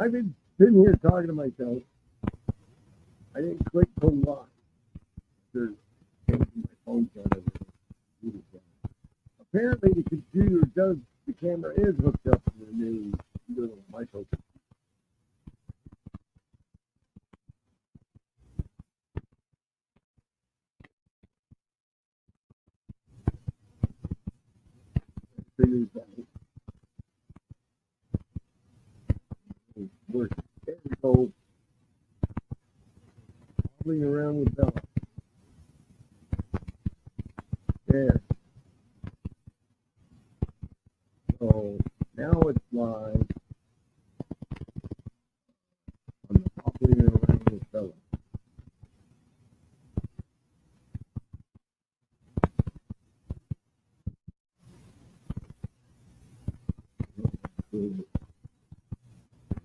I've been sitting here talking to myself. I didn't click the lock. There's my phone camera. Apparently, the computer does. The camera is hooked up to the new little micro. Figures that it works. There we go. Hobbling around with Bella. There. So now it's live on the Hobbling Around with Bella.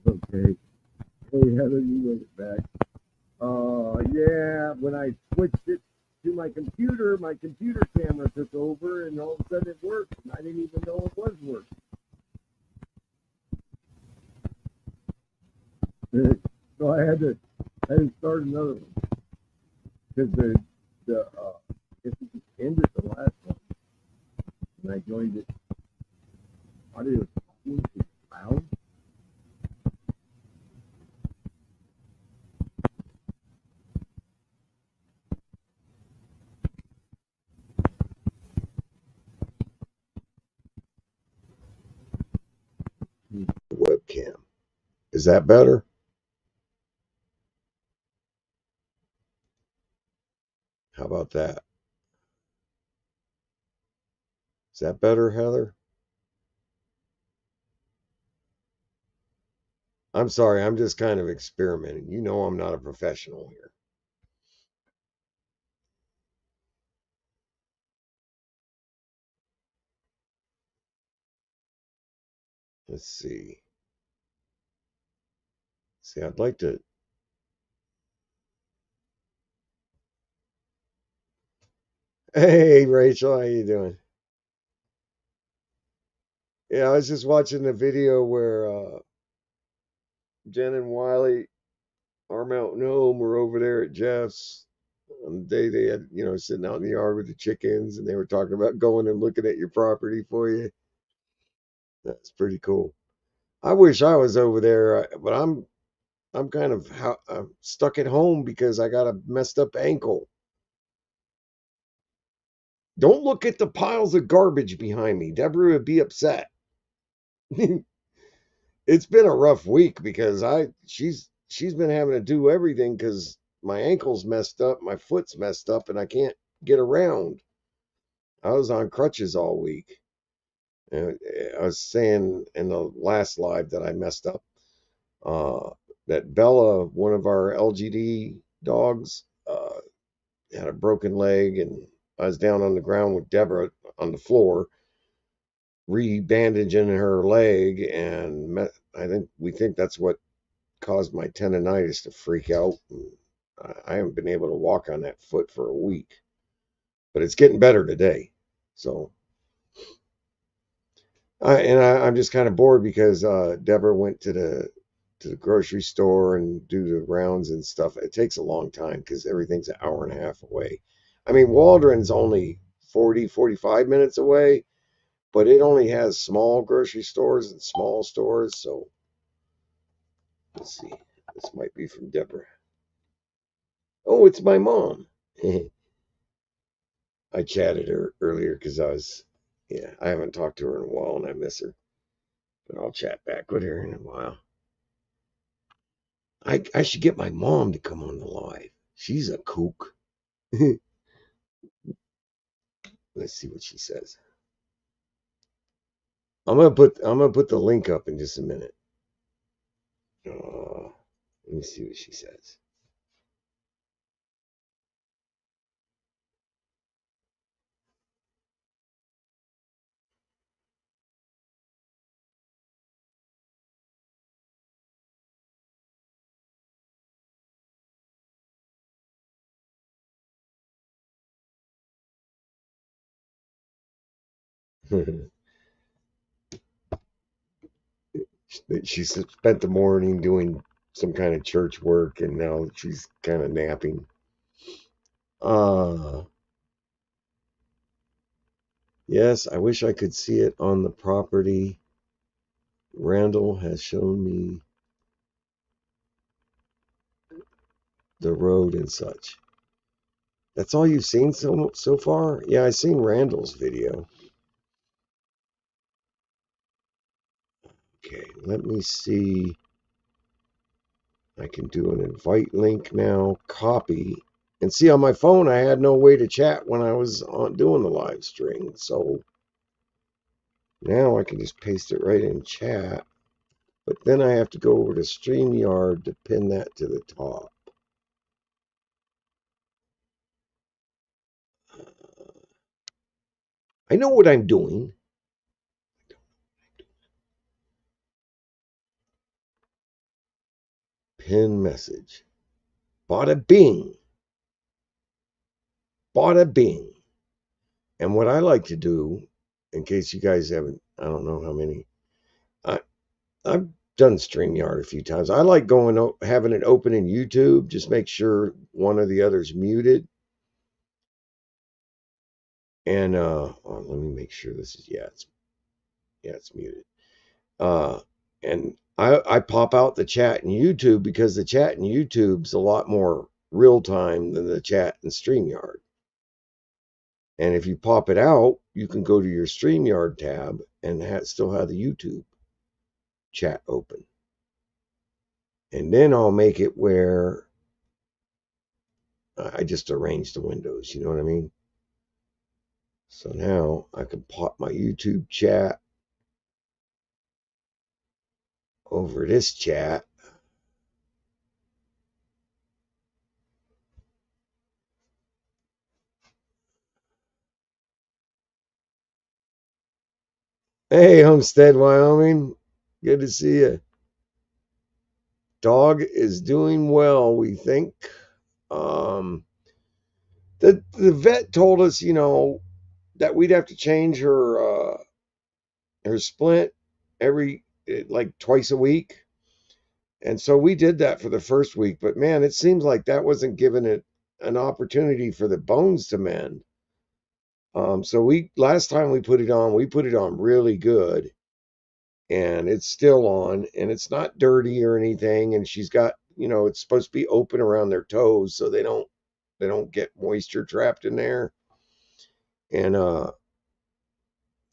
Okay. Hey Heather, you made it back. Yeah, when I switched it to my computer camera took over, and all of a sudden it worked, and I didn't even know it was working. So I had to start another one because it ended the last one, and I joined it. Audio was loud. Webcam. Is that better? How about that? Is that better, Heather? I'm sorry, I'm just kind of experimenting. You know I'm not a professional here. Let's see. See, I'd like to. Hey, Rachel, how you doing? Yeah, I was just watching the video where Jen and Wiley, our mountain home, were over there at Jeff's on the day they had, sitting out in the yard with the chickens, and they were talking about going and looking at your property for you. That's pretty cool. I wish I was over there, but I'm kind of I'm stuck at home because I got a messed up ankle. Don't look at the piles of garbage behind me. Deborah would be upset. It's been a rough week because she's been having to do everything because my ankle's messed up, my foot's messed up, and I can't get around. I was on crutches all week. And I was saying in the last live that I messed up. Uh, that Bella, one of our LGD dogs, had a broken leg, and I was down on the ground with Deborah on the floor, re-bandaging her leg, and we think that's what caused my tendonitis to freak out. I haven't been able to walk on that foot for a week, but it's getting better today. So, I'm just kind of bored because Deborah went to the grocery store and do the rounds and stuff. It takes a long time because everything's an hour and a half away. I mean, Waldron's only 45 minutes away, but it only has small grocery stores and small stores. So let's see. This might be from Deborah. Oh, it's my mom. I chatted her earlier because yeah, I haven't talked to her in a while and I miss her. But I'll chat back with her in a while. I should get my mom to come on the live. She's a kook. Let's see what she says. I'm gonna put the link up in just a minute. Let me see what she says. She spent the morning doing some kind of church work, and now she's kind of napping. Uh, yes, I wish I could see it on the property. Randall has shown me the road and such. That's all you've seen so far? Yeah, I seen Randall's video. Okay, let me see. I can do an invite link now, copy, and see on my phone I had no way to chat when I was on doing the live stream. So now I can just paste it right in chat. But then I have to go over to StreamYard to pin that to the top. I know what I'm doing. Pin message. Bada bing. Bada bing. And what I like to do, in case you guys haven't, I don't know how many, I've done StreamYard a few times. I like having it open in YouTube. Just make sure one or the other's muted. And let me make sure this is it's muted. And I pop out the chat in YouTube because the chat in YouTube's a lot more real time than the chat in StreamYard. And if you pop it out, you can go to your StreamYard tab and still have the YouTube chat open. And then I'll make it where I just arrange the windows, you know what I mean? So now I can pop my YouTube chat over this chat. Hey, Homestead, Wyoming. Good to see you. Dog is doing well, we think. Um, the vet told us, that we'd have to change her splint every like twice a week. And so we did that for the first week, but man, it seems like that wasn't giving it an opportunity for the bones to mend. So last time we put it on really good, and it's still on, and it's not dirty or anything. And she's got, it's supposed to be open around their toes so they don't get moisture trapped in there. And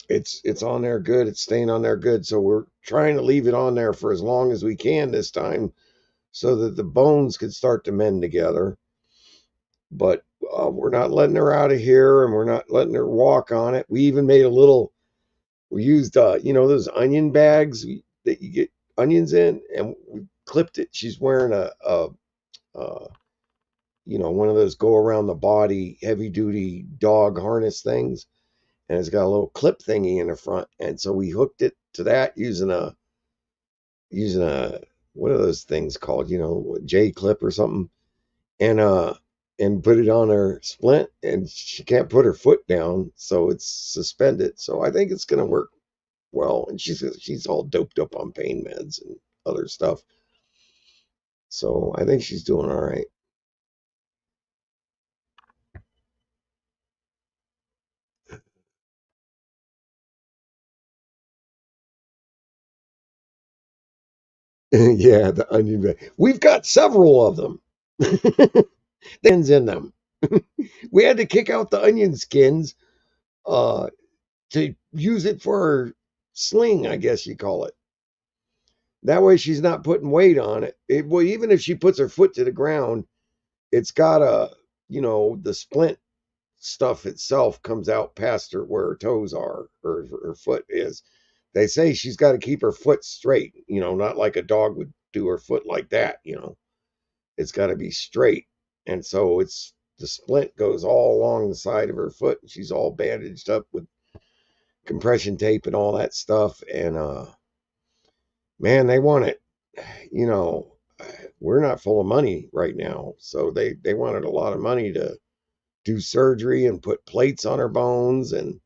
it's on there good. It's staying on there good. So we're trying to leave it on there for as long as we can this time, so that the bones could start to mend together. But we're not letting her out of here, and we're not letting her walk on it. We even made we used, those onion bags that you get onions in, and we clipped it. She's wearing one of those go around the body heavy duty dog harness things, and it's got a little clip thingy in the front. And so we hooked it to that using a what are those things called? J clip or something, and put it on her splint, and she can't put her foot down, so it's suspended. So I think it's gonna work well. And she's all doped up on pain meds and other stuff. So I think she's doing all right. Yeah, the onion bag. We've got several of them. Onions in them. We had to kick out the onion skins to use it for her sling, I guess you call it. That way she's not putting weight on it. Well, even if she puts her foot to the ground, it's got the splint stuff itself comes out past her where her toes are, or her foot is. They say she's got to keep her foot straight, not like a dog would do her foot like that, It's got to be straight. And so the splint goes all along the side of her foot. And she's all bandaged up with compression tape and all that stuff. And man, they want it. You know, we're not full of money right now, so they wanted a lot of money to do surgery and put plates on her bones, and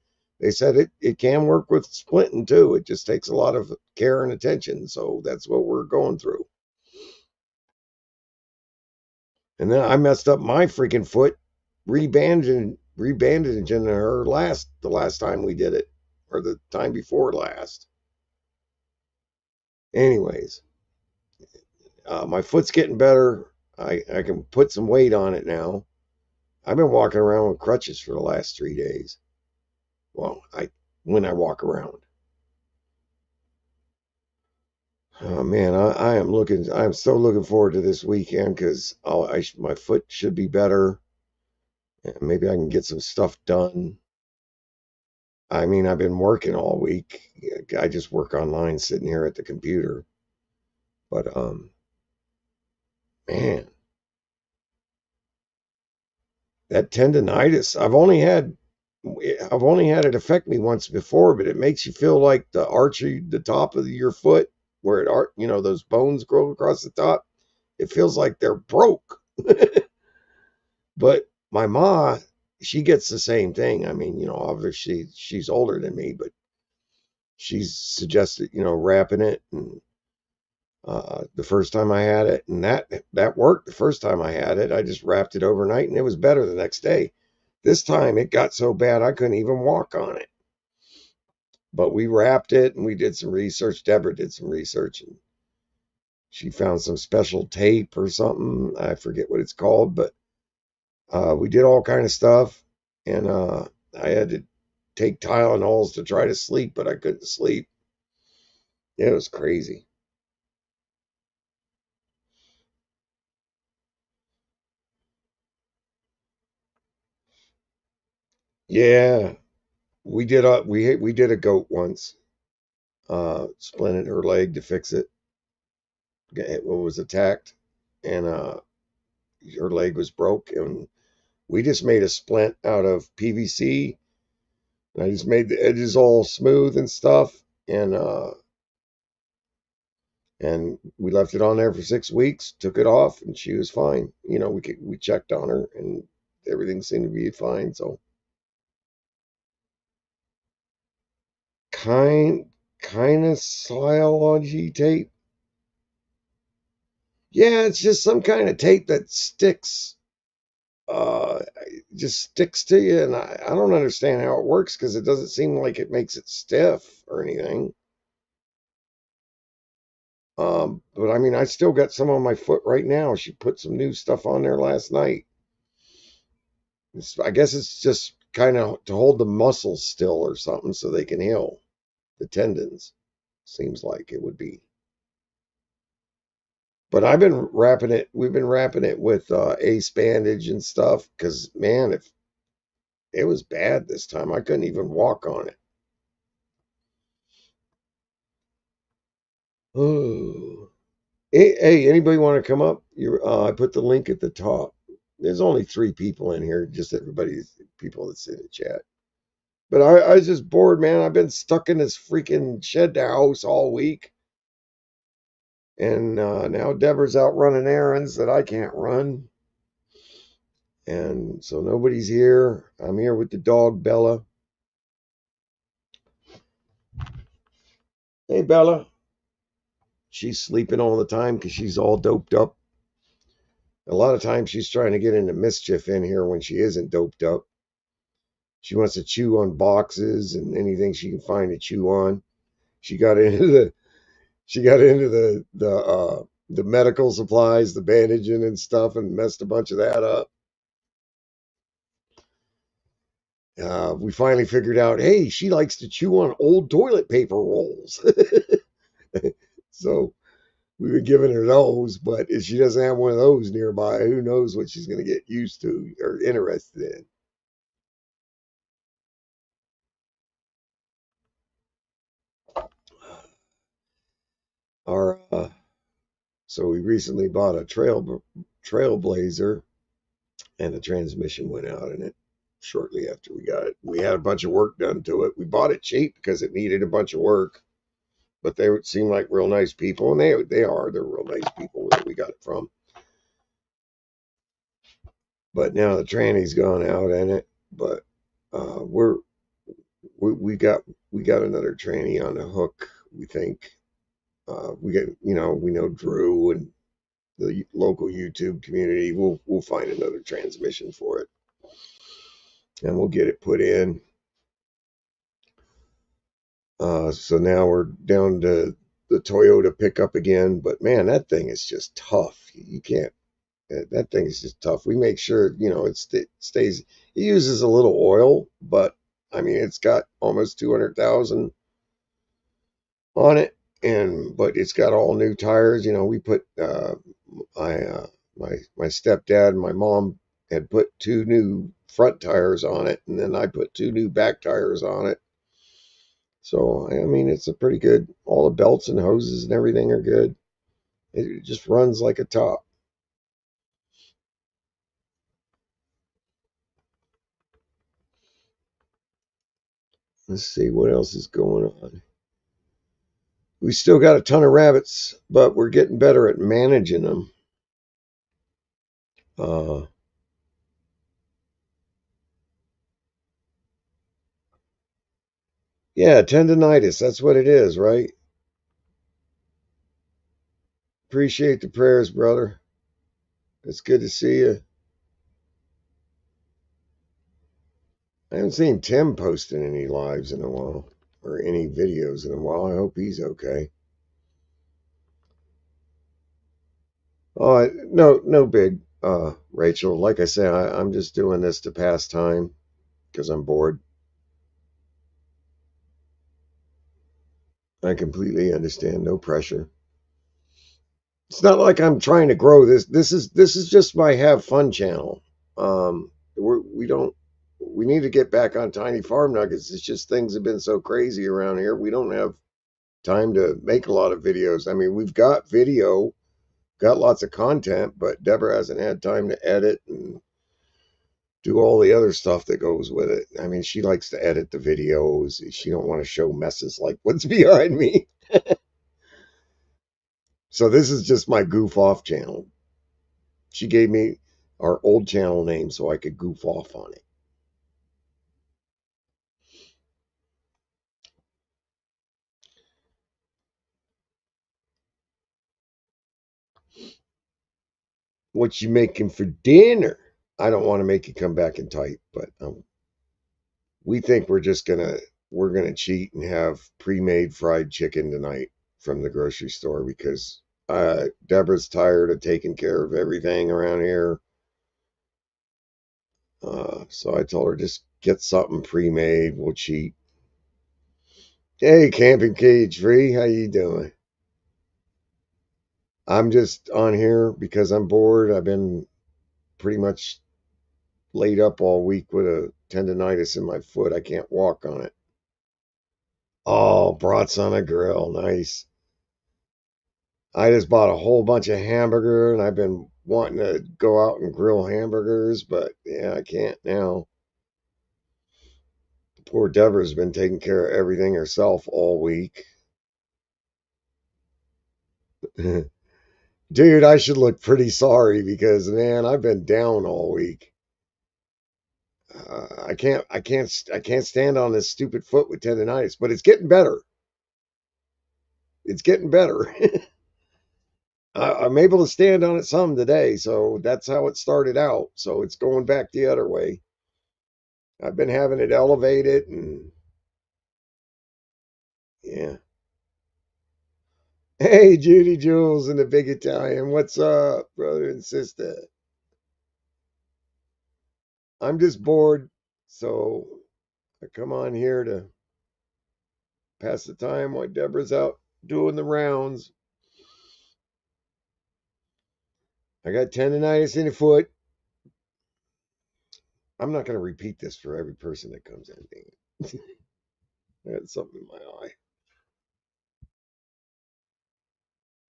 they said it can work with splinting too. It just takes a lot of care and attention. So that's what we're going through. And then I messed up my freaking foot rebandaging her the last time we did it, or the time before last. Anyways, my foot's getting better. I can put some weight on it now. I've been walking around with crutches for the last 3 days. Well, when I walk around. Oh man, I'm so looking forward to this weekend because my foot should be better. Maybe I can get some stuff done. I mean, I've been working all week. I just work online sitting here at the computer. But man, that tendonitis, I've only had it affect me once before, but it makes you feel like the top of your foot where those bones grow across the top. It feels like they're broke. But my ma, she gets the same thing. I mean, obviously she's older than me, but she's suggested, wrapping it. And the first time I had it, and that worked. The first time I had it, I just wrapped it overnight, and it was better the next day. This time it got so bad I couldn't even walk on it. But we wrapped it, and we did some research. Deborah did some research, and she found some special tape or something. I forget what it's called, but we did all kind of stuff, and I had to take Tylenols to try to sleep, but I couldn't sleep. It was crazy. Yeah, we did a goat once. Splinted her leg to fix it. It was attacked, and her leg was broke, and we just made a splint out of PVC. And I just made the edges all smooth and stuff, and we left it on there for 6 weeks. Took it off, and she was fine. We checked on her, and everything seemed to be fine. So kind of silology tape. Yeah, it's just some kind of tape that sticks. Just sticks to you, and I don't understand how it works because it doesn't seem like it makes it stiff or anything. But I mean, I still got some on my foot right now. She put some new stuff on there last night. I guess it's just kind of to hold the muscles still or something so they can heal the tendons. Seems like it would be. But we've been wrapping it with ace bandage and stuff because man, if it was bad this time, I couldn't even walk on it. Oh. Hey, anybody want to come up? I put the link at the top. There's only 3 people in here, just people that's in the chat. But I was just bored, man. I've been stuck in this freaking shed house all week. And now Deborah's out running errands that I can't run. And so nobody's here. I'm here with the dog, Bella. Hey, Bella. She's sleeping all the time because she's all doped up. A lot of times she's trying to get into mischief in here when she isn't doped up. She wants to chew on boxes and anything she can find to chew on. She got into the medical supplies, the bandaging and stuff, and messed a bunch of that up. We finally figured out, hey, she likes to chew on old toilet paper rolls. So we've been giving her those, but if she doesn't have one of those nearby, who knows what she's going to get used to or interested in. Our So we recently bought a Trailblazer, and the transmission went out in it shortly after we got it. We had a bunch of work done to it. We bought it cheap because it needed a bunch of work, but they seem like real nice people, and they're real nice people that we got it from. But now the tranny's gone out in it, but we're we got another tranny on the hook. We think we get we know Drew and the local YouTube community. We'll find another transmission for it, and we'll get it put in. So now we're down to the Toyota pickup again, but man, that thing is just tough. You can't. That thing is just tough. We make sure it stays. It uses a little oil, but I mean it's got almost 200,000 on it, but it's got all new tires. We put my my stepdad and my mom had put two new front tires on it, and then I put two new back tires on it. So I mean, it's a pretty good. All the belts and hoses and everything are good. It just runs like a top. Let's see what else is going on. We still got a ton of rabbits, but we're getting better at managing them. Uh, yeah, tendonitis. That's what it is, right? Appreciate the prayers, brother. It's good to see you. I haven't seen Tim posting any lives in a while or any videos in a while. I hope he's okay. Oh, no, no big, Rachel. Like I say, I'm just doing this to pass time because I'm bored. I completely understand. No pressure. It's not like I'm trying to grow this. This is just my have fun channel. We don't. We need to get back on Tiny Farm Nuggets. It's just things have been so crazy around here. We don't have time to make a lot of videos. I mean, we've got video, got lots of content, but Deborah hasn't had time to edit and do all the other stuff that goes with it. I mean, she likes to edit the videos. She don't want to show messes like what's behind me. So this is just my goof off channel. She gave me our old channel name so I could goof off on it. What you making for dinner? I don't want to make you come back and type, but we think we're gonna cheat and have pre-made fried chicken tonight from the grocery store because Deborah's tired of taking care of everything around here. So I told her just get something pre-made. We'll cheat. Hey, Camping Cage Free, how you doing? I'm just on here because I'm bored. I've been pretty much laid up all week with a tendonitis in my foot. I can't walk on it. Oh, brats on a grill. Nice. I just bought a whole bunch of hamburger and I've been wanting to go out and grill hamburgers, but yeah, I can't now. Poor Deborah's been taking care of everything herself all week. Dude, I should look pretty sorry because man, I've been down all week. I can't stand on this stupid foot with tendonitis, but it's getting better. It's getting better. I'm able to stand on it some today, so that's how it started out. So it's going back the other way. I've been having it elevated, and yeah. Hey, Judy Jules and the Big Italian, what's up, brother and sister? I'm just bored, so I come on here to pass the time while Deborah's out doing the rounds. I got tendonitis in the foot. I'm not going to repeat this for every person that comes in. I got something in my eye.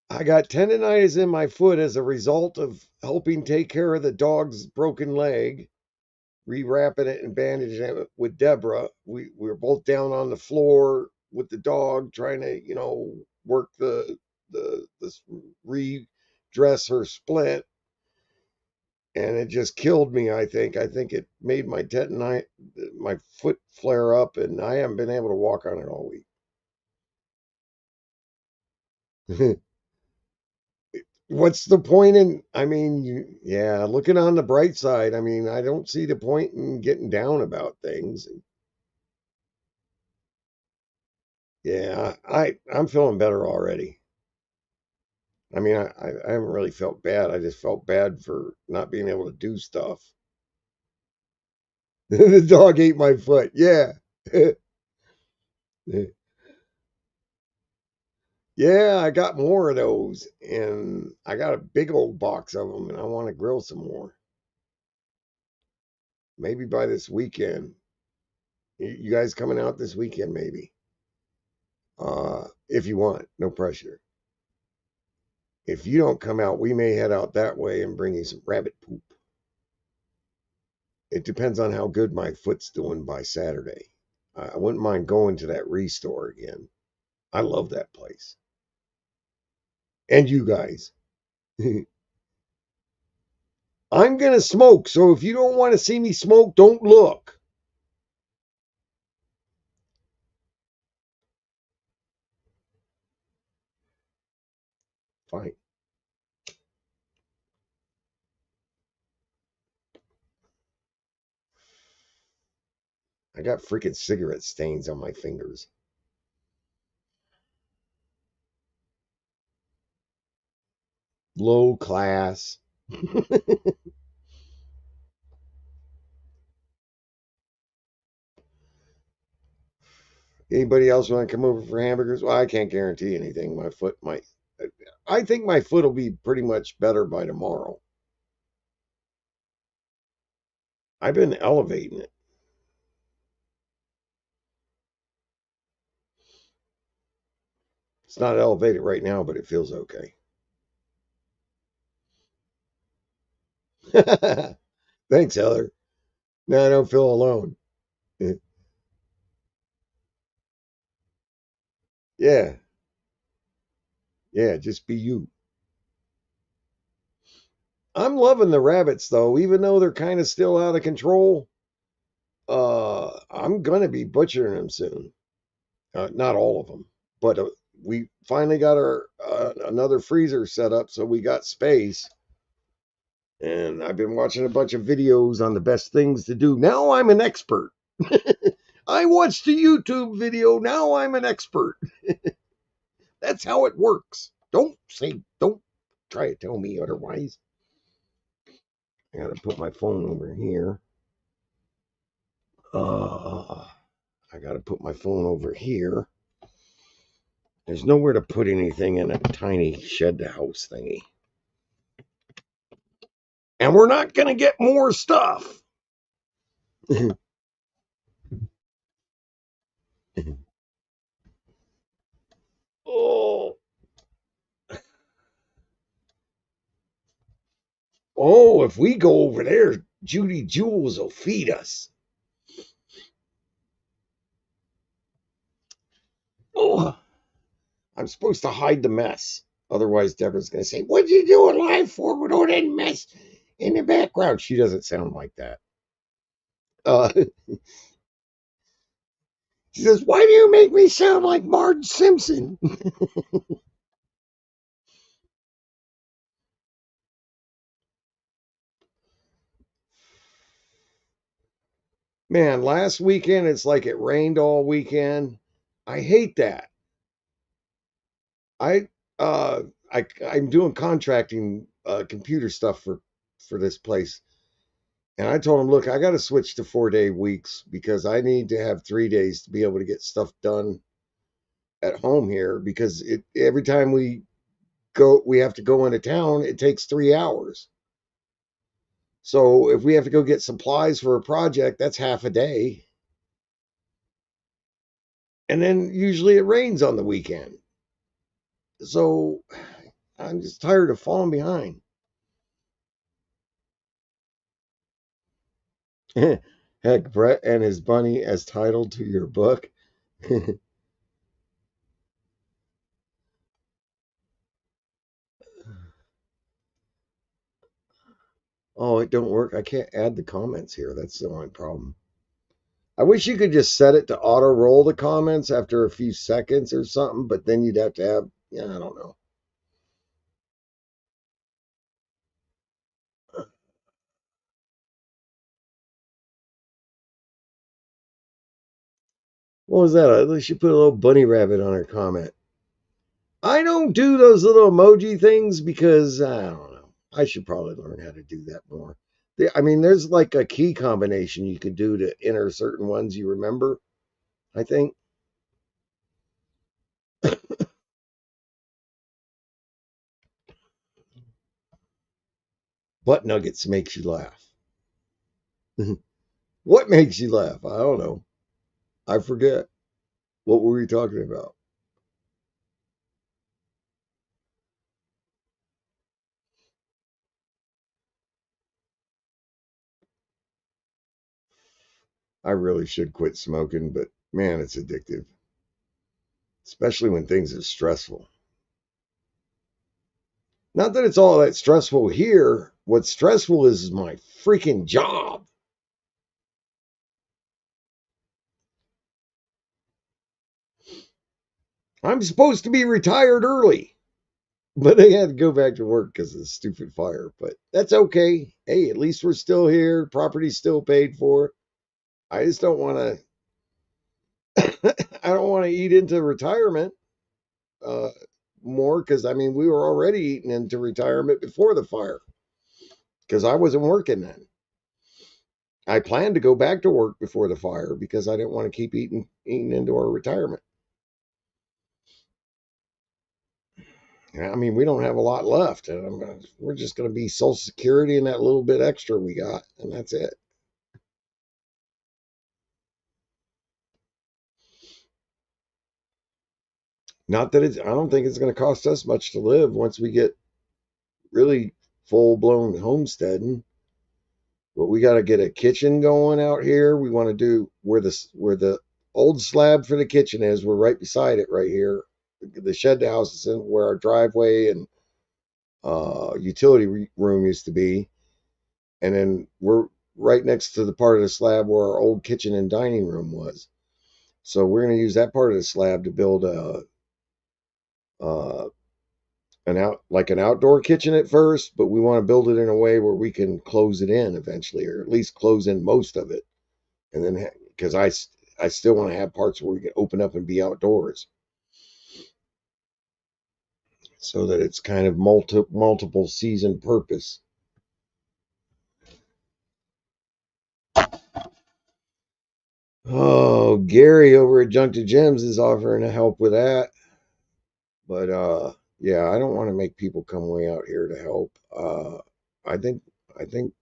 I got tendonitis in my foot as a result of helping take care of the dog's broken leg, rewrapping it and bandaging it with Deborah. We were both down on the floor with the dog trying to, work the redress her splint. and it just killed me. I think it made my tendonite, my foot flare up, and I haven't been able to walk on it all week. What's the point in, I mean, yeah, looking on the bright side, I mean, I don't see the point in getting down about things. Yeah, I'm feeling better already. I mean, I haven't really felt bad. I just felt bad for not being able to do stuff. The dog ate my foot. Yeah. Yeah, I got more of those, and I got a big old box of them, and I want to grill some more. Maybe by this weekend. You guys coming out this weekend, maybe? If you want, no pressure. If you don't come out, we may head out that way and bring you some rabbit poop. It depends on how good my foot's doing by Saturday. I wouldn't mind going to that restore again. I love that place. And you guys. I'm going to smoke, so if you don't want to see me smoke, don't look. Fine. I got freaking cigarette stains on my fingers. Low class. Anybody else want to come over for hamburgers? Well, I can't guarantee anything. My foot might. I think my foot will be pretty much better by tomorrow. I've been elevating it. It's not elevated right now, but it feels okay. Thanks, Heather. No, I don't feel alone. Yeah, yeah, just be you. I'm loving the rabbits though, even though they're kind of still out of control. I'm gonna be butchering them soon. Not all of them, but we finally got our another freezer set up, so we got space. And I've been watching a bunch of videos on the best things to do. Now I'm an expert. I watched a YouTube video. Now I'm an expert. That's how it works. Don't try to tell me otherwise. I gotta put my phone over here. Uh, I gotta put my phone over here. There's nowhere to put anything in a tiny shed house thingy. And we're not gonna get more stuff. Oh, oh, if we go over there, Judy Jules will feed us. Oh, I'm supposed to hide the mess. Otherwise, Deborah's going to say, "What'd you do it live for with all that mess in the background?" She doesn't sound like that. Uh, she says, "Why do you make me sound like Marge Simpson?" Man, last weekend it's like it rained all weekend. I hate that. I uh I'm doing contracting computer stuff for this place. And I told him, look, I got to switch to 4-day weeks because I need to have 3 days to be able to get stuff done at home here because every time we have to go into town, it takes 3 hours. So if we have to go get supplies for a project, that's half a day. And then usually it rains on the weekend. So I'm just tired of falling behind. Heck, Brett and his bunny as titled to your book. Oh, it don't work. I can't add the comments here. That's the only problem. I wish you could just set it to auto roll the comments after a few seconds or something, but then you'd have to have, yeah, I don't know. What was that? At least you put a little bunny rabbit on her comment. I don't do those little emoji things because I don't know. I should probably learn how to do that more. I mean, there's like a key combination you could do to enter certain ones you remember, I think. Butt nuggets makes you laugh. What makes you laugh? I don't know. I forget. What were we talking about? I really should quit smoking, but man, it's addictive, especially when things are stressful. Not that it's all that stressful here. What's stressful is my freaking job. I'm supposed to be retired early, but I had to go back to work because of the stupid fire. But that's okay. Hey, at least we're still here. Property's still paid for. I just don't want to. I don't want to eat into retirement uh, more because I mean we were already eating into retirement before the fire because I wasn't working then. I planned to go back to work before the fire because I didn't want to keep eating into our retirement. I mean, we don't have a lot left, and we're just going to be Social Security and that little bit extra we got, and that's it. Not that I don't think it's going to cost us much to live once we get really full blown homesteading. But we got to get a kitchen going out here. We want to do where the old slab for the kitchen is. We're right beside it, right here. The shed house is in where our driveway and utility room used to be, and then we're right next to the part of the slab where our old kitchen and dining room was. So we're going to use that part of the slab to build uh, an outdoor kitchen at first, but we want to build it in a way where we can close it in eventually, or at least close in most of it, and then because I still want to have parts where we can open up and be outdoors, so that it's kind of multiple season purpose. Oh, Gary over at Junk to Gems is offering to help with that. But yeah, I don't want to make people come way out here to help. I think I think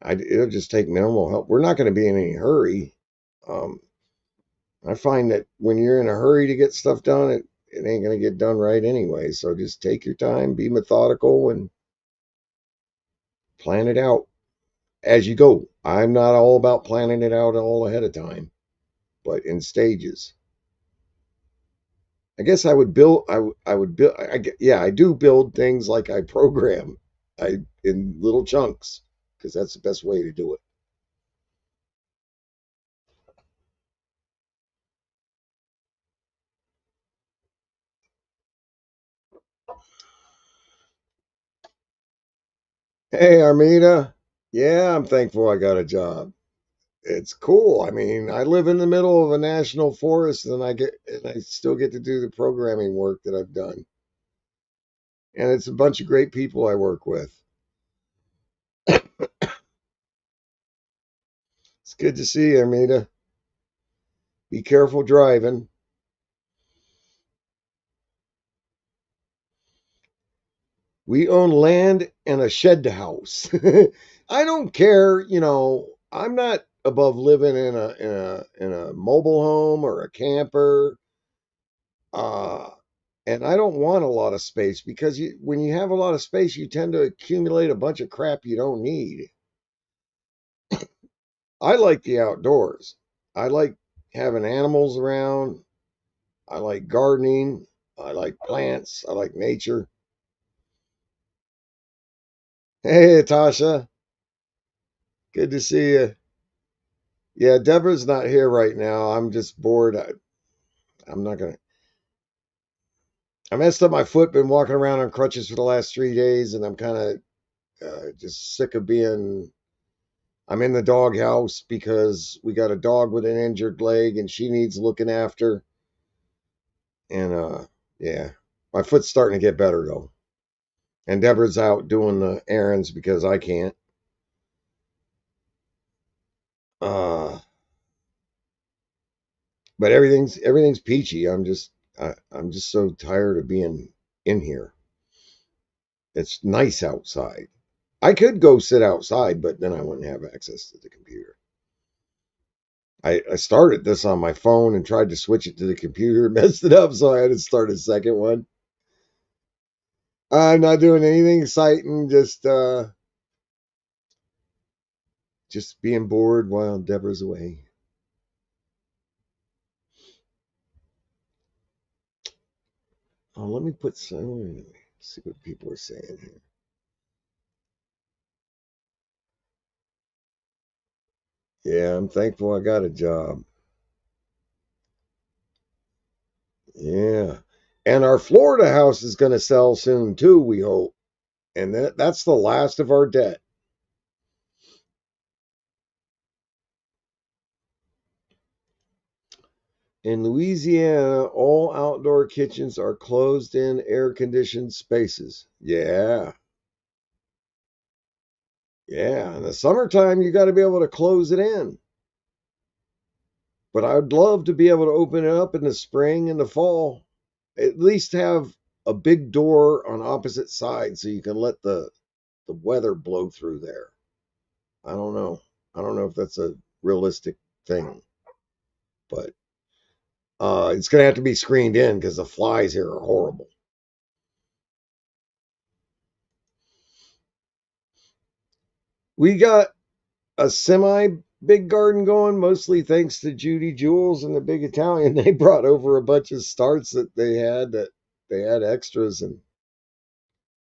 it'll just take minimal help. We're not going to be in any hurry. Um, I find that when you're in a hurry to get stuff done, it ain't going to get done right anyway. So just take your time, be methodical, and plan it out as you go. I'm not all about planning it out all ahead of time, but in stages. I guess I would build. I would build. Yeah, I do build things like I program, in little chunks because that's the best way to do it. Hey, Armida. Yeah, I'm thankful I got a job. It's cool. I mean, I live in the middle of a national forest, and I still get to do the programming work that I've done, and it's a bunch of great people I work with. It's good to see you, Armida. Be careful driving. We own land and a shed house. I don't care, I'm not above living in a mobile home or a camper. Uh and I don't want a lot of space because when you have a lot of space, you tend to accumulate a bunch of crap you don't need. I like the outdoors. I like having animals around. I like gardening. I like plants. I like nature. Hey, Tasha. Good to see you. Yeah, Deborah's not here right now. I'm just bored. I'm not gonna. I messed up my foot. Been walking around on crutches for the last 3 days, and I'm kind of just sick of being. I'm in the doghouse because we got a dog with an injured leg, and she needs looking after. And yeah, my foot's starting to get better though. And Deborah's out doing the errands because I can't. Uh, but everything's peachy. I'm just so tired of being in here. It's nice outside. I could go sit outside, but then I wouldn't have access to the computer. I started this on my phone and tried to switch it to the computer, messed it up, so I had to start a second one. I'm not doing anything exciting, just being bored while Deborah's away. Oh, let me put some. See what people are saying here. Yeah, I'm thankful I got a job. Yeah. And our Florida house is going to sell soon too, we hope. And that's the last of our debt. In Louisiana, all outdoor kitchens are closed in air conditioned spaces. Yeah. Yeah. In the summertime, you got to be able to close it in. But I'd love to be able to open it up in the spring and the fall. At least have a big door on opposite sides so you can let the weather blow through there. I don't know. I don't know if that's a realistic thing, but it's going to have to be screened in because the flies here are horrible. We got a semi big garden going, mostly thanks to Judy Jules and the Big Italian. They brought over a bunch of starts that they had extras, and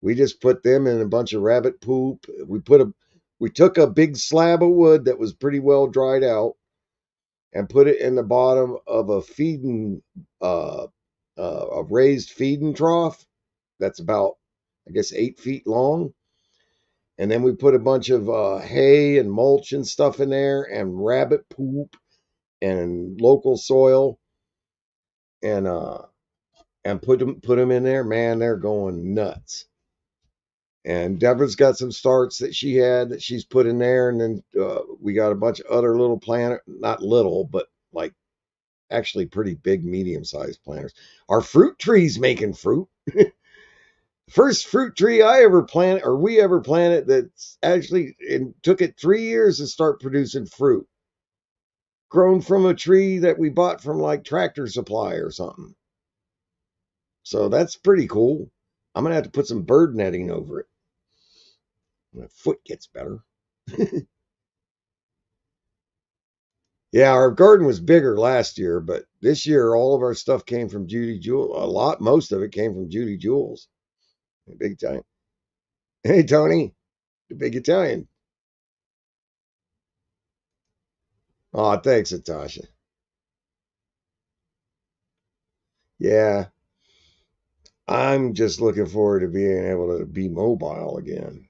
we just put them in a bunch of rabbit poop. We took a big slab of wood that was pretty well dried out and put it in the bottom of a feeding a raised feeding trough that's about, I guess, 8 feet long. And then we put a bunch of hay and mulch and stuff in there, and rabbit poop and local soil, and put them in there. Man, they're going nuts. And Deborah's got some starts that she had that she's put in there, and then we got a bunch of other little plant, not little, but like actually pretty big, medium-sized planters. Our fruit tree's making fruit. First fruit tree I ever planted, or we ever planted, that's actually, it took it 3 years to start producing fruit. Grown from a tree that we bought from like Tractor Supply or something. So that's pretty cool. I'm gonna have to put some bird netting over it. My foot gets better. Yeah, our garden was bigger last year, but this year all of our stuff came from Judy Jules. Most of it came from Judy Jules. The big Italian. Hey, Tony, the big Italian. Oh, thanks, Natasha. Yeah, I'm just looking forward to being able to be mobile again.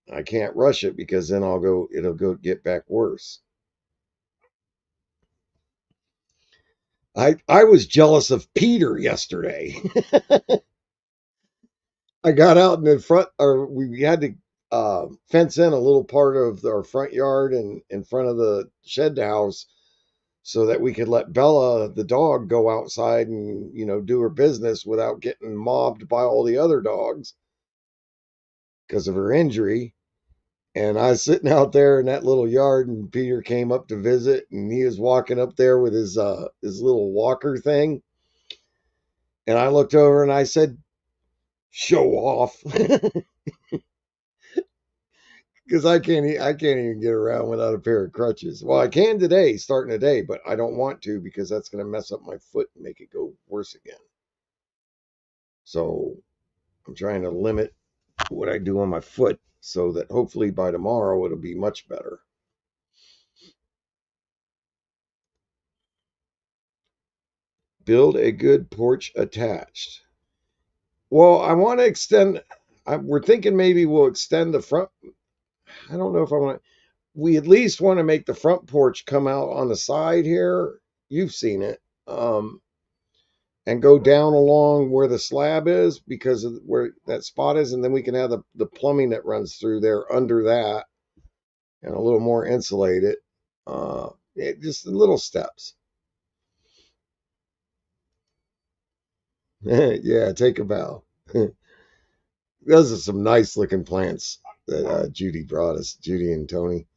I can't rush it because then it'll go get back worse. I was jealous of Peter yesterday. I got out in the front, or we had to fence in a little part of our front yard and in front of the shed house so that we could let Bella, the dog, go outside and do her business without getting mobbed by all the other dogs because of her injury. And I was sitting out there in that little yard, and Peter came up to visit, and he was walking up there with his little walker thing. And I looked over and I said, "Show off," because I can't even get around without a pair of crutches. Well, I can today, starting today, but I don't want to because that's going to mess up my foot and make it go worse again. So I'm trying to limit what I do on my foot. so that hopefully by tomorrow it'll be much better. Build a good porch attached. Well, I want to extend. We're thinking maybe we'll extend the front. I don't know if I want to. We at least want to make the front porch come out on the side here. You've seen it. And go down along where the slab is because of where that spot is. And then we can have the plumbing that runs through there under that and a little more insulated. Just little steps. Yeah, take a bow. Those are some nice looking plants that Judy brought us, Judy and Tony.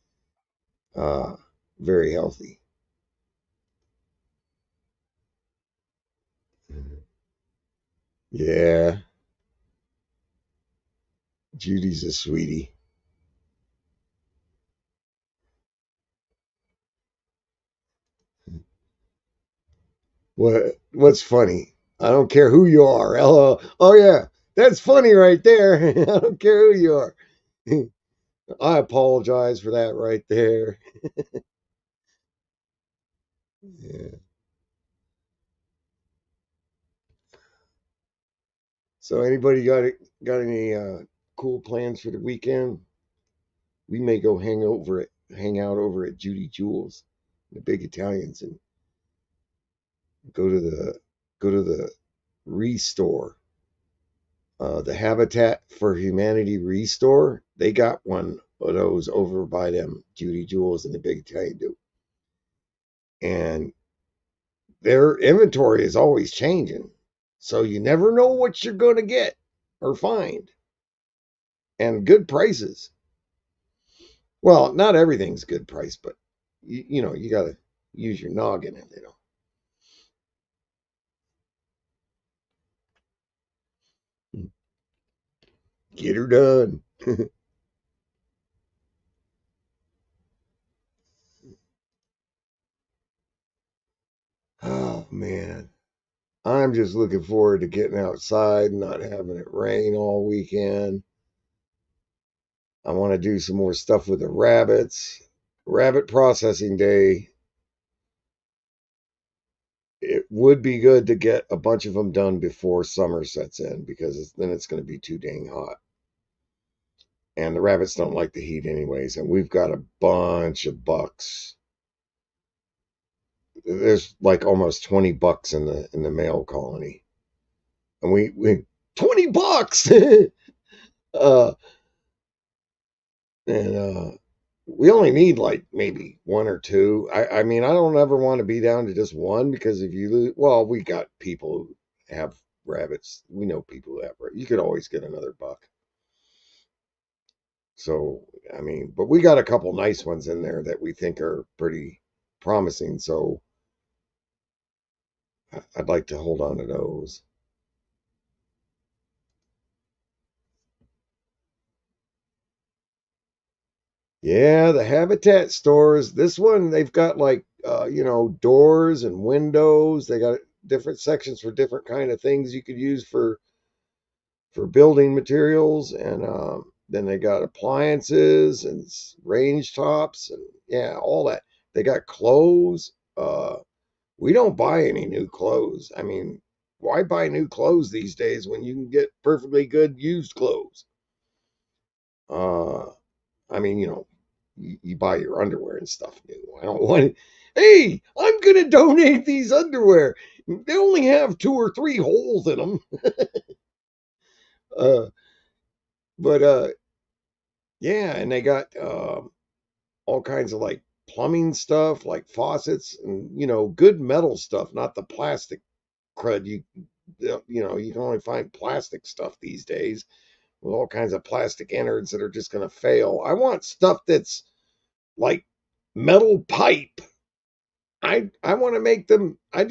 Uh, very healthy. Yeah, Judy's a sweetie. What's funny? I don't care who you are. Hello. Oh yeah, that's funny right there. I don't care who you are. I apologize for that right there. Yeah. So anybody got any cool plans for the weekend? We may go hang out over at Judy Jules, the big Italians, and go to the Restore, the Habitat for Humanity Restore. They got one of those over by them, Judy Jules and the big Italian do, and their inventory is always changing, so you never know what you're going to get or find, and good prices. Well, not everything's good price, but you know you got to use your noggin, you know. Get her done. Oh man, I'm just looking forward to getting outside and not having it rain all weekend. I want to do some more stuff with the rabbits. Rabbit processing day. It would be good to get a bunch of them done before summer sets in because then it's going to be too dang hot. And the rabbits don't like the heat anyways. And we've got a bunch of bucks. There's like almost 20 bucks in the male colony. And we 20 bucks. uh and we only need like maybe one or two. I mean, I don't ever want to be down to just one because if you lose, well, we got people who have rabbits. We know people who have rabbits. You could always get another buck. So, I mean, but we got a couple nice ones in there that we think are pretty promising. So I'd like to hold on to those. Yeah, the habitat stores. This one, they've got like, doors and windows. They got different sections for different kind of things you could use for building materials, and then they got appliances and range tops and yeah, all that. They got clothes. We don't buy any new clothes. I mean, why buy new clothes these days when you can get perfectly good used clothes? Uh, I mean, you buy your underwear and stuff new. I don't want it. Hey, I'm gonna donate these underwear. They only have 2 or 3 holes in them. Uh, but yeah, and they got all kinds of like plumbing stuff, like faucets and good metal stuff, not the plastic crud. You can only find plastic stuff these days with all kinds of plastic innards that are just going to fail. I want stuff that's like metal pipe. I want to make them. I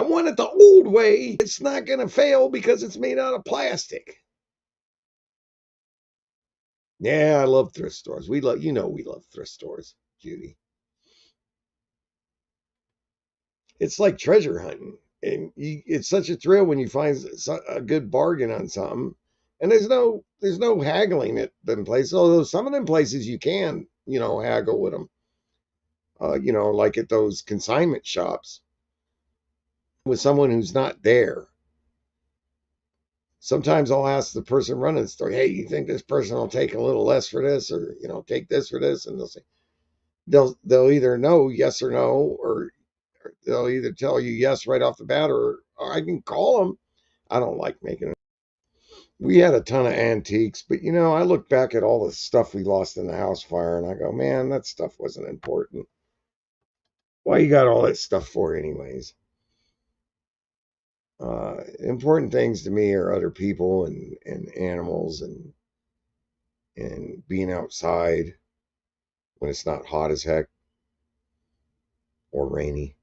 want it the old way. It's not going to fail because it's made out of plastic. Yeah, I love thrift stores. We love thrift stores, Judy. It's like treasure hunting, and it's such a thrill when you find a good bargain on something, And there's no haggling at them places. Although some of them places you can, haggle with them. Like at those consignment shops with someone who's not there. Sometimes I'll ask the person running the store, "Hey, you think this person will take a little less for this, or take this for this?" And they'll either know yes or no, or they'll either tell you yes right off the bat, or I can call them. I don't like making it. We had a ton of antiques, but I look back at all the stuff we lost in the house fire, and I go, man, that stuff wasn't important. Why you got all that stuff for, anyways? Important things to me are other people and animals and being outside when it's not hot as heck or rainy.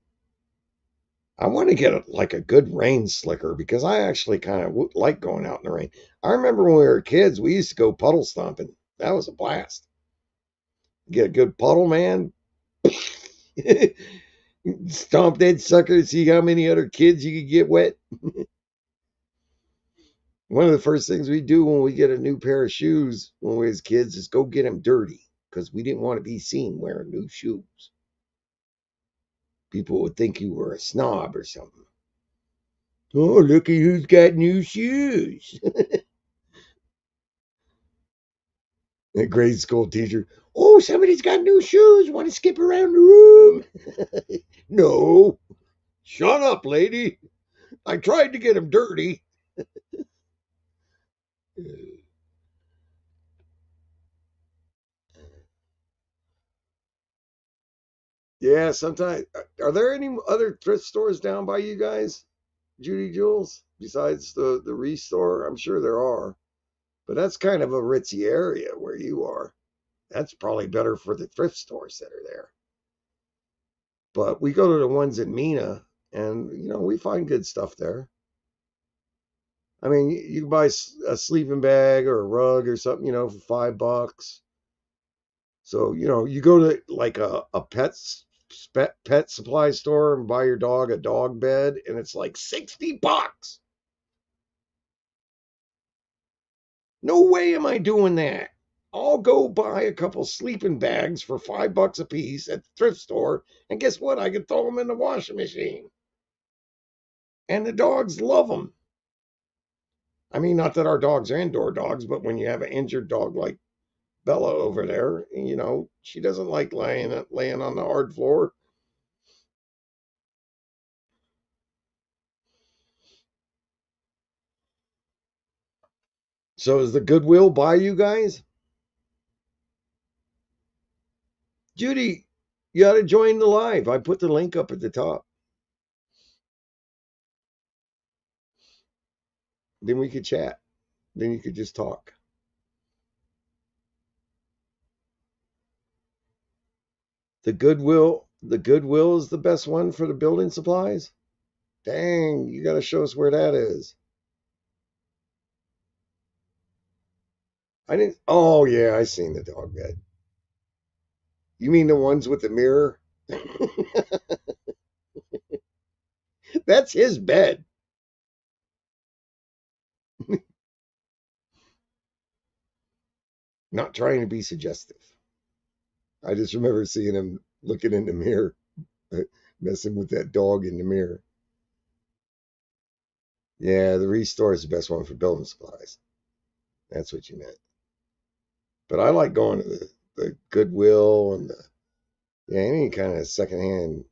I want to get like a good rain slicker because I actually kind of like going out in the rain. I remember when we were kids, we used to go puddle stomping. That was a blast. Get a good puddle, man. Stomp that sucker to see how many other kids you could get wet. One of the first things we do when we get a new pair of shoes when we was kids is go get them dirty because we didn't want to be seen wearing new shoes. People would think you were a snob or something. Oh, look at who's got new shoes. A grade school teacher. Oh, somebody's got new shoes. Want to skip around the room? No. Shut up, lady. I tried to get them dirty. Yeah, sometimes. Are there any other thrift stores down by you guys, Judy Jules, besides the Restore? I'm sure there are, but that's kind of a ritzy area where you are. That's probably better for the thrift stores that are there. But we go to the ones in Mina, and we find good stuff there. I mean, you can buy a sleeping bag or a rug or something, for $5. So, you go to like a pet supply store and buy your dog a dog bed, and it's like $60. No way am I doing that. I'll go buy a couple sleeping bags for $5 a piece at the thrift store, and guess what? I can throw them in the washing machine, and the dogs love them. I mean, not that our dogs are indoor dogs, but when you have an injured dog like Bella over there, she doesn't like laying on the hard floor. So is the Goodwill by you guys? Judy, you ought to join the live. I put the link up at the top. Then we could chat. Then you could just talk. The Goodwill is the best one for the building supplies. Dang, you got to show us where that is. I didn't. Oh yeah, I seen the dog bed. You mean the ones with the mirror? That's his bed. Not trying to be suggestive. I just remember seeing him looking in the mirror, messing with that dog in the mirror. Yeah, the Restore is the best one for building supplies. That's what you meant. But I like going to the Goodwill and any kind of secondhand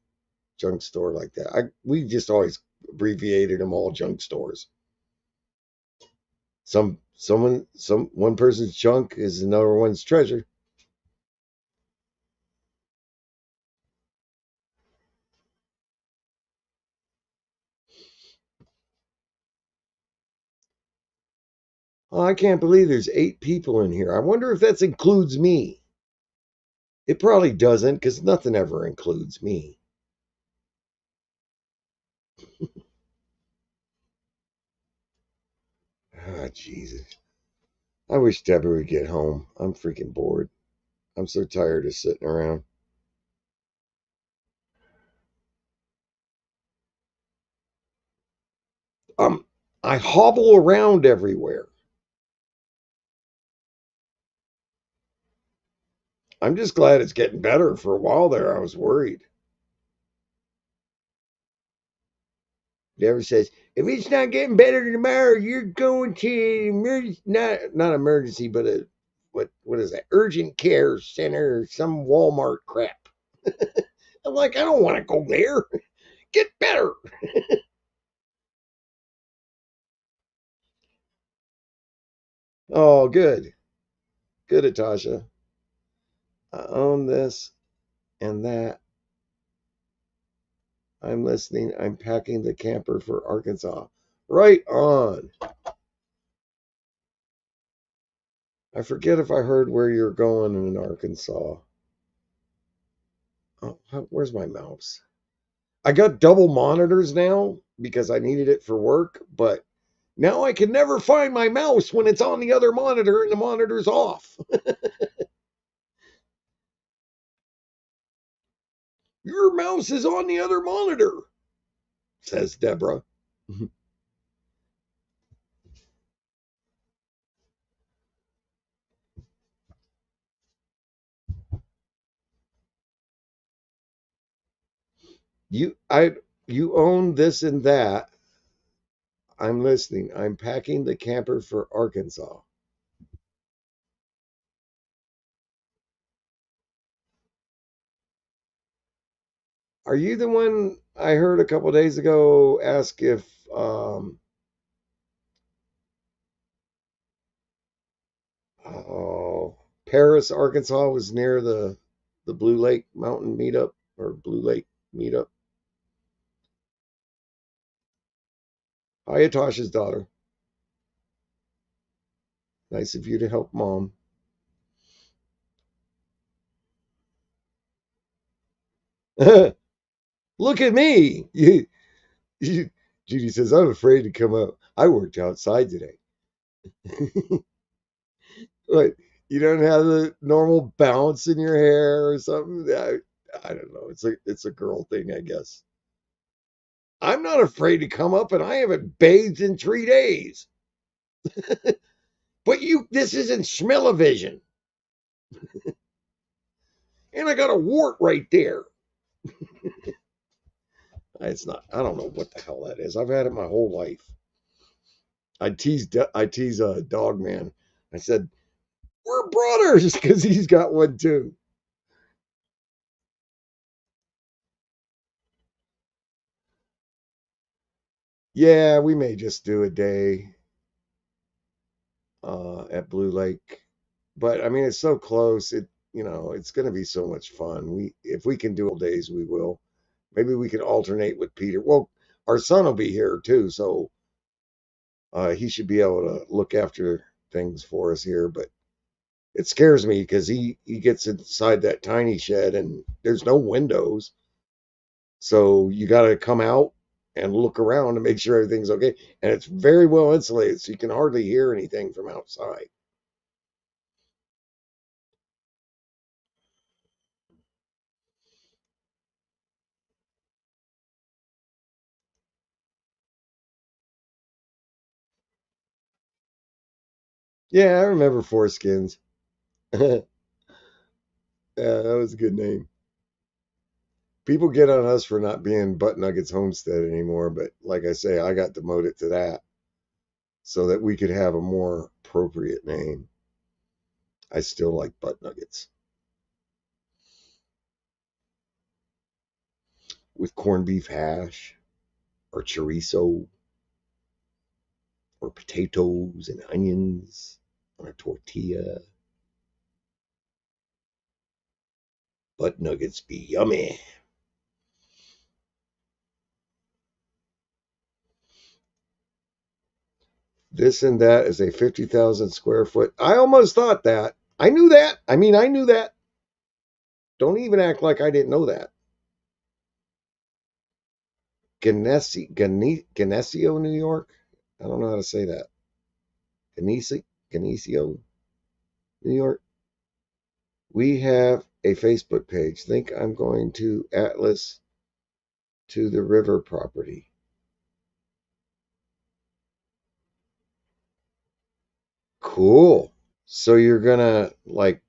junk store like that. We just always abbreviated them all junk stores. One person's junk is another one's treasure. Oh, I can't believe there's 8 people in here. I wonder if that includes me. It probably doesn't because nothing ever includes me. Ah, Jesus. I wish Debbie would get home. I'm freaking bored. I'm so tired of sitting around. Um, I hobble around everywhere. I'm just glad it's getting better. For a while there, I was worried. Deborah says, if it's not getting better tomorrow, you're going to emergency, not emergency, but a what is that? Urgent care center, some Walmart crap. I'm like, I don't want to go there. Get better. Oh, good. Good, Atasha. I own this and that. I'm listening. I'm packing the camper for Arkansas. Right on. I forget if I heard where you're going in Arkansas. Oh, where's my mouse? I got double monitors now because I needed it for work, but now I can never find my mouse when it's on the other monitor and the monitor's off. Your mouse is on the other monitor, says Deborah. You I you own this and that. I'm listening. I'm packing the camper for Arkansas. Are you the one I heard a couple days ago ask if oh, Paris, Arkansas was near the Blue Lake Mountain meetup or Blue Lake meetup? Hi, Atasha's daughter. Nice of you to help mom. Look at me. Judy says, I'm afraid to come out. I worked outside today. What? You don't have the normal bounce in your hair or something? I don't know. It's a girl thing, I guess. I'm not afraid to come up, and I haven't bathed in 3 days. But this isn't smell-o-vision, and I got a wart right there. It's not. I don't know what the hell that is. I've had it my whole life. I tease a dog man. I said we're brothers because he's got one too. Yeah, we may just do a day at Blue Lake, but I mean it's so close. It's going to be so much fun. If we can do all days, we will. Maybe we can alternate with Peter. Well, our son will be here too, so he should be able to look after things for us here. But it scares me because he gets inside that tiny shed and there's no windows, so you got to come out and look around to make sure everything's okay. And it's very well insulated, so you can hardly hear anything from outside. Yeah, I remember Foreskins. Yeah, that was a good name. People get on us for not being Butt Nuggets Homestead anymore, but like I say, I got demoted to that so that we could have a more appropriate name. I still like Butt Nuggets with corned beef hash or chorizo or potatoes and onions on a tortilla. Butt Nuggets be yummy. This and that is a 50,000 square foot. I almost thought that. I knew that. I knew that. Don't even act like I didn't know that. Geneseo, New York. I don't know how to say that. Geneseo, New York. We have a Facebook page. Think I'm going to Atlas to the river property. Cool. So you're gonna like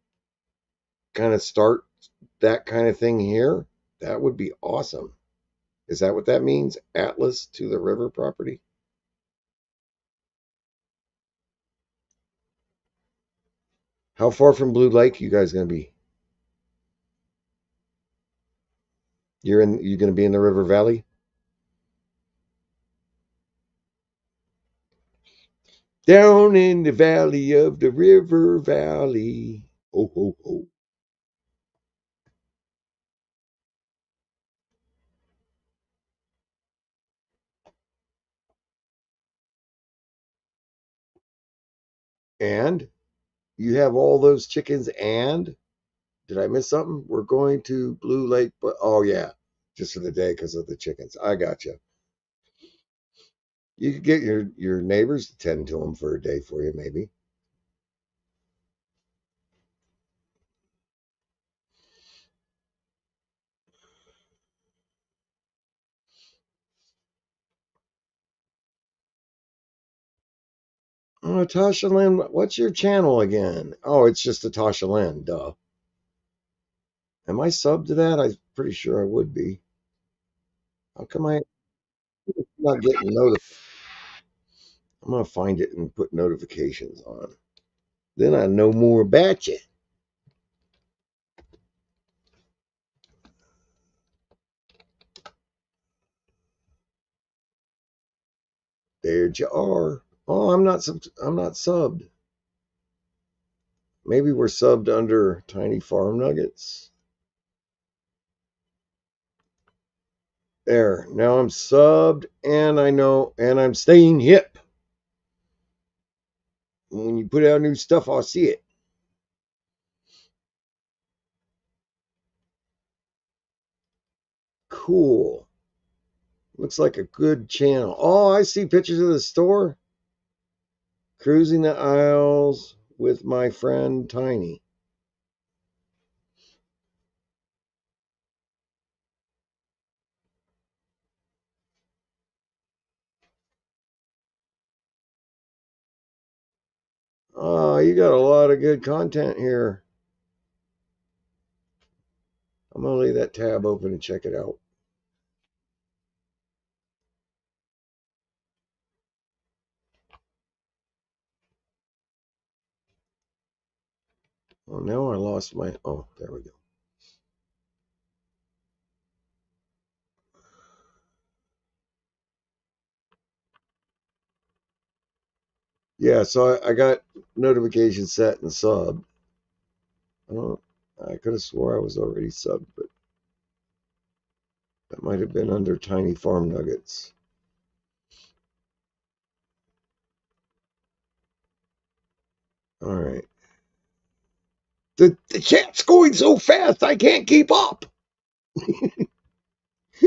kind of start that kind of thing here, that would be awesome. Is that what that means? Atlas to the river property? How far from Blue Lake you guys gonna be? You gonna be in the river valley? Down in the valley of the river valley. Oh ho ho. And you have all those chickens and did I miss something? We're going to Blue Lake, but oh yeah, just for the day because of the chickens. I got you. You could get your neighbors to tend to them for a day for you, maybe. Oh, Tasha Lynn, what's your channel again? Oh, it's just a Tasha Lynn, duh. Am I subbed to that? I'm pretty sure I would be. How come I'm not getting notified? I'm gonna find it and put notifications on. Then I know more about you. There you are. Oh, I'm not subbed. Maybe we're subbed under Tiny Farm Nuggets. There. Now I'm subbed and I know and I'm staying hip. When you put out new stuff, I'll see it. Cool. Looks like a good channel. Oh, I see pictures of the store. Cruising the aisles with my friend Tiny. Oh, you got a lot of good content here. I'm going to leave that tab open and check it out. Oh, now I lost my. Oh, there we go. Yeah, so I got notifications set and subbed. I don't. I could have swore I was already subbed, but that might have been under Tiny Farm Nuggets. All right. The chat's going so fast I can't keep up.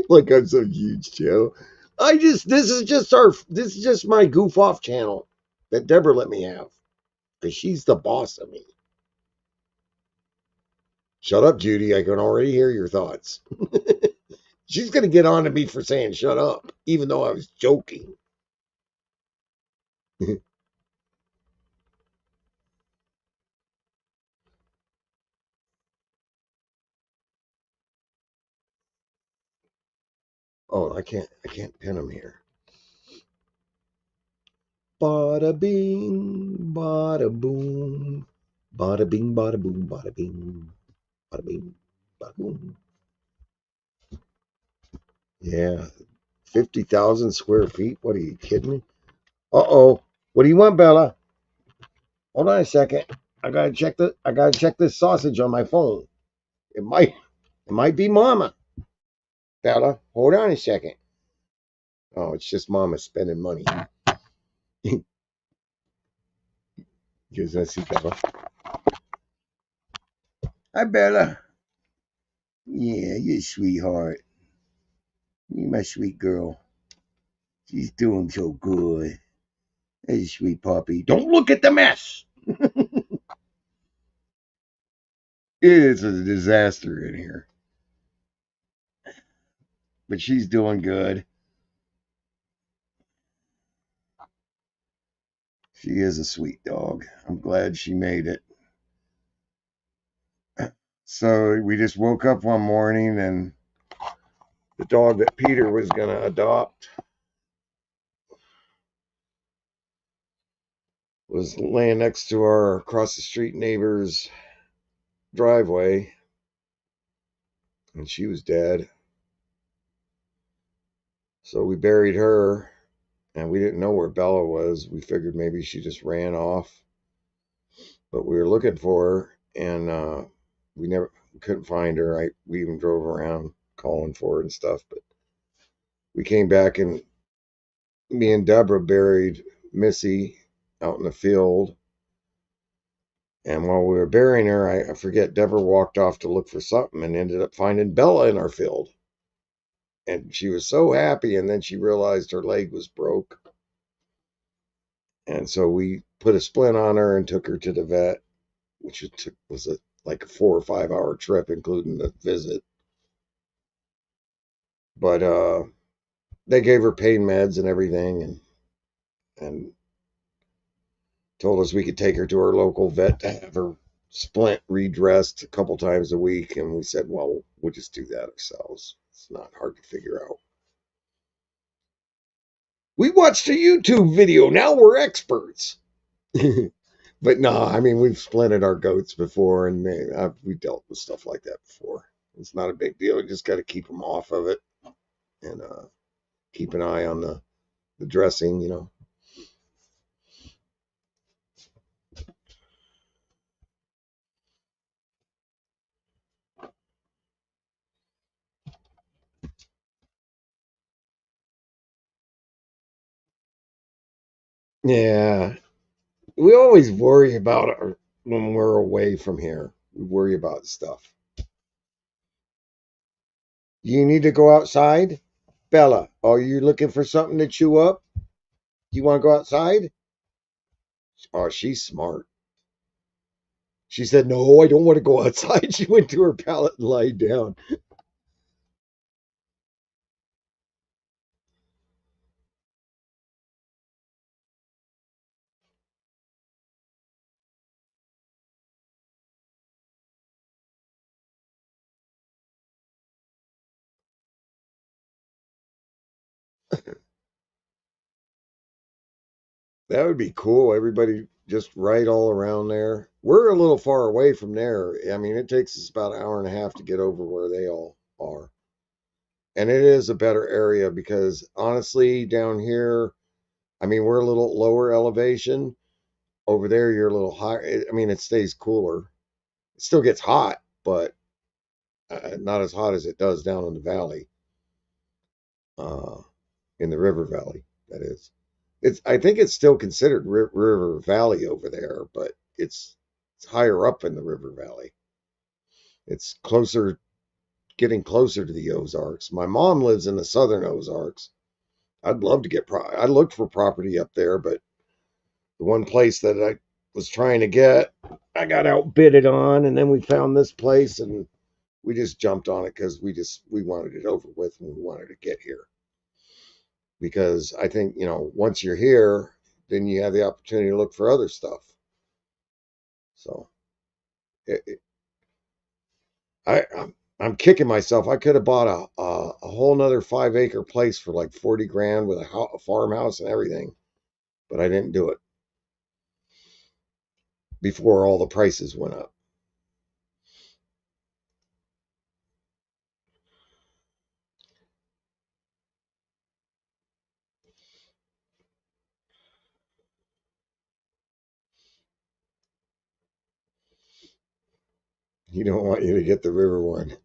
Like I'm some huge channel. This is just my goof off channel that Deborah let me have because she's the boss of me. Shut up, Judy. I can already hear your thoughts. She's gonna get on to me for saying shut up, even though I was joking. Oh, I can't pin them here. Bada bing, bada boom, bada bing, bada boom, bada bing, bada bing, bada boom. Yeah, 50,000 square feet. What are you kidding me? Uh-oh. What do you want, Bella? Hold on a second. I gotta check this sausage on my phone. It might be Mama. Bella, hold on a second. Oh, it's just Mama spending money. Because I see Bella. Hi, Bella. Yeah, you sweetheart. You my sweet girl. She's doing so good. That's a sweet puppy. Don't look at the mess. It's a disaster in here. But she's doing good. She is a sweet dog. I'm glad she made it. So we just woke up one morning and the dog that Peter was going to adopt was laying next to our across the street neighbor's driveway, and she was dead. So we buried her, and we didn't know where Bella was. We figured maybe she just ran off, but we were looking for her, and we couldn't find her. We even drove around calling for her and stuff, but we came back, and me and Deborah buried Missy out in the field. And while we were burying her, I forget, Deborah walked off to look for something and ended up finding Bella in our field. And she was so happy, and then she realized her leg was broke. And so we put a splint on her and took her to the vet, which was like a 4 or 5 hour trip, including the visit. But they gave her pain meds and everything, and told us we could take her to our local vet to have her splint redressed a couple times a week. And we said, well, we'll just do that ourselves. It's not hard to figure out. We watched a YouTube video. Now we're experts. But no, I mean, we've splinted our goats before, and we dealt with stuff like that before. It's not a big deal. You just got to keep them off of it and keep an eye on the dressing, you know. Yeah, we always worry about it when we're away from here. We worry about stuff. You need to go outside? Bella, are you looking for something to chew up? You want to go outside? Oh, she's smart. She said, no, I don't want to go outside. She went to her pallet and lied down. That would be cool. Everybody just right all around there. We're a little far away from there. I mean, it takes us about an hour and a half to get over where they all are. And it is a better area because honestly, down here, I mean, we're a little lower elevation. Over there, you're a little higher. I mean, it stays cooler. It still gets hot, but not as hot as it does down in the valley, uh, in the river valley, that is. I think it's still considered river valley over there, but it's higher up in the river valley. It's getting closer to the Ozarks. My mom lives in the southern Ozarks. I'd love to I looked for property up there, but the one place that I was trying to get, I got outbidded on, and then we found this place, and we just jumped on it because we wanted it over with, and we wanted to get here. Because I think, once you're here, then you have the opportunity to look for other stuff. So it, it, I'm kicking myself. I could have bought a whole nother 5 acre place for like 40 grand with a farmhouse and everything, but I didn't do it before all the prices went up. You don't want you to get the river one.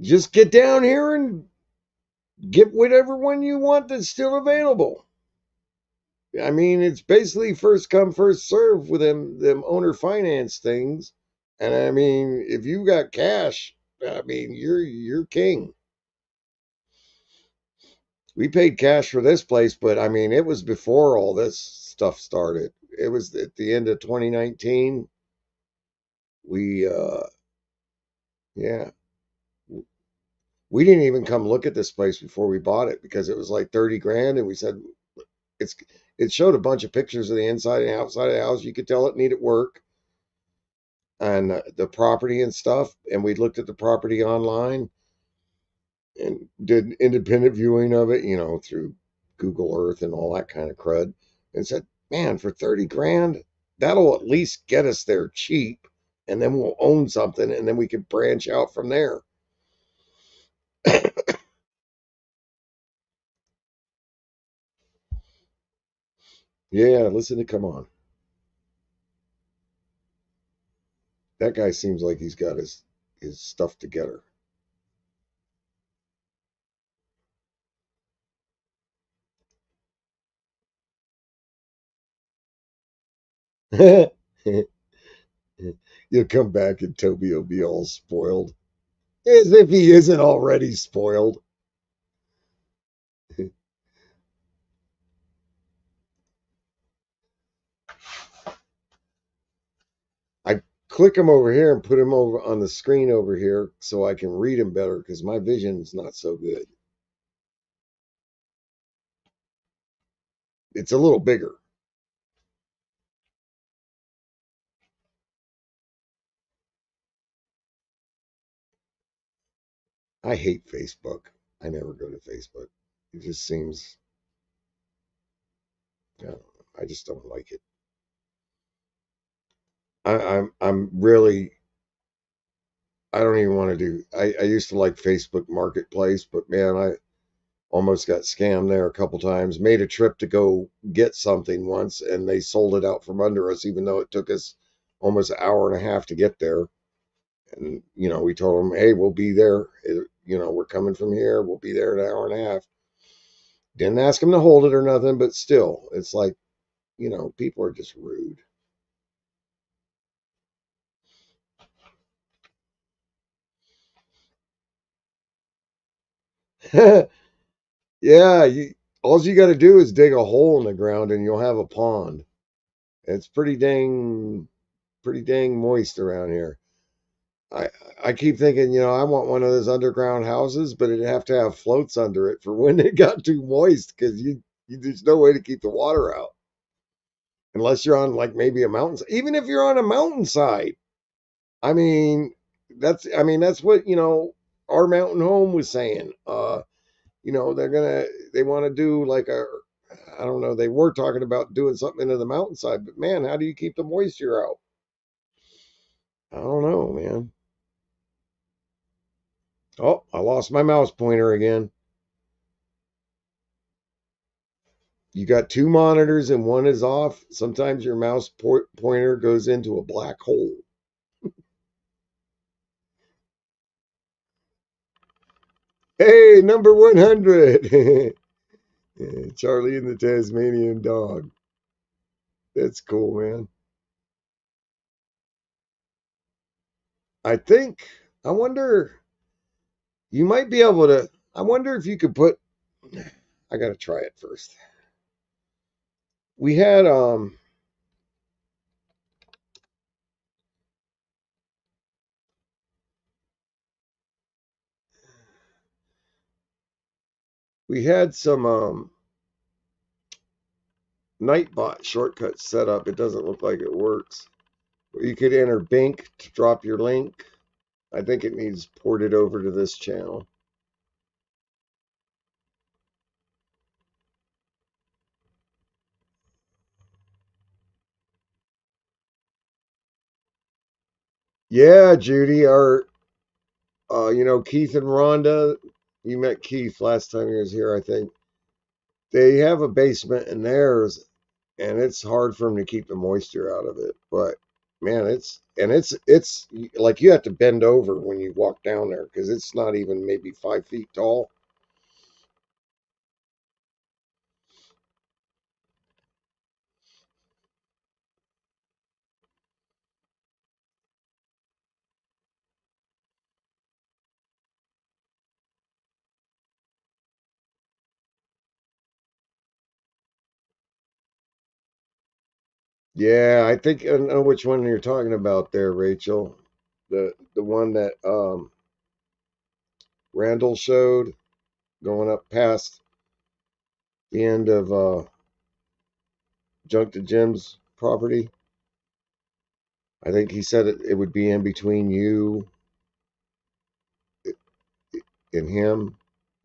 Just get down here and get whatever one you want that's still available. I mean, it's basically first come, first serve with them owner finance things. And I mean, if you got cash, I mean, you're king. We paid cash for this place, but I mean, it was before all this stuff started. It was at the end of 2019. We yeah, we didn't even come look at this place before we bought it because it was like 30 grand, and we said it's it showed a bunch of pictures of the inside and outside of the house. You could tell it needed work and the property and stuff. And we looked at the property online and did independent viewing of it, through Google Earth and all that kind of crud, and said, man, for 30 grand, that'll at least get us there cheap. And then we'll own something and then we can branch out from there. Yeah, listen to Come On. That guy seems like he's got his stuff together. You'll come back and Toby will be all spoiled. As if he isn't already spoiled. I click him over here and put him over on the screen over here so I can read him better because my vision's not so good. It's a little bigger. I hate Facebook. I never go to Facebook. It just seems, I don't know, I just don't like it. I'm really, I don't even want to do. I used to like Facebook Marketplace, but man, I almost got scammed there a couple times. Made a trip to go get something once, and they sold it out from under us, even though it took us almost an hour and a half to get there. And we told them, hey, we'll be there. We're coming from here. We'll be there in an hour and a half. Didn't ask them to hold it or nothing, but still, it's like, people are just rude. Yeah, all you got to do is dig a hole in the ground and you'll have a pond. It's pretty dang moist around here. I I keep thinking, I want one of those underground houses, but it'd have to have floats under it for when it got too moist because there's no way to keep the water out unless you're on like maybe a mountain. Even if you're on a mountainside, I mean, that's what our mountain home was saying. They want to do like I don't know. They were talking about doing something into the mountainside, but man, how do you keep the moisture out? I don't know, man. Oh, I lost my mouse pointer again. You got two monitors and one is off. Sometimes your mouse pointer goes into a black hole. Hey, number 100. Charlie and the Tasmanian Dog. That's cool, man. I think, I wonder, you might be able to, I wonder if you could put, I got to try it first. We had, some, Nightbot shortcuts set up. It doesn't look like it works. You could enter Bink to drop your link. I think it needs ported over to this channel. Yeah, Judy, Keith and Rhonda, you met Keith last time he was here, I think. They have a basement in theirs, and it's hard for them to keep the moisture out of it. But man, it's like you have to bend over when you walk down there because it's not even maybe 5 feet tall. Yeah, I think I know which one you're talking about there, Rachel. The one that Randall showed going up past the end of Junk to Jim's property. I think he said it would be in between you and him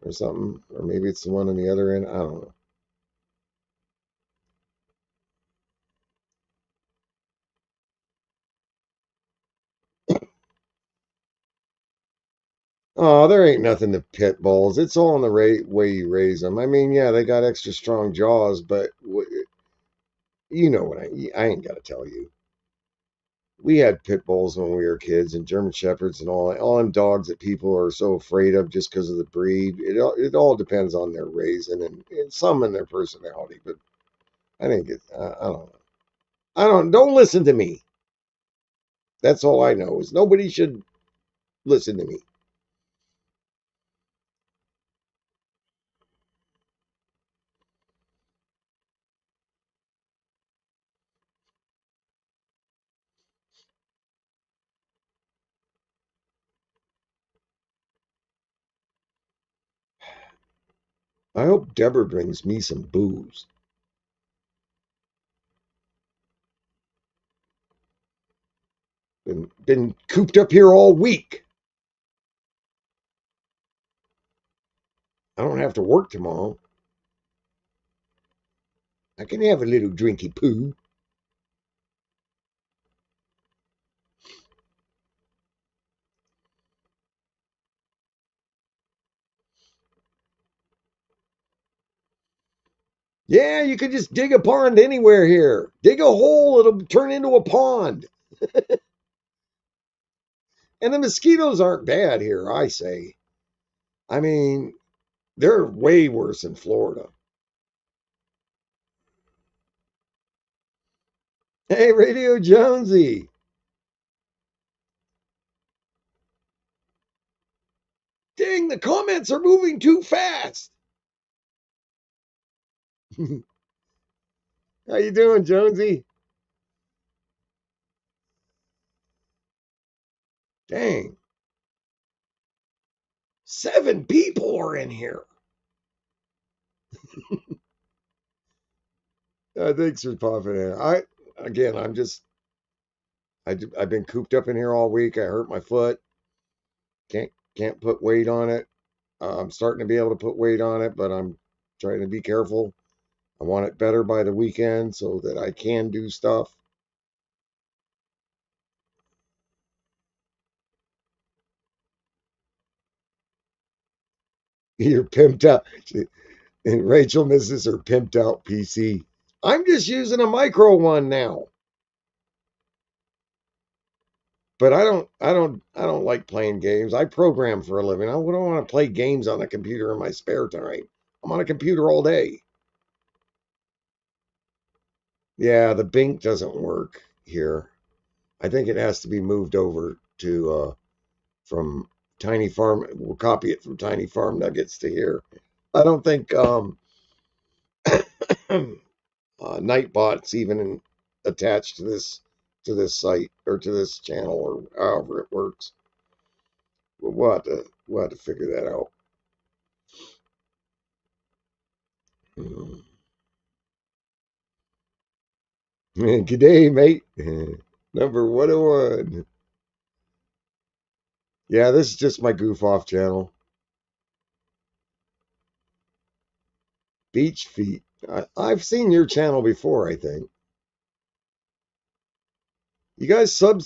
or something, or maybe it's the one on the other end. I don't know. Oh, there ain't nothing to pit bulls. It's all in the way you raise them. I mean, yeah, they got extra strong jaws, but you know what I ain't got to tell you. We had pit bulls when we were kids and German shepherds and all them dogs that people are so afraid of just because of the breed. It all depends on their raising and some in their personality, but I think I don't know. Don't listen to me. That's all I know is nobody should listen to me. I hope Deborah brings me some booze. Been cooped up here all week. I don't have to work tomorrow. I can have a little drinky poo. Yeah, you could just dig a pond anywhere here. Dig a hole, it'll turn into a pond. And the mosquitoes aren't bad here, I say. I mean, they're way worse in Florida. Hey, Radio Jonesy. Dang, the comments are moving too fast. How you doing, Jonesy? Dang, 7 people are in here. Thanks for popping in. I'm just I've been cooped up in here all week. I hurt my foot. Can't put weight on it. I'm starting to be able to put weight on it, but I'm trying to be careful. I want it better by the weekend so that I can do stuff. You're pimped out. And Rachel misses her pimped out PC. I'm just using a micro one now. But I don't like playing games. I program for a living. I don't want to play games on a computer in my spare time. I'm on a computer all day. Yeah, the Bink doesn't work here. I think it has to be moved over to from Tiny Farm. We'll copy it from Tiny Farm Nuggets to here. I don't think Nightbot's even attached to this site or to this channel or however it works. But we'll have to figure that out. Good day, mate. Number 101. Yeah, this is just my goof off channel. Beach feet. I've seen your channel before, I think. You guys sub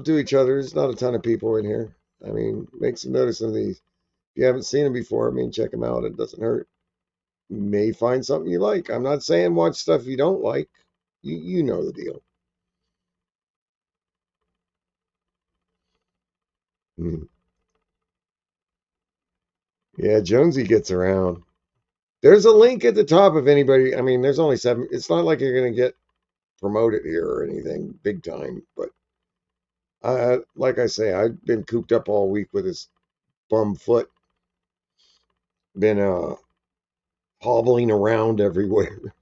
to each other. There's not a ton of people in here. I mean, make some notice of these. If you haven't seen them before, I mean, check them out. It doesn't hurt. You may find something you like. I'm not saying watch stuff you don't like. You know the deal. Hmm. Yeah, Jonesy gets around. There's a link at the top if anybody. I mean, there's only 7. It's not like you're gonna get promoted here or anything big time, but like I say, I've been cooped up all week with this bum foot. Been hobbling around everywhere.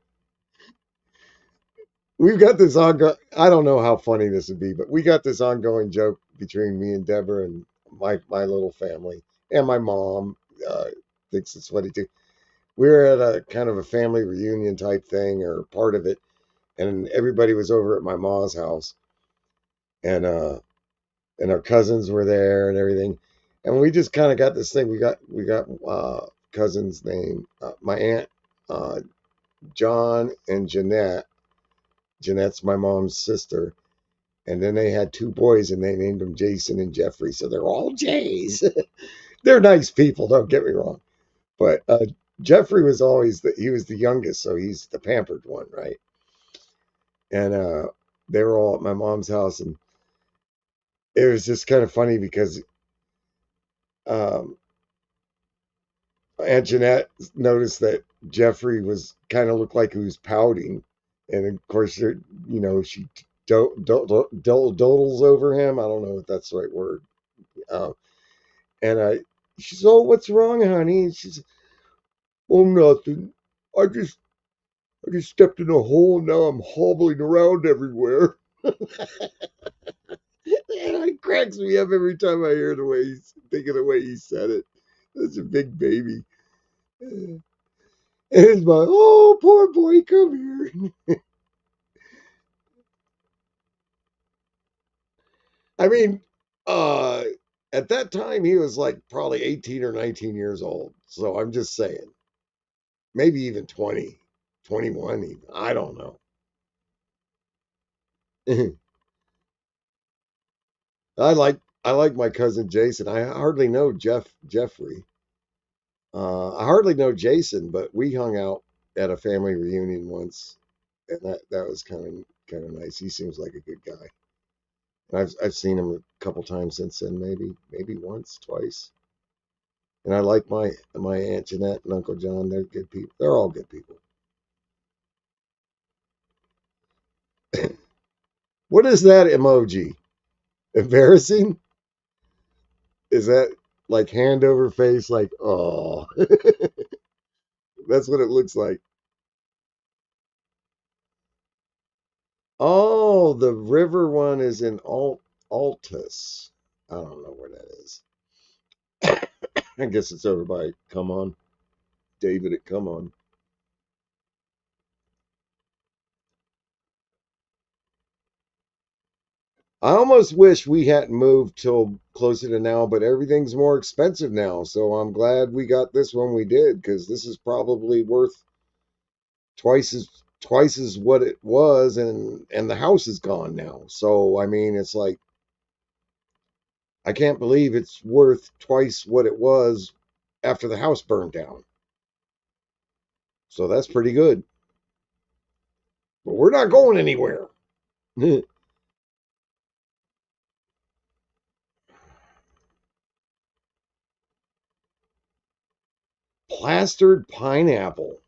We've got this ongoing. I don't know how funny this would be, but we got this ongoing joke between me and Deborah and my little family and my mom. Thinks it's funny too. We were at a kind of a family reunion type thing or part of it, and everybody was over at my mom's house, and our cousins were there and everything, and we just kind of got this thing. We got cousins named my aunt John and Jeanette. Jeanette's my mom's sister, and then they had two boys, and they named them Jason and Jeffrey. So they're all Jays. They're nice people, don't get me wrong. But Jeffrey was always he was the youngest, so he's the pampered one, right? And they were all at my mom's house, and it was just kind of funny because um, Aunt Jeanette noticed that Jeffrey was kind of looked like he was pouting, and of course, she dodels over him. I don't know if that's the right word. Uh, and she said, "Oh, what's wrong, honey?" And she said, "Oh, nothing. I just I just stepped in a hole and now I'm hobbling around everywhere." And it cracks me up every time I hear the way think of the way he said it. That's a big baby. And it's like, "Oh, poor boy, come here." I mean, uh, at that time he was like probably 18 or 19 years old. So I'm just saying, maybe even 20, 21 even. I don't know. I like my cousin Jason. I hardly know Jeffrey. I hardly know Jason, but we hung out at a family reunion once, and that was kind of nice. He seems like a good guy. And I've seen him a couple times since then, maybe once, twice. And I like my Aunt Jeanette and Uncle John. They're good people. They're all good people. What is that emoji? Embarrassing? Is that like hand over face? Like, oh, that's what it looks like. Oh, the river one is in Altus. I don't know where that is. I guess it's over by Come On. David at Come On. I almost wish we hadn't moved till closer to now, but everything's more expensive now. So I'm glad we got this one we did, because this is probably worth twice as what it was, and the house is gone now. So I mean, it's like I can't believe it's worth twice what it was after the house burned down. So that's pretty good. But we're not going anywhere. Plastered pineapple.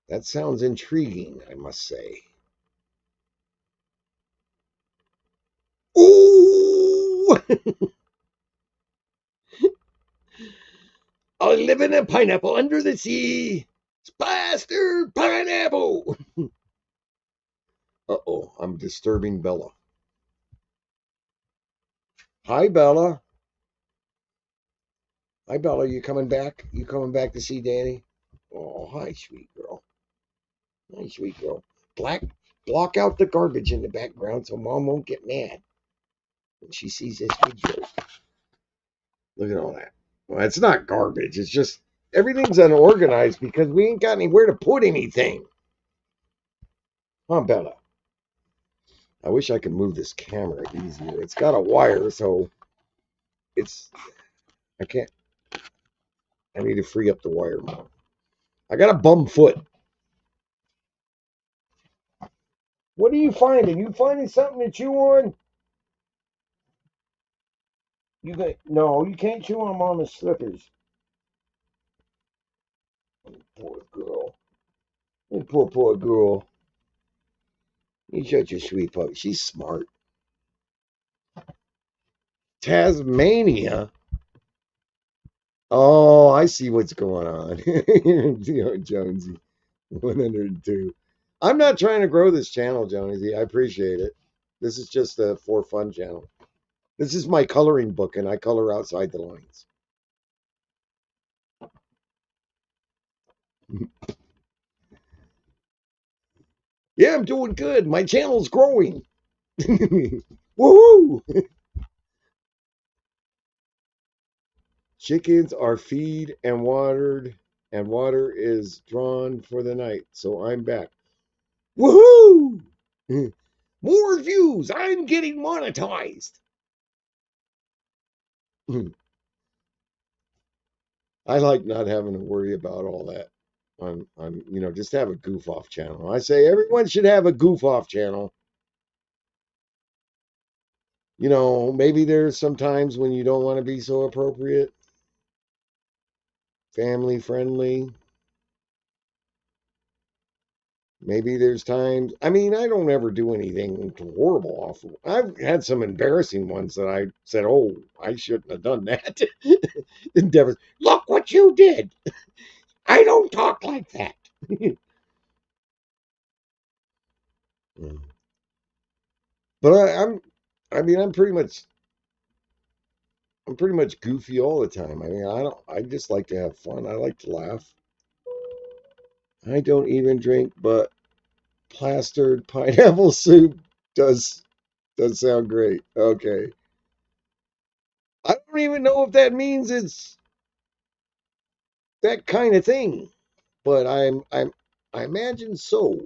That sounds intriguing, I must say. Ooh! I live in a pineapple under the sea. Plastered pineapple. Uh-oh, I'm disturbing Bella. Hi, Bella. Hi, Bella. You coming back? You coming back to see Danny? Oh, hi, sweet girl. Hi, sweet girl. Black, block out the garbage in the background so Mom won't get mad when she sees this video. Look at all that. Well, it's not garbage. It's just everything's unorganized because we ain't got anywhere to put anything. Huh, Bella? I wish I could move this camera easier. It's got a wire, so it's I can't. I need to free up the wire more. I got a bum foot. What are you finding? You finding something to chew on? No, you can't chew on Mama's slippers. Poor girl. Poor girl. You're such a sweet puppy. She's smart. Tasmania. Oh, I see what's going on. Jonesy, 102. I'm not trying to grow this channel, Jonesy. I appreciate it. This is just a for fun channel. This is my coloring book, and I color outside the lines. Yeah, I'm doing good. My channel's growing. Woohoo! Chickens are feed and watered, and water is drawn for the night. So I'm back. Woohoo! More views. I'm getting monetized. I like not having to worry about all that. Just have a goof off channel. I say everyone should have a goof off channel. Maybe there's some times when you don't want to be so appropriate, family friendly. Maybe there's times, I mean, I don't ever do anything horrible awful. I've had some embarrassing ones that I said, oh, I shouldn't have done that. Endeavors, look what you did. I don't talk like that. But I mean, I'm pretty much goofy all the time. I mean, I just like to have fun. I like to laugh. I don't even drink, but plastered pineapple soup does does sound great. Okay. I don't even know if that means it's that kind of thing, but I imagine so.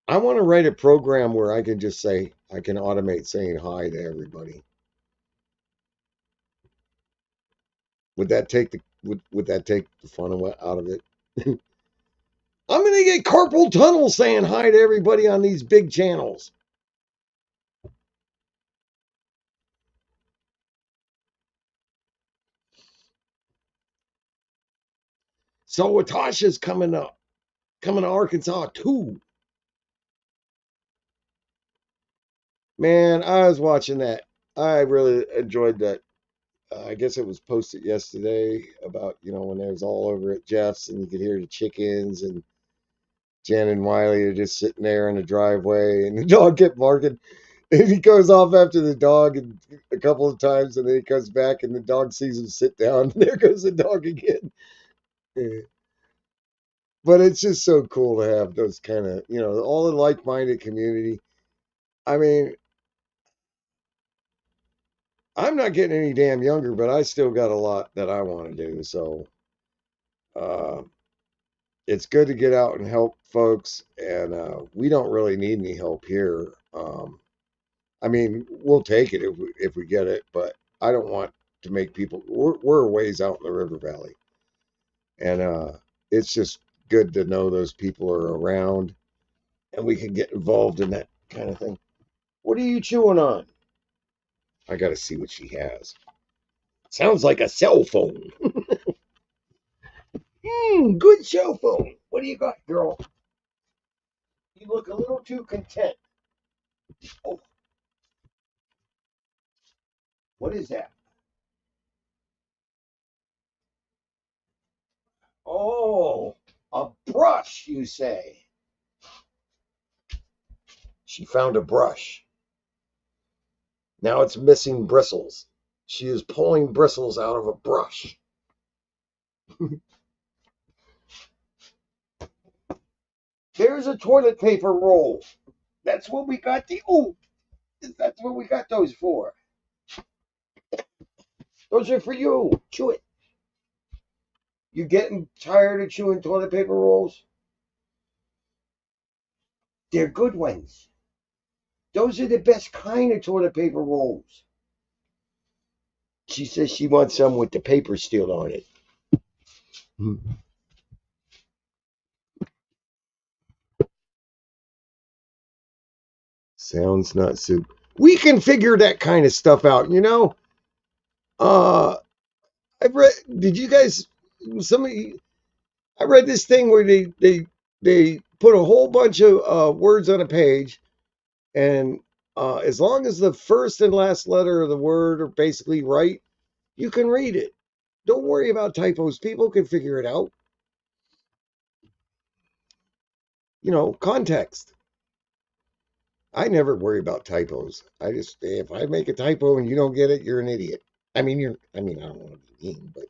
I want to write a program where I can just say I can automate saying hi to everybody. Would that take the fun out of it? I'm gonna get carpal tunnel saying hi to everybody on these big channels. So Latasha's coming to Arkansas too. Man, I was watching that. I really enjoyed that. I guess it was posted yesterday about, when it was all over at Jeff's and you could hear the chickens and Jen and Wiley are just sitting there in the driveway and the dog kept barking. And he goes off after the dog and a couple of times and then he comes back and the dog sees him sit down. And there goes the dog again. But it's just so cool to have those kind of, all the like-minded community. I mean, I'm not getting any damn younger, but I still got a lot that I want to do. So uh, it's good to get out and help folks. And we don't really need any help here. I mean, we'll take it if we get it, but I don't want to make people. We're a ways out in the river valley, and it's just good to know those people are around, and we can get involved in that kind of thing. What are you chewing on? I got to see what she has. Sounds like a cell phone. Good cell phone. What do you got, girl? You look a little too content. Oh, what is that? Oh, a brush, you say? She found a brush. Now it's missing bristles. She is pulling bristles out of a brush. There's a toilet paper roll. That's what we got that's what we got those for. Those are for you. Chew it. You getting tired of chewing toilet paper rolls? They're good ones. Those are the best kind of toilet paper rolls. She says she wants some with the paper still on it. Sounds not soup. We can figure that kind of stuff out, Uh, I've read. Did you guys? Somebody. I read this thing where they put a whole bunch of words on a page, and as long as the first and last letter of the word are basically right, you can read it. Don't worry about typos. People can figure it out. Context. I never worry about typos. I just, if I make a typo and you don't get it, you're an idiot. I mean, I don't want to be mean, but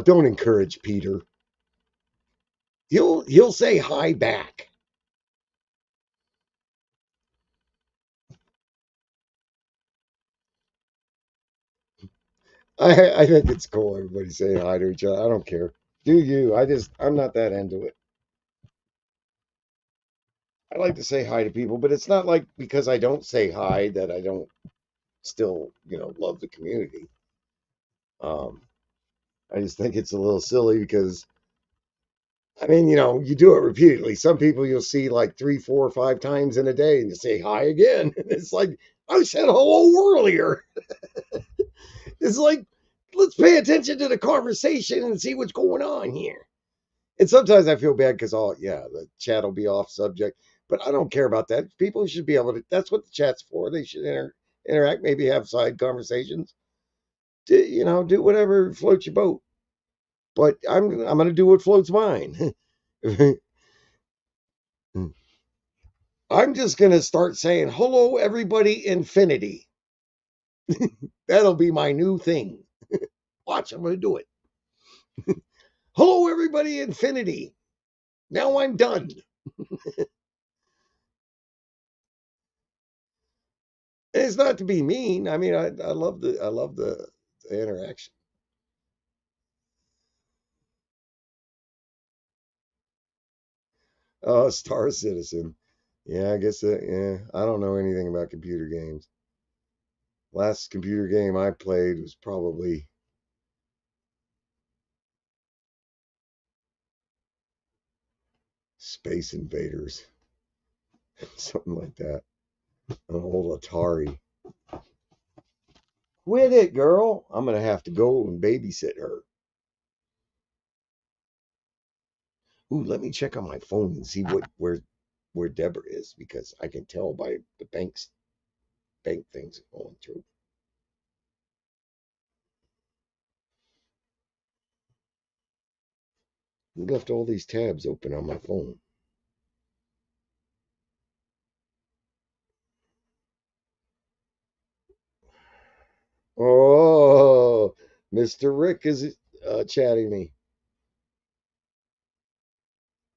don't encourage Peter. He'll say hi back. I think it's cool. Everybody saying hi to each other. I don't care. Do you? I'm not that into it. I like to say hi to people, but it's not like because I don't say hi that I don't still, love the community. Um, I just think it's a little silly because I mean, you do it repeatedly. Some people you'll see like 3, 4, 5 times in a day, and you say hi again. And it's like I said hello earlier. It's like let's pay attention to the conversation and see what's going on here. And sometimes I feel bad because yeah, the chat will be off subject, but I don't care about that. People should be able to. That's what the chat's for. They should interact, maybe have side conversations. Do whatever floats your boat. But I'm gonna do what floats mine. I'm just gonna start saying hello, everybody, infinity. That'll be my new thing. Watch, I'm gonna do it. Hello, everybody, infinity. Now I'm done. And it's not to be mean. I mean, I love the interaction. Oh, Star Citizen. Yeah, I guess that. Yeah, I don't know anything about computer games. Last computer game I played was probably Space Invaders, something like that. An old Atari. Quit it, girl. I'm gonna have to go and babysit her. Ooh, let me check on my phone and see where Deborah is because I can tell by the bank things going through. Who left all these tabs open on my phone? Oh, Mr. Rick is chatting me.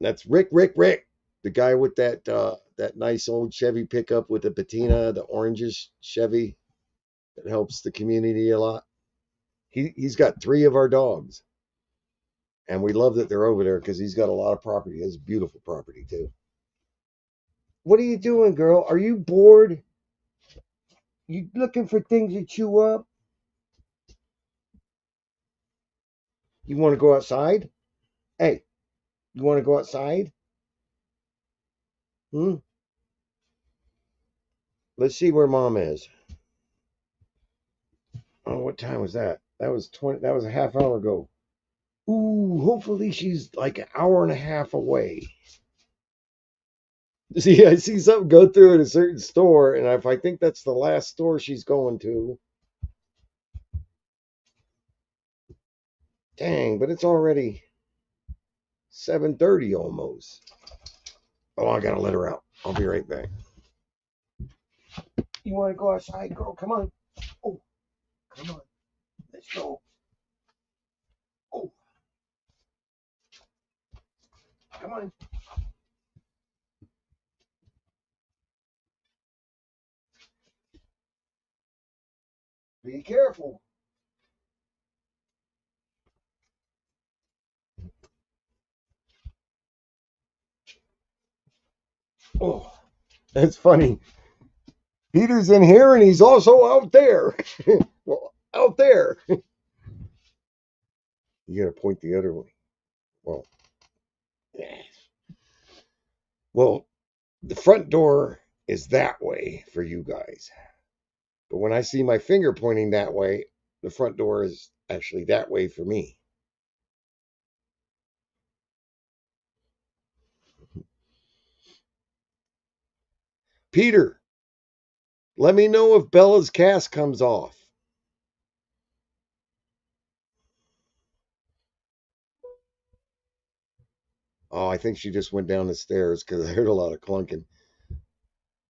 That's Rick, the guy with that nice old Chevy pickup with the patina, the orangish Chevy that helps the community a lot. He's got 3 of our dogs, and we love that they're over there because he's got a lot of property. He has beautiful property too. What are you doing, girl? Are you bored? You looking for things to chew up? You want to go outside? Hey, you want to go outside? Hmm? Let's see where mom is. Oh, what time was that? That was a half hour ago. Ooh, hopefully she's like an hour and a half away. See, I see something go through at a certain store, and if I think that's the last store she's going to, dang, but it's already 7:30 almost. Oh, I gotta let her out. I'll be right back. You want to go outside, girl? Come on. Oh, come on. Let's go. Oh, come on. Be careful. Oh, that's funny. Peter's in here and he's also out there. Well, out there. You gotta point the other way. Well, yeah. Well, the front door is that way for you guys. But when I see my finger pointing that way, the front door is actually that way for me. Peter, let me know if Bella's cast comes off. Oh, I think she just went down the stairs because I heard a lot of clunking.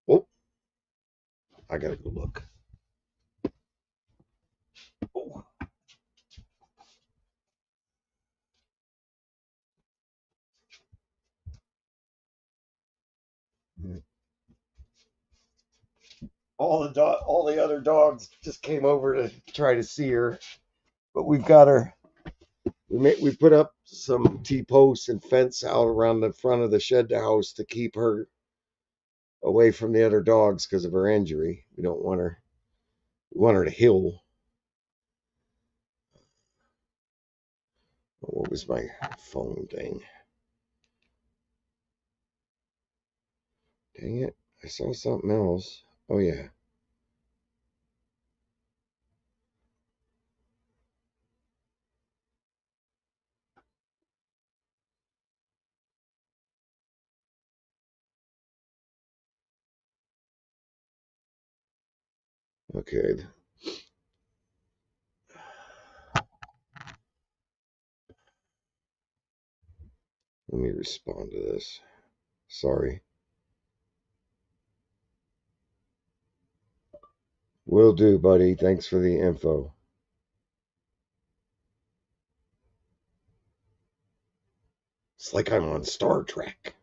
Oh, I gotta go look. Oh. All the other dogs just came over to try to see her, but we've got her. We put up some T-posts and fence out around the front of the shed house to keep her away from the other dogs because of her injury. We don't want her. We want her to heal. What was my phone thing? Dang it! I saw something else. Oh yeah. Okay. Let me respond to this. Sorry. Will do, buddy. Thanks for the info. It's like I'm on Star Trek.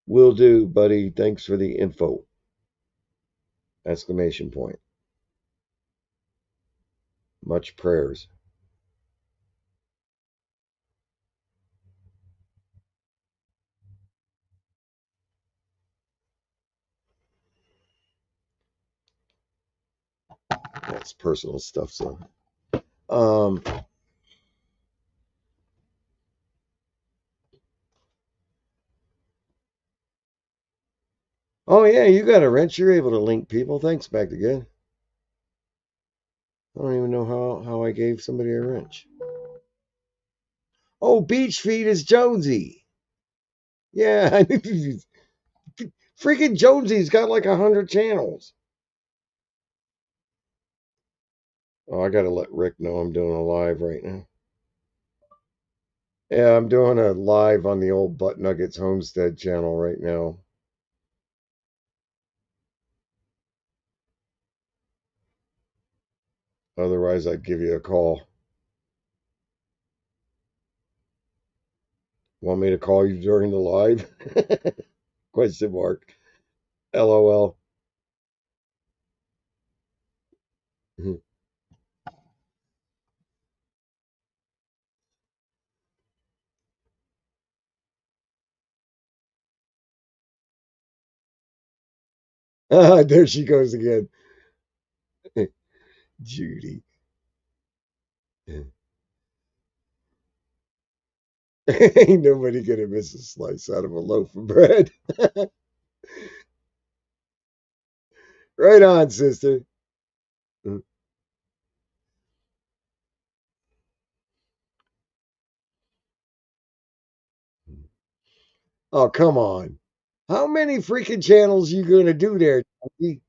Will do, buddy. Thanks for the info. Exclamation point. Much prayers. That's personal stuff, so. Um, oh, yeah, you got a wrench. You're able to link people. Thanks, back again. I don't even know how I gave somebody a wrench. Oh, Beach Feed is Jonesy. Yeah, freaking Jonesy's got like 100 channels. Oh, I gotta let Rick know I'm doing a live right now. Yeah, I'm doing a live on the old Butt Nuggets Homestead channel right now. Otherwise, I'd give you a call. Want me to call you during the live? Question mark. LOL. There she goes again. Judy. Ain't nobody gonna miss a slice out of a loaf of bread. Right on, sister. Oh, come on. How many freaking channels you gonna do there, Jackie?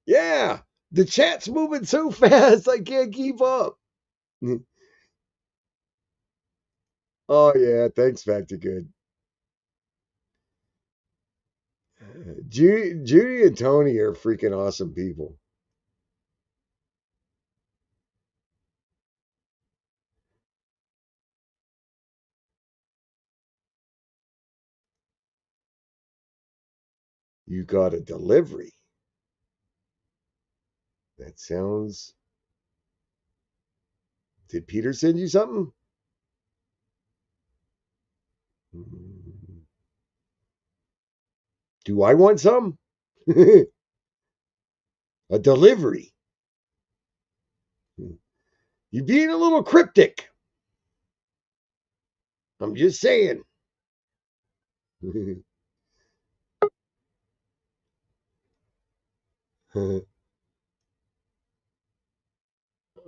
Yeah, the chat's moving so fast I can't keep up. Oh yeah, thanks, Factor Good. Judy and Tony are freaking awesome people. You got a delivery. That sounds. Did Peter send you something? Do I want some? A delivery. You being a little cryptic. I'm just saying.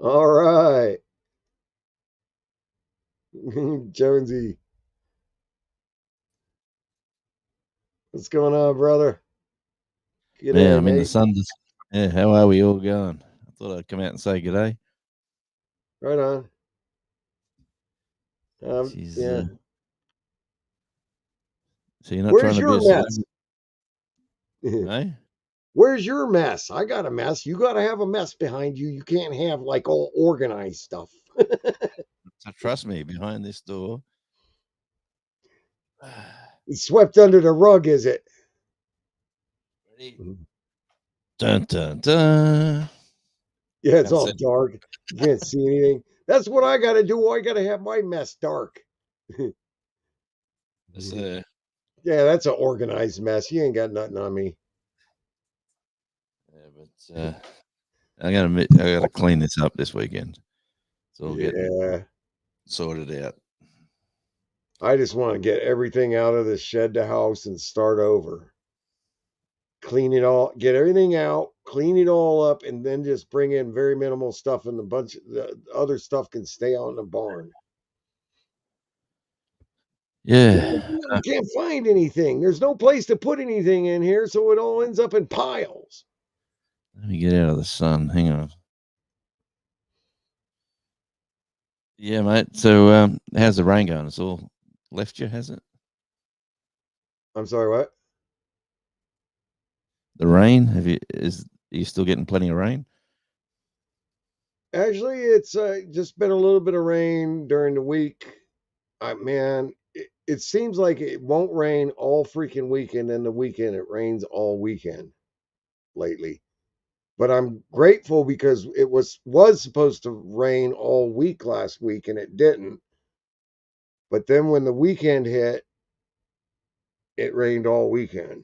All right. Jonesy, what's going on, brother? Man, G'day, I'm in the mate. sun. Yeah, how are we all going? I thought I'd come out and say g'day. Right on. She's, Yeah. so you're not trying Where's to be your a mess? celebrity, eh? Where's your mess? I got a mess. You got to have a mess behind you. You can't have like all organized stuff. So trust me, behind this door. It's swept under the rug, is it? Ready? Dun dun dun. Yeah, it's Can't all see. dark. You can't see anything. That's what I got to do. I got to have my mess dark. It's, Yeah, that's an organized mess. You ain't got nothing on me. yeah, but I gotta clean this up this weekend. It's all getting Yeah. sorted out. I just want to get everything out of the shed to house and start over. Clean it all, get everything out, clean it all up, and then just bring in very minimal stuff, and the other stuff can stay out in the barn. Yeah. We can't find anything. There's no place to put anything in here, so it all ends up in piles. Let me get out of the sun. Hang on. Yeah, mate. So, how's the rain going? It's all left you, has it? I'm sorry, what? The rain? Are you still getting plenty of rain? Actually, it's just been a little bit of rain during the week. Man, it seems like it won't rain all freaking weekend, and the weekend it rains all weekend lately. But I'm grateful because it was supposed to rain all week last week and it didn't. But then when the weekend hit, it rained all weekend.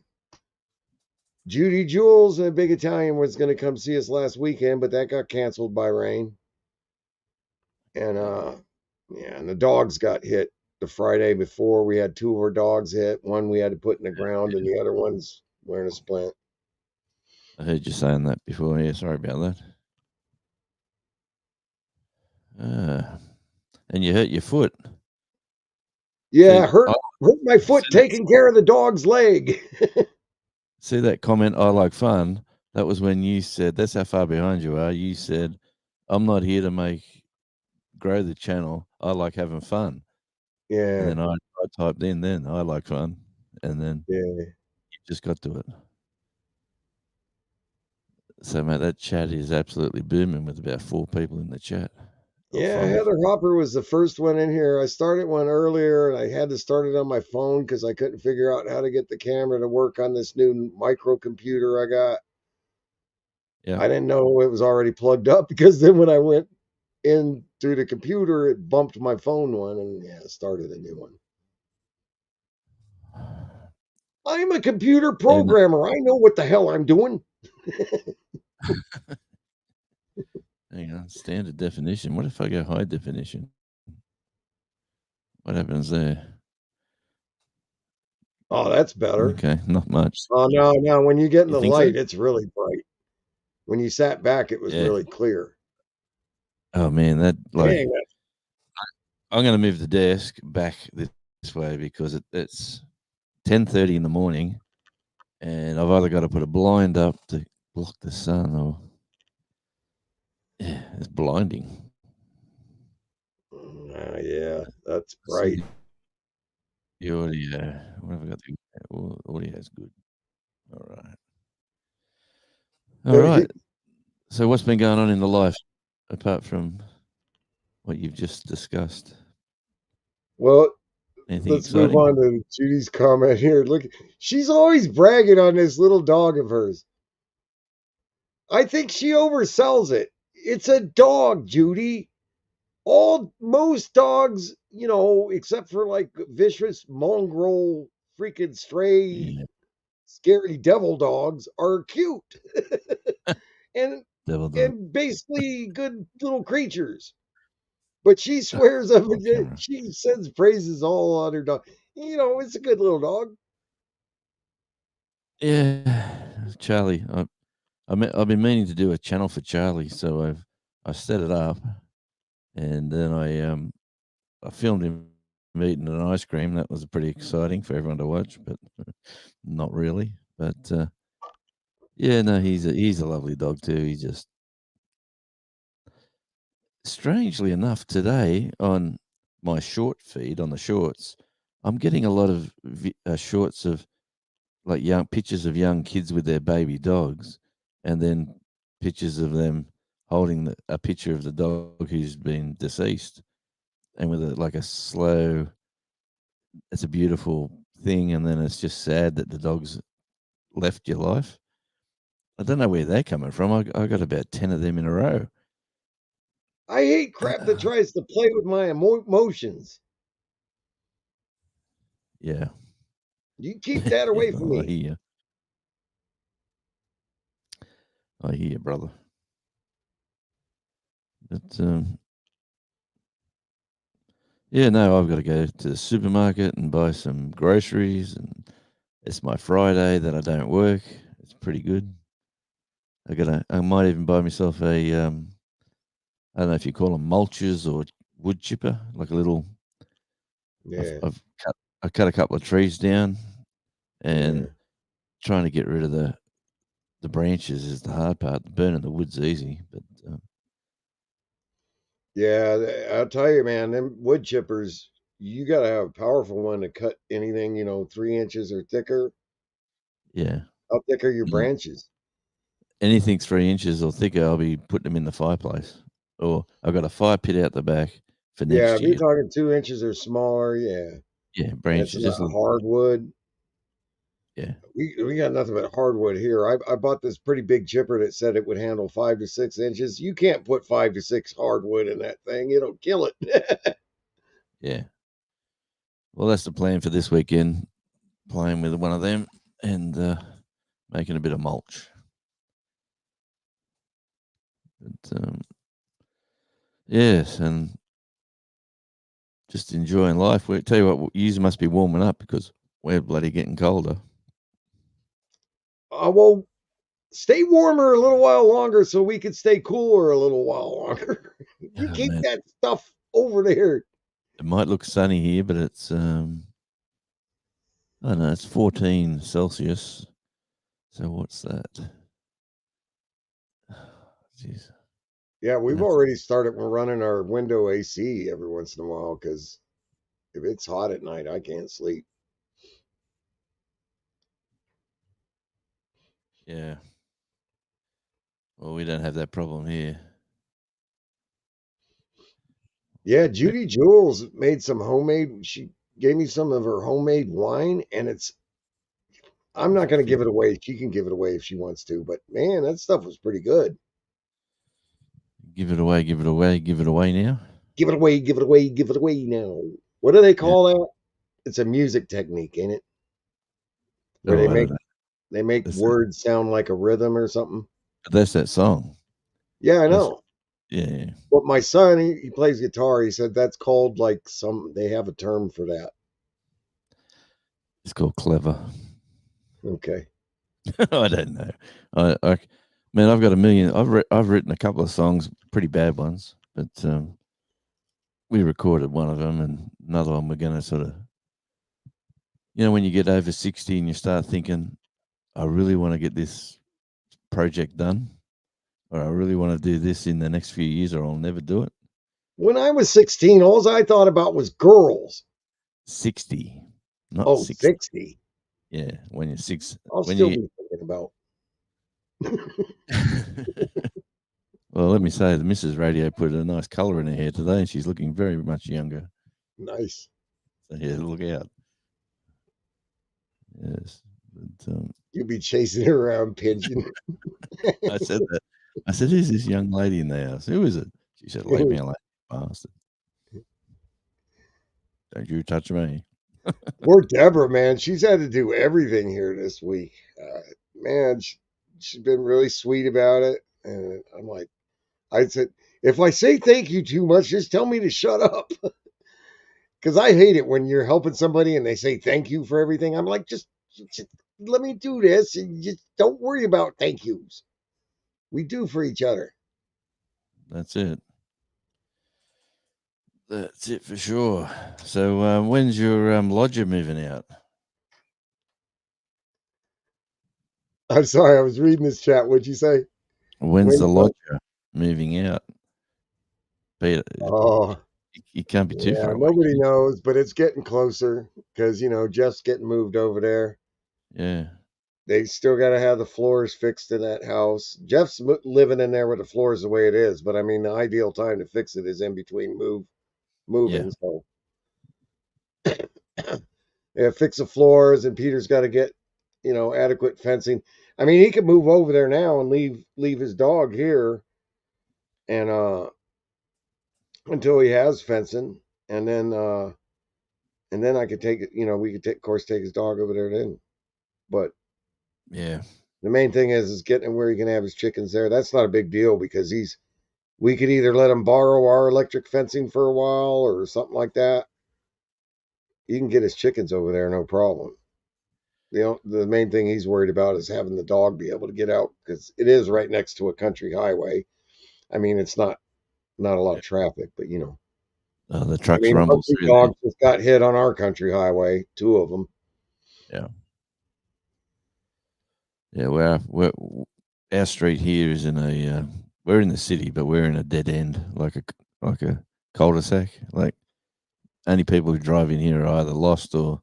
Judy Jules and a big Italian was going to come see us last weekend, but that got canceled by rain. And yeah, and the dogs got hit the Friday before. We had two of our dogs hit. One we had to put in the ground, and the other one's wearing a splint. I heard you saying that before. Yeah, sorry about that. And you hurt your foot. Yeah, See, hurt I my foot see taking care of the dog's leg. see that comment. I like fun. That was when you said, "That's how far behind you are." You said, "I'm not here to grow the channel. I like having fun." And Yeah, then I typed in, then I like fun, and then yeah. you just got to it. So, mate, that chat is absolutely booming with about 4 people in the chat. Or Yeah, 5. Heather Hopper was the first one in here. I started one earlier and I had to start it on my phone because I couldn't figure out how to get the camera to work on this new microcomputer I got. Yeah. I didn't know it was already plugged up because then when I went in through the computer, it bumped my phone one and yeah, started a new one. I'm a computer And programmer. I know what the hell I'm doing. hang on, standard definition. What if I go high definition? What happens there? Oh, that's better. Okay, not much. Oh, no. When you get in You the think so? light, it's really bright. When you sat back, it was Yeah. really clear. Oh man, that Dang, I'm going to move the desk back this way because it's 10:30 in the morning, and I've either got to put a blind up to block the sun, or yeah, it's blinding. yeah, that's See bright. the audio. What have I got? The audio is good. All right. All right. So what's been going on in the life apart from what you've just discussed? Well, Anything let's move exciting? on to Judy's comment here. Look, she's always bragging on this little dog of hers. I think she oversells it. It's a dog, Judy. Most dogs, except for like vicious mongrel, freaking stray, Yeah, scary devil dogs, are cute and devil dog and basically good little creatures. But she swears up on and camera. she sends praises all on her dog. It's a good little dog. Yeah, Charlie. I've been meaning to do a channel for Charlie, so I set it up, and then I filmed him eating an ice cream. That was pretty exciting for everyone to watch, but not really. But yeah, no, he's a lovely dog too. He just, strangely enough, today on my short feed on the shorts, I'm getting a lot of shorts of like young pictures of young kids with their baby dogs, and then pictures of them holding a picture of the dog who's been deceased, and with like a slow. It's a beautiful thing, and then it's just sad that the dog's left your life. I don't know where they're coming from. I got about 10 of them in a row. I hate crap that tries to play with my emotions. Yeah. You keep that away from I me. hear you. I hear you, brother. But yeah, no, I've got to go to the supermarket and buy some groceries, and it's my Friday that I don't work. It's pretty good. I might even buy myself a I don't know if you call them mulches or wood chipper, like a little. Yeah. I cut a couple of trees down, and Yeah. trying to get rid of the branches is the hard part. Burning the wood's easy, but Yeah, I'll tell you, man, them wood chippers, you got to have a powerful one to cut anything, 3 inches or thicker. yeah, How thick are your mm, branches? anything 3 inches or thicker, I'll be putting them in the fireplace. Or I've got a fire pit out the back for Yeah, next if you're year. talking 2 inches or smaller, yeah. Yeah, And it's branches, not just little. hardwood. Yeah, We got nothing but hardwood here. I bought this pretty big chipper that said it would handle 5 to 6 inches. You can't put 5 to 6 hardwood in that thing; it'll kill it. yeah. Well, that's the plan for this weekend. Playing with one of them and making a bit of mulch. But, yes, and just enjoying life. We tell you what, you must be warming up because we're bloody getting colder. Well, stay warmer a little while longer so we can stay cooler a little while longer. You Oh, keep man, that stuff over there. it might look sunny here, but it's I don't know, it's 14 Celsius. So what's that? Jeez, Yeah, we've that's already started running our window AC every once in a while because if it's hot at night, I can't sleep. yeah. Well, we don't have that problem here. Yeah, But Judy Jules made some homemade. She gave me some of her homemade wine, and I'm not going to give it away. She can give it away if she wants to, but man, that stuff was pretty good. give it away, give it away, give it away now. Give it away, give it away, give it away now. What do they Yeah. call that? It's a music technique, ain't it? Where Oh, I don't know. they make That's words sound like a rhythm or something. that's that song. Yeah, I That's know. yeah. But my son, he plays guitar. He said that's called like they have a term for that. It's called clever. Okay. I don't know. Man, I've got a million. I've written a couple of songs, pretty bad ones, but we recorded one of them, and another one we're going to sort of, when you get over 60 and you start thinking, I really want to get this project done, or I really want to do this in the next few years, or I'll never do it. When I was 16, all I thought about was girls. 60, not Oh, 60. 60. Yeah, when you're six, I'll when still you. be thinking about. Well, let me say, the Mrs. Radio put a nice colour in her hair today, and she's looking very much younger. Nice. So yeah, look out. Yes, but You'll be chasing her around pigeon. I said that. I said, "Who's this young lady in the house? Who is it?" She said, "Leave me alone, bastard. Don't you touch me." Poor Deborah, man. She's had to do everything here this week. Man, she's been really sweet about it. And I'm like, I said, if I say thank you too much, just tell me to shut up. Because I hate it when you're helping somebody and they say thank you for everything. I'm like, just let me do this and just don't worry about thank yous. We do for each other. That's it. That's it for sure. So when's your lodger moving out? I'm sorry, I was reading this chat. What'd you say? When's the lodger moving out? Peter, Oh, you can't be too yeah, far away. nobody knows, but it's getting closer because, Jeff's getting moved over there. Yeah. They still got to have the floors fixed in that house. Jeff's living in there with the floors the way it is, but I mean, the ideal time to fix it is in between moving. Yeah. So, yeah, fix the floors, and Peter's got to get, adequate fencing. I mean, he could move over there now and leave his dog here, and until he has fencing, and then I could take it. We could of course take his dog over there then. But Yeah. the main thing is getting where he can have his chickens there. That's not a big deal because we could either let him borrow our electric fencing for a while or something like that. He can get his chickens over there, no problem. The main thing he's worried about is having the dog be able to get out because it is right next to a country highway. I mean, it's not a lot of traffic, but The I trucks mean, our rumble two through there. dogs just got hit on our country highway, 2 of them. Yeah. Yeah, our street here is in a we're in the city, but we're in a dead end, like a cul-de-sac. Like only people who drive in here are either lost or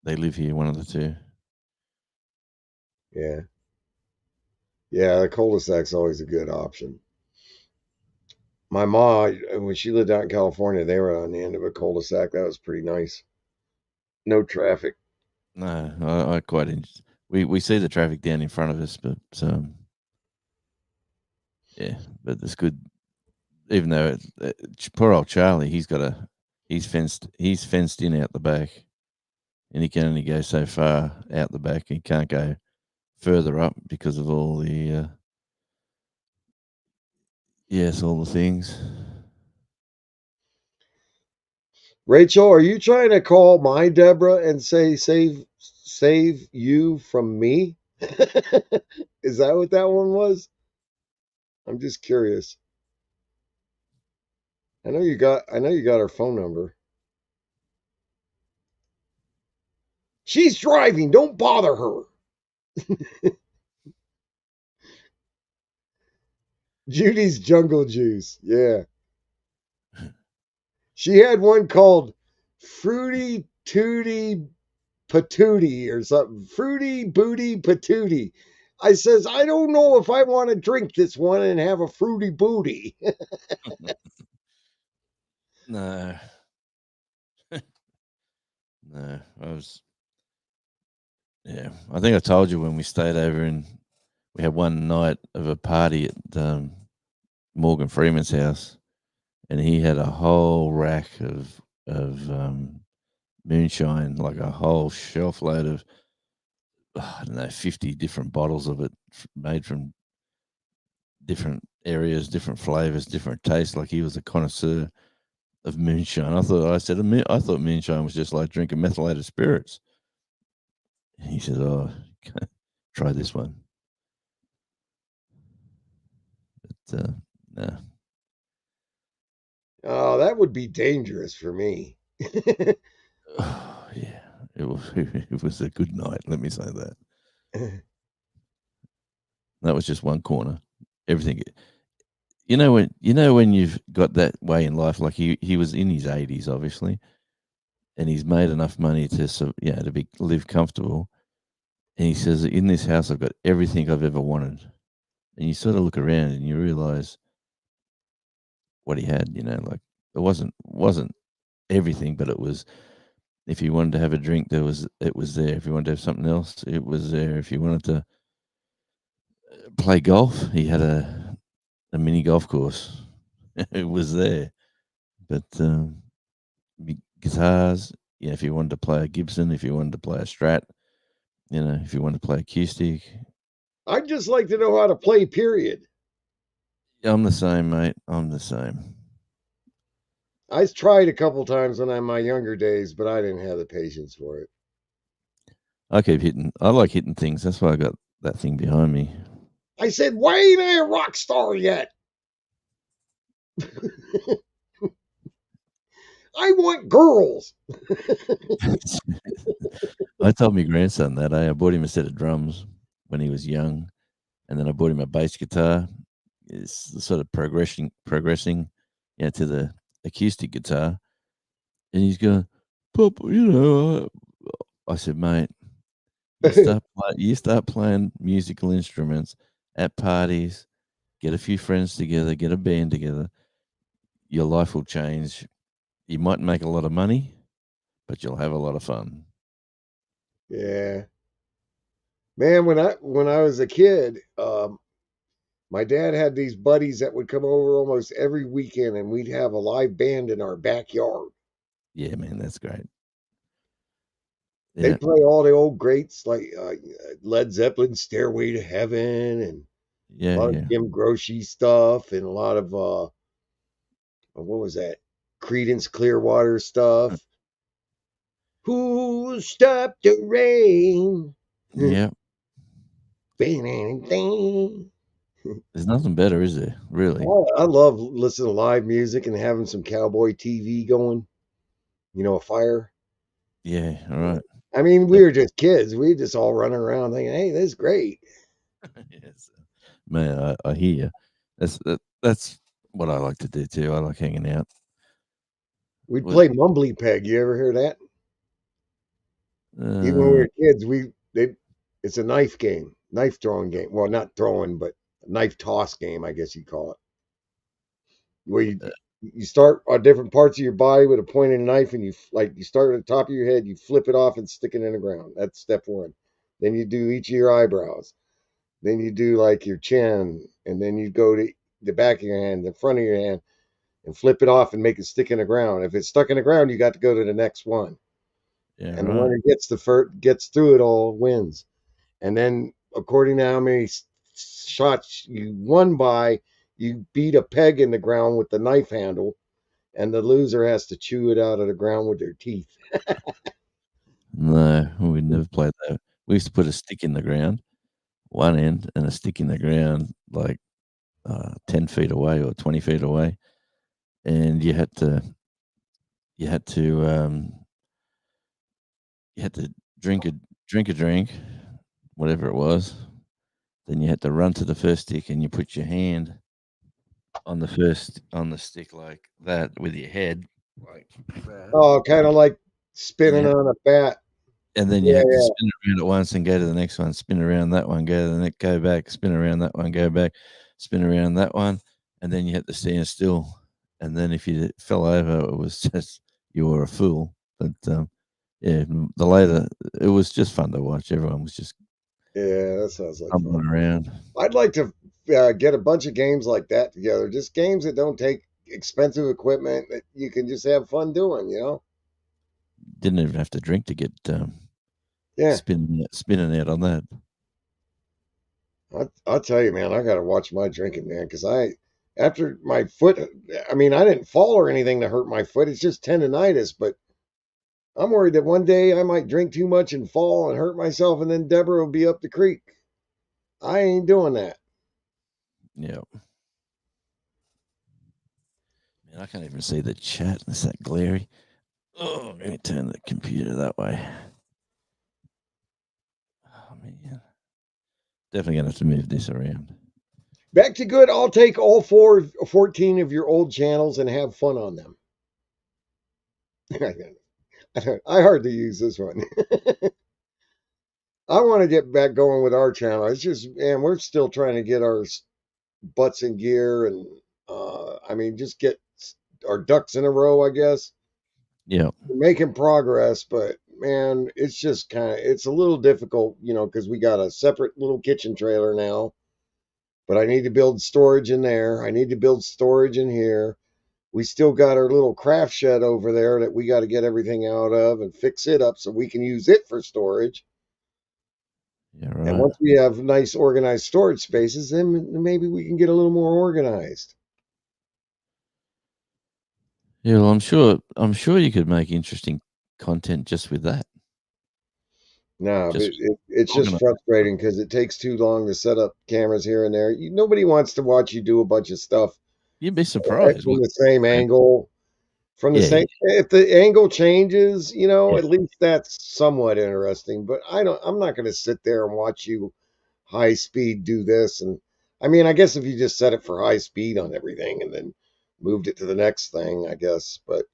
they live here, one of the two. Yeah. Yeah, the cul-de-sac's always a good option. My mom, when she lived out in California, they were on the end of a cul-de-sac. That was pretty nice. No traffic. No, I quite we see the traffic down in front of us, but yeah, but it's good. Even though poor old Charlie, he's fenced in out the back, and he can only go so far out the back. He can't go further up because of all the all the things. Rachel, are you trying to call my Deborah and say save you from me? Is that what that one was? I'm just curious. I know you got her phone number. She's driving. Don't bother her. Judy's Jungle Juice. Yeah. She had one called Fruity Tooty Patootie or something. Fruity Booty Patootie. I says, I don't know if I want to drink this one and have a fruity booty. No. No, I think I told you when we stayed over and we had one night of a party at Morgan Freeman's house, and he had a whole rack of moonshine, like a whole shelf load of I don't know, 50 different bottles of it made from different areas, different flavors, different tastes. Like he was a connoisseur of moonshine. I thought moonshine was just like drinking methylated spirits. He said, "Oh, try this one." But no. Oh, that would be dangerous for me. Oh, yeah, it was a good night. Let me say that. That was just one corner. Everything, when you've got that way in life. Like he was in his 80s, obviously, and he's made enough money to live comfortable. And he says, in this house, I've got everything I've ever wanted. And you sort of look around and you realize what he had. Like it wasn't everything, but it was. If you wanted to have a drink, it was there. If you wanted to have something else, it was there. If you wanted to play golf, he had a mini golf course. It was there. But guitars, if you wanted to play a Gibson, if you wanted to play a Strat, if you wanted to play acoustic. I'd just like to know how to play, period. I'm the same, mate. I'm the same. I tried a couple times when I'm in my younger days, but I didn't have the patience for it. I like hitting things. That's why I got that thing behind me. I said, why ain't I a rock star yet? girls. I told my grandson that I bought him a set of drums when he was young, and then I bought him a bass guitar. It's sort of progressing, to the acoustic guitar, and he's going, "Papa, I said, mate, you start playing musical instruments at parties, get a few friends together, get a band together, your life will change. You might make a lot of money, but you'll have a lot of fun." Yeah. Man, when I was a kid, my dad had these buddies that would come over almost every weekend, and we'd have a live band in our backyard. Yeah, man, that's great. They Yeah, play all the old greats like Led Zeppelin, "Stairway to Heaven," and a lot of yeah. Jim Croce stuff, and a lot of what was that? Creedence Clearwater stuff. Who stopped the rain? Yeah. Bang. There's nothing better, is there? Really? I love listening to live music and having some cowboy TV going. A fire. Yeah, all right. I mean, we Def were just kids. We just all running around thinking, "Hey, this is great." Yes. Man, I hear you. That's what I like to do too. I like hanging out We'd with play Mumbly Peg. You ever hear that? Even when we uh were kids, it's a knife game, knife throwing game. Well, not throwing, but knife toss game, I guess you call it. Where you start on different parts of your body with a pointed knife, and you start at the top of your head, you flip it off and stick it in the ground. That's step one. Then you do each of your eyebrows. Then you do like your chin, and then you go to the back of your hand, the front of your hand, and flip it off and make it stick in the ground. If it's stuck in the ground, you got to go to the next one. yeah, And the right. one who gets through it all wins. And then according to how many shots you won by, you beat a peg in the ground with the knife handle, and the loser has to chew it out of the ground with their teeth. No, we never played that. We used to put a stick in the ground, one end, and a stick in the ground like 10 feet away or 20 feet away, and you had to um, you had to drink, whatever it was. Then you had to run to the first stick, and you put your hand on the stick like that with your head, like that. Oh, kind of like spinning Yeah, on a bat. and then you Yeah, have to yeah, spin it around at once and go to the next one, spin around that one, go to the next, go back, spin around that one, go back, spin around that one, and then you had to stand still. And then if you fell over, it was just you were a fool. But yeah, the later it was just fun to watch. Everyone was just yeah. That sounds like fun. tumbling around. I'd like to get a bunch of games like that together. Just games that don't take expensive equipment that you can just have fun doing. Didn't even have to drink to get Yeah. spinning out on that. I'll tell you, man, I got to watch my drinking, man, because after my foot, I mean, I didn't fall or anything to hurt my foot. It's just tendonitis, but I'm worried that one day I might drink too much and fall and hurt myself, and then Deborah will be up the creek. I ain't doing that. Yeah. Man, I can't even see the chat. It's that glary. Oh, I'm going to turn the computer that way. Oh, man. Definitely going to have to move this around. Back to good. I'll take all 14 of your old channels and have fun on them. I hardly use this one. I want to get back going with our channel. It's just, man, we're still trying to get our butts in gear and, I mean, just get our ducks in a row, I guess. Yeah. We're making progress, but man, it's just it's a little difficult, because we got a separate little kitchen trailer now, but I need to build storage in there. I need to build storage in here. We still got our little craft shed over there that we got to get everything out of and fix it up so we can use it for storage. Yeah, And right. once we have nice organized storage spaces, then maybe we can get a little more organized. Yeah, well, I'm sure you could make interesting content just with that. No, but Just it's just organize. frustrating because it takes too long to set up cameras here and there. Nobody wants to watch you do a bunch of stuff You'd be surprised from what the same angle. From the Yeah, same, if the angle changes, at least that's somewhat interesting. But I'm not going to sit there and watch you high speed do this. And I mean, I guess if you just set it for high speed on everything and then moved it to the next thing, I guess. But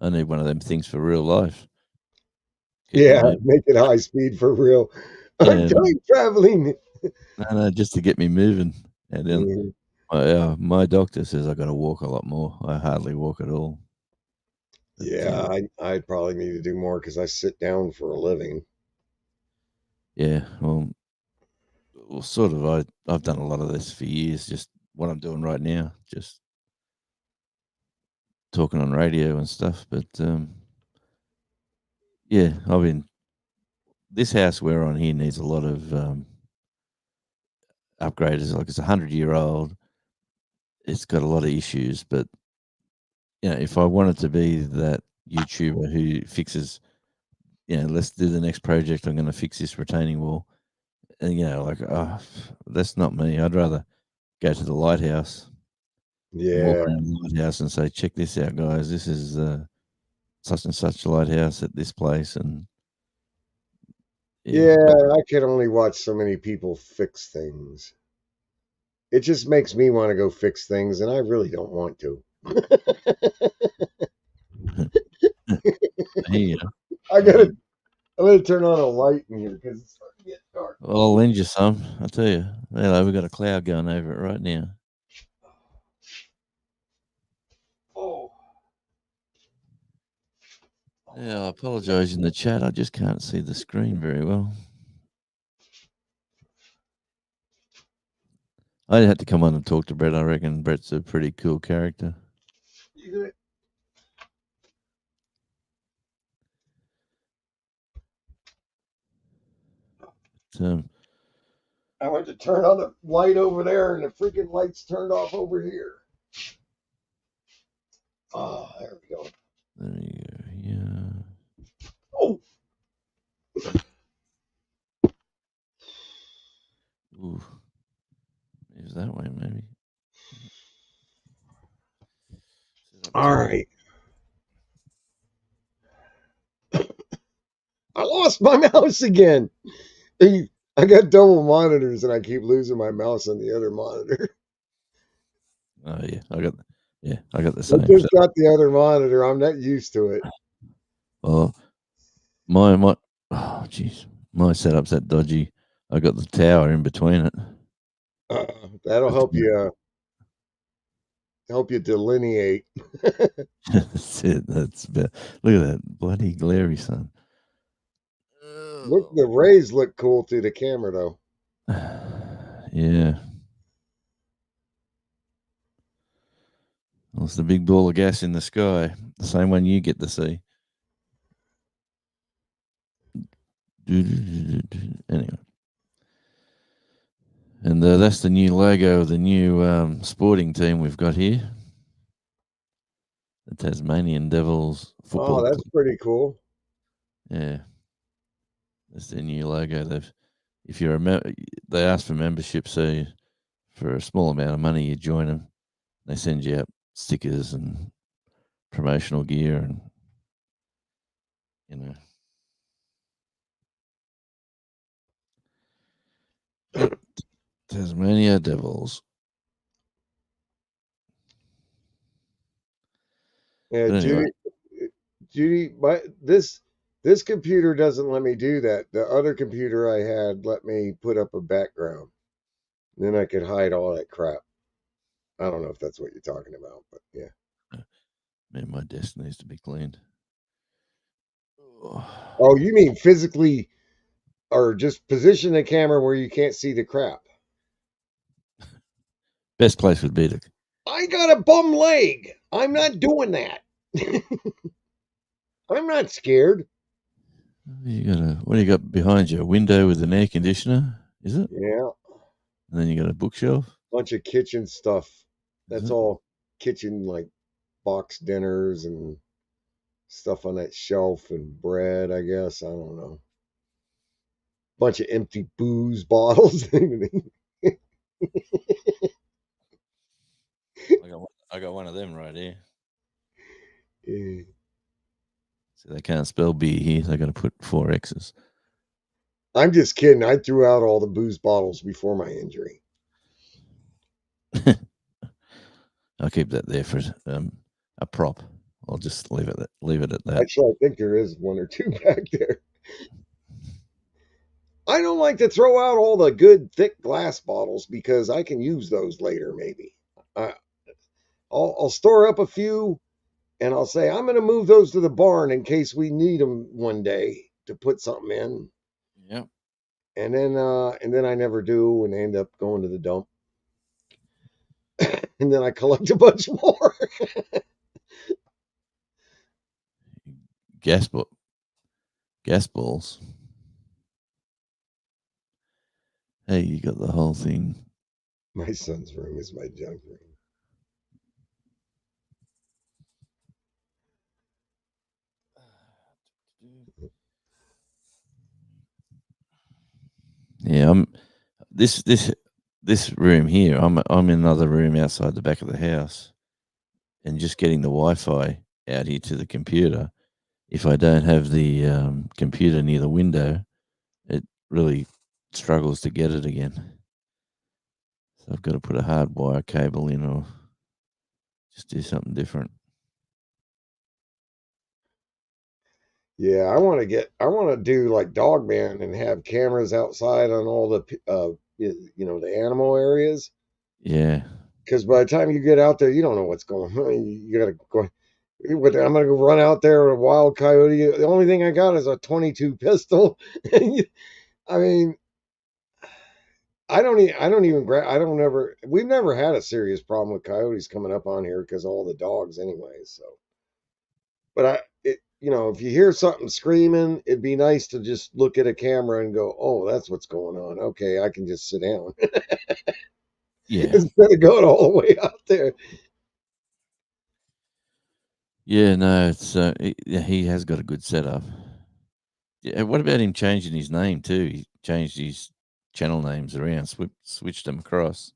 I need one of them things for real life. Get me yeah, moving. make it high speed for real. I'm Yeah, time traveling. no, just to get me moving. And then Mhm. my doctor says I got to walk a lot more. I hardly walk at all. But Yeah, I'd probably need to do more because I sit down for a living. yeah, well, sort of. I've done a lot of this for years. Just what I'm doing right now, just talking on radio and stuff. But yeah, this house we're on here needs a lot of upgrades. Like it's 100-year-old. It's got a lot of issues, but if I wanted to be that YouTuber who fixes, let's do the next project. I'm going to fix this retaining wall, and that's not me. I'd rather go to the lighthouse and walk Yeah. around the lighthouse and say, "Check this out, guys. This is such and such lighthouse at this place," and yeah, Yeah, but I can only watch so many people fix things. It just makes me want to go fix things, and I really don't want to. here, I gotta, um, I'm gonna turn on a light in here because it's starting to get dark. well, I'll lend you some. I tell you, we've got a cloud going over it right now. Oh, Yeah, I apologise in the chat. I just can't see the screen very well. I had to come on and talk to Brett. I reckon Brett's a pretty cool character. Um, I went to turn on the light over there, and the freaking light's turned off over here. Oh, there we go. there you go. Yeah. Oh, Ooh, is that way maybe? Set up all top. right. I lost my mouse again. I got double monitors, and I keep losing my mouse on the other monitor. Oh yeah, I got the I same. just got the other monitor. I'm not used to it. Oh, my oh jeez, my setup's that dodgy. I got the tower in between it. That'll That's help you delineate. that's it. That's about, look at that bloody glary sun. Look, the rays look cool through the camera, though. Yeah. Well, it's the big ball of gas in the sky, the same one you get to see. Anyway, and that's the new logo of the new sporting team we've got here, the Tasmanian Devils Oh, Football that's Club. pretty cool. Yeah, that's their new logo. If you're they ask for membership, so for a small amount of money, you join them. They send you out stickers and promotional gear, and you know. Yep, Tasmania Devils. Yeah, But anyway, Judy, this computer doesn't let me do that. The other computer I had let me put up a background. Then I could hide all that crap. I don't know if that's what you're talking about, but yeah. man, my desk needs to be cleaned. Oh, you mean physically, or just position the camera where you can't see the crap? Best place would be to. I got a bum leg. I'm not doing that. I'm not scared. What do you got behind you? A window with an air conditioner, is it? Yeah, And then you got a bookshelf. bunch of kitchen stuff. Is That's it? all kitchen, like box dinners and stuff on that shelf and bread, I guess. I don't know. Bunch of empty booze bottles. I I got one of them right here. Yeah. So they can't spell B here. They got to put 4 X's. I'm just kidding. I threw out all the booze bottles before my injury. I'll keep that there for a prop. I'll just leave it at that. Actually, I think there is one or two back there. I don't like to throw out all the good thick glass bottles because I can use those later. Maybe I'll store up a few, and I'll say I'm going to move those to the barn in case we need them one day to put something in. Yeah. And then I never do, and I end up going to the dump. And then I collect a bunch more. Gas balls. Hey, you got the whole thing. My son's room is my junk room. Yeah, I'm this room here. I'm in another room outside the back of the house, and just getting the Wi-Fi out here to the computer. If I don't have the computer near the window, it really struggles to get it again. So I've got to put a hard wire cable in, or just do something different. Yeah, I want to do like Dogman and have cameras outside on all the the animal areas. Yeah. Because by the time you get out there, you don't know what's going on. You gotta go. I'm gonna go run out there with a wild coyote. The only thing I got is a 22 pistol. I mean, I don't even. We've never had a serious problem with coyotes coming up on here because of all the dogs, anyway. So, but if you hear something screaming, it'd be nice to just look at a camera and go, "Oh, that's what's going on." Okay, I can just sit down Yeah. instead of going all the way out there. Yeah, no, it's he has got a good setup. Yeah, what about him changing his name too? He changed his channel names around, switched them across.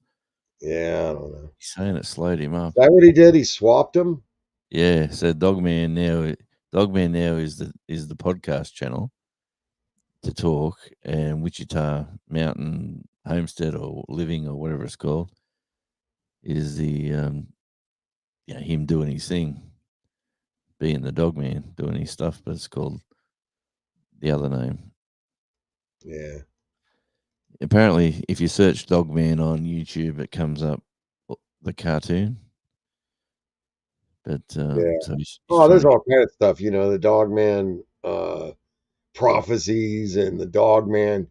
Yeah, I don't know. He's saying it slowed him up. Is that what he did? He swapped them. Yeah, so Dogman now is the podcast channel to talk, and Wichita Mountain Homestead or Living or whatever it's called is the him doing his thing, being the Dogman, doing his stuff, but it's called the other name. Yeah. Apparently, if you search Dogman on YouTube, it comes up the cartoon. But Yeah. so he's There's trying to all kind of stuff. The Dogman prophecies and the Dogman.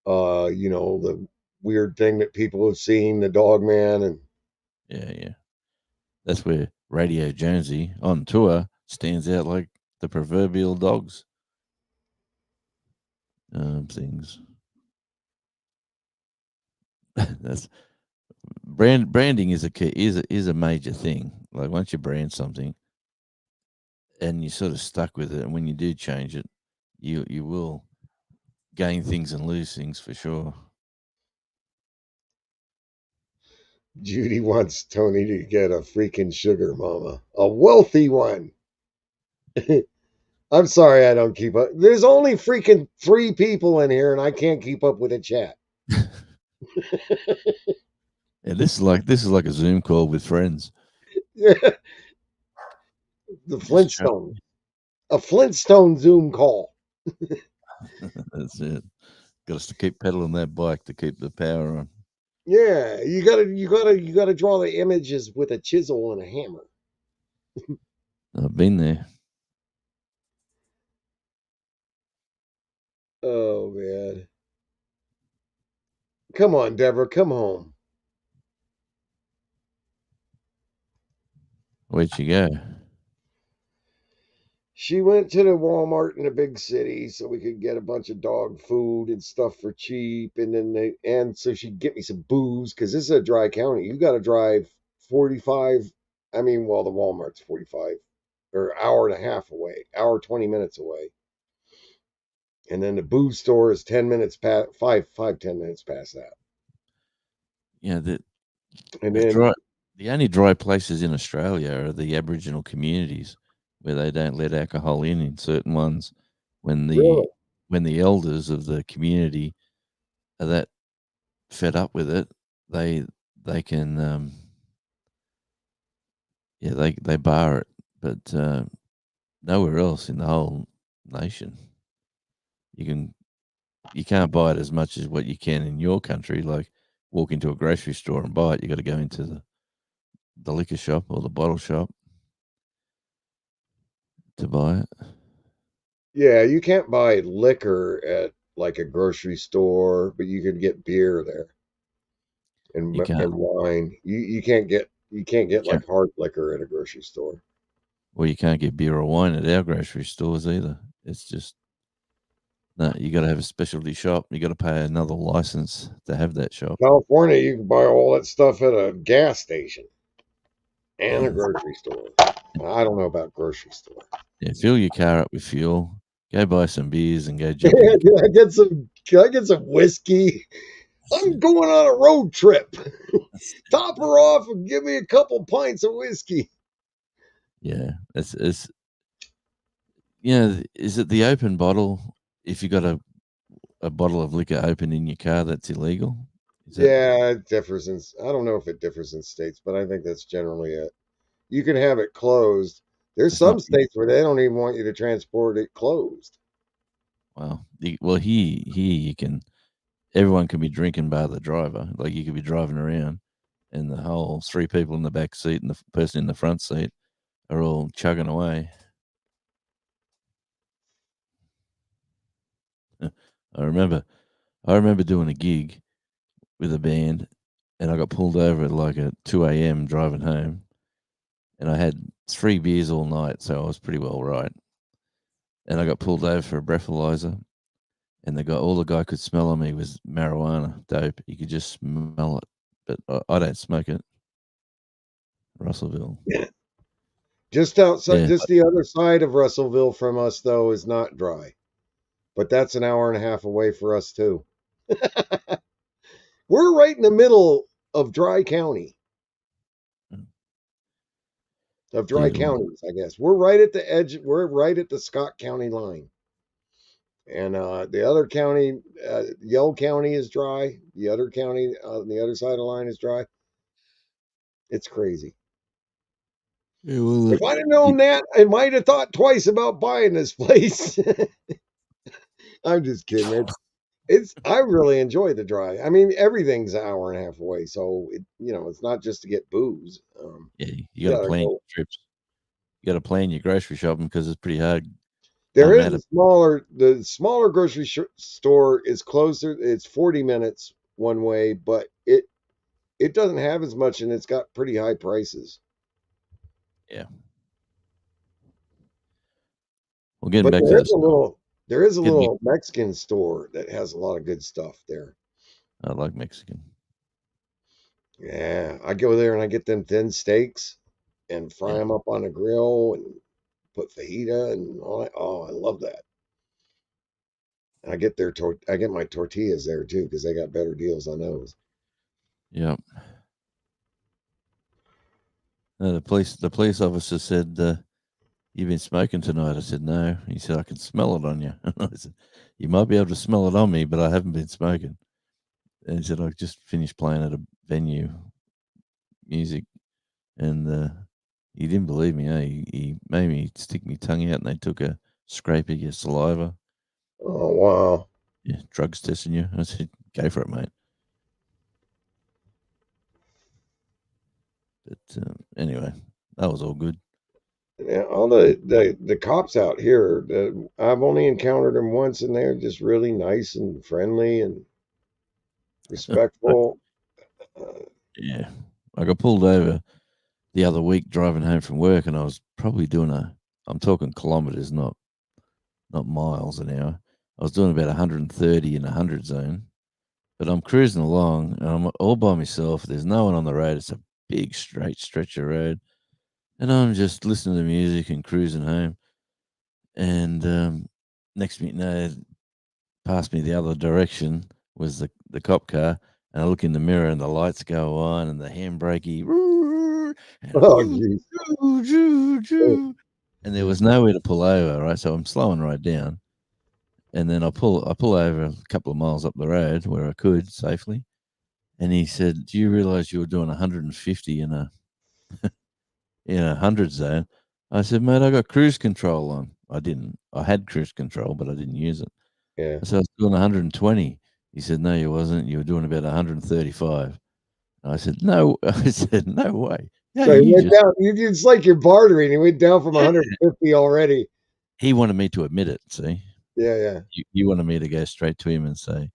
The weird thing that people have seen, the Dogman, and yeah. That's where Radio Jonesy on tour stands out like the proverbial dogs. Things. That's branding is a major thing. Like once you brand something, and you're sort of stuck with it, and when you do change it, you will gain things and lose things for sure. Judy wants Tony to get a freaking sugar mama, a wealthy one. I'm sorry I don't keep up. There's only freaking 3 people in here, and I can't keep up with the chat. Yeah, this is like a Zoom call with friends. Yeah. The Flintstone. A Flintstone Zoom call. That's it. Got us to keep pedaling that bike to keep the power on. Yeah, you gotta draw the images with a chisel and a hammer. I've been there. Oh man. Come on, Deborah, come home. Where'd you go? She went to the Walmart in a big city so we could get a bunch of dog food and stuff for cheap, and so she'd get me some booze because this is a dry county. You got to drive 45. I mean, well, the Walmart's 45 or hour and a half away, hour 20 minutes away, and then the booze store is 10 minutes past 10 minutes past that. Yeah, And then The only dry places in Australia are the Aboriginal communities where they don't let alcohol in certain ones. When Really? the elders of the community are that fed up with it, they can they bar it, but nowhere else in the whole nation you can't buy it as much as what you can in your country. Like walk into a grocery store and buy it, you got to go into the liquor shop or the bottle shop to buy it. Yeah, you can't buy liquor at like a grocery store, but you could get beer there You and can't. wine. You can't You get can't. like hard liquor at a grocery store. Well, you can't get beer or wine at our grocery stores either. It's just no. You got to have a specialty shop. You got to pay another license to have that shop. California, you can buy all that stuff at a gas station and a Yeah. grocery store. I don't know about grocery store. Yeah, fill your car up with fuel. Go buy some beers and go jump in the car. Can I get some whiskey? I'm going on a road trip. Top her off and give me a couple pints of whiskey. Yeah, it's is it the open bottle? If you got a bottle of liquor open in your car, that's illegal. Is that Yeah, it differs I don't know if it differs in states, but I think that's generally it. You can have it closed. There's it's not? some states where they don't even want you to transport it closed. Well, here you can. Everyone can be drinking by the driver. Like you could be driving around, and the whole three people in the back seat and the person in the front seat are all chugging away. I remember, I remember doing a gig with a band, and I got pulled over at like at 2 a.m. driving home, and I had 3 beers all night, so I was pretty well right. And I got pulled over for a breathalyzer, and all the guy could smell on me was marijuana dope. He could just smell it, but I don't smoke it. Russellville, Just outside, yeah, just the other side of Russellville from us, though, is not dry. But that's an hour and a half away for us, too. We're right in the middle of dry county, of dry yeah, counties, I guess. We're right at the edge. We're right at the Scott County line. And the other county, Yell County, is dry. The other county on the other side of the line is dry. It's crazy. yeah. Well, If I'd have known that, I might have thought twice about buying this place. I'm just kidding. I really enjoy the dry. I mean, everything's an hour and a half away, so it's not just to get booze. yeah, you You got to gotta plan go. your trips. You got to plan your grocery shopping because it's pretty hard. There I'm is at it. the smaller grocery store is closer. It's 40 minutes one way, but it doesn't have as much, and it's got pretty high prices. Yeah. Well, getting But back to this, there is a getting back, little Mexican store that has a lot of good stuff there. I like Mexican. Yeah, I go there and I get them thin steaks and fry Yeah, them up on a grill and put fajita and all that. Oh, I love that. And I get my tortillas there too because they got better deals on those. yeah. The police officer said, "You've been smoking tonight." I said, "No." He said, "I can smell it on you." I said, "You might be able to smell it on me, but I haven't been smoking." And he said, "I just finished playing at a venue, music," and he didn't believe me. He made me stick my tongue out, and they took a scrape of your saliva. Oh wow. Yeah, drugs testing you. I said, "Go for it, mate." But anyway, that was all good. Yeah, all the cops out here, I've only encountered them once, and they're just really nice and friendly and respectful. Uh, Yeah, I got pulled over the other week driving home from work, and I was probably doing I'm talking kilometers, not miles an hour. I was doing about 130 in a 100 zone, but I'm cruising along, and I'm all by myself. There's no one on the road. It's a big straight stretch of road, and I'm just listening to music and cruising home. And next minute, past me the other direction was the cop car, and I look in the mirror, and the lights go on, and the handbrakey, And, Oh, geez. and there was nowhere to pull over, right? So I'm slowing right down. And then I pull over a couple of miles up the road where I could safely. And he said, "Do you realize you were doing 150 in a 100 zone?" I said, "Mate, I got cruise control on." I didn't. I had cruise control, but I didn't use it. Yeah. I said, "I was doing 120." He said, "No, you wasn't. You were doing about 135." I said, "No." I said, "No way." Yeah, So he you went just. down. It's like you're bartering. He went down from 150 already. He wanted me to admit it. See, Yeah. you wanted me to go straight to him and say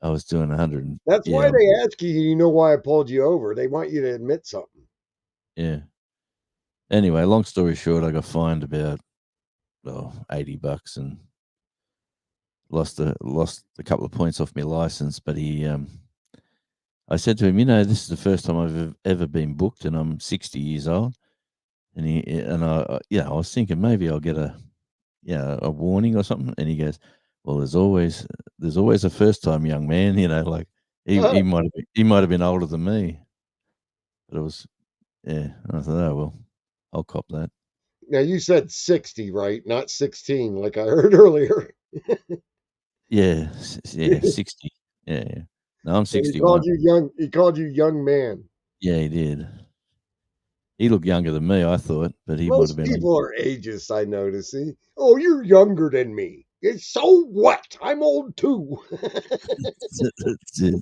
I was doing 100. That's why Yeah, they ask you. You know why I pulled you over? They want you to admit something. yeah. Anyway, long story short, I got fined about $80 and lost a couple of points off my license. But I said to him, this is the first time I've ever been booked, and I'm 60 years old. And I was thinking maybe I'll get a warning or something. And he goes, "Well, there's always a first time, young man." Like he might have been older than me, but it was And I thought, "Oh well, I'll cop that." Now you said 60, right? Not 16, like I heard earlier. Yeah, 60. Yeah, yeah. No, I'm And he 61. called you young. He called you young man. Yeah, he did. He looked younger than me, I thought, but he might have Most been. people are ageist, I notice. See? Oh, you're younger than me. It's so what? I'm old too. That's it.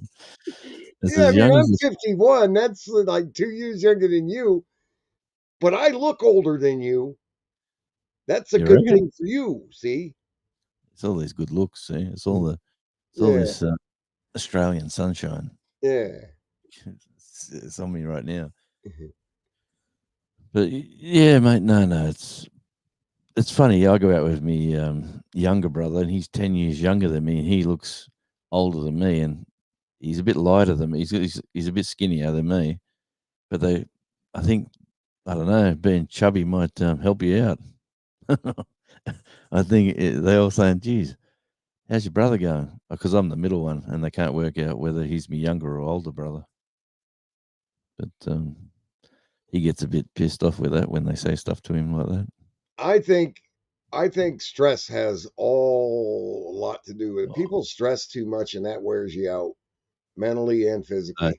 That's Yeah, I as mean, young I'm as 51. That's like 2 years younger than you, but I look older than you. That's a you good reckon. thing for you. See? It's all these good looks. See, it's all Yeah, this Australian sunshine. yeah. It's on me right now. But yeah, mate. No. It's funny. I go out with me younger brother, and he's 10 years younger than me, and he looks older than me, and he's a bit lighter than me. He's a bit skinnier than me, but I think, I don't know, being chubby might help you out. I think they all saying, "Geez, how's your brother going?" Because I'm the middle one, and they can't work out whether he's my younger or older brother. But he gets a bit pissed off with that when they say stuff to him like that. I think, I think stress has a lot to do with it. Oh, People stress too much, and that wears you out mentally and I, physically. I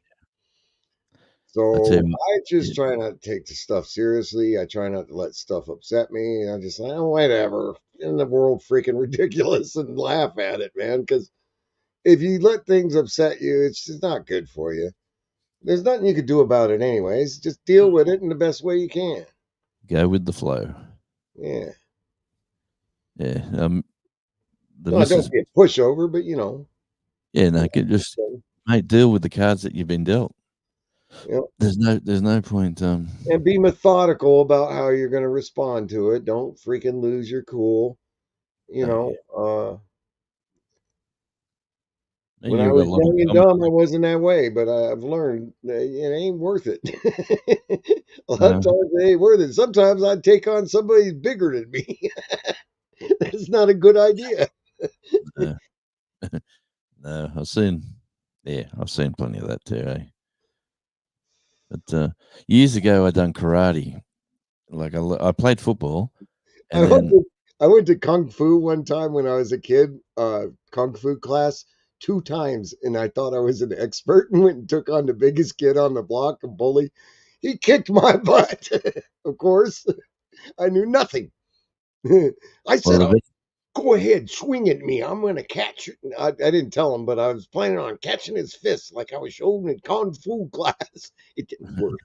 tell So you what, I yeah, just try not to take the stuff seriously. I try not to let stuff upset me. And I just like, oh, whatever. In the world, freaking ridiculous, and laugh at it, man. Because if you let things upset you, it's just not good for you. There's nothing you could do about it, anyways. Just deal with it in the best way you can. go with the flow. Yeah. Yeah, the No, don't missus. be a pushover, but you know. Yeah, no, just mate, deal with the cards that you've been dealt. You know, There's no point. and be methodical about how you're going to respond to it. Don't freaking lose your cool. You Oh yeah, know, me and when I you got was a lot in young and common. dumb, I wasn't that way, but I've learned that it ain't worth it. A lot of No, times it ain't worth it. Sometimes I'd take on somebody bigger than me. That's not a good idea. no, no. I've seen plenty of that too. But years ago, I done karate. Like I played football, I and went then to, I went to kung fu one time when I was a kid, kung fu class 2 times, and I thought I was an expert and went and took on the biggest kid on the block, a bully. He kicked my butt. Of course, I knew nothing. I said, well, "Oh, go ahead, swing at me. I'm going to catch it." I didn't tell him, but I was planning on catching his fist like I was showing in kung fu class. It didn't work.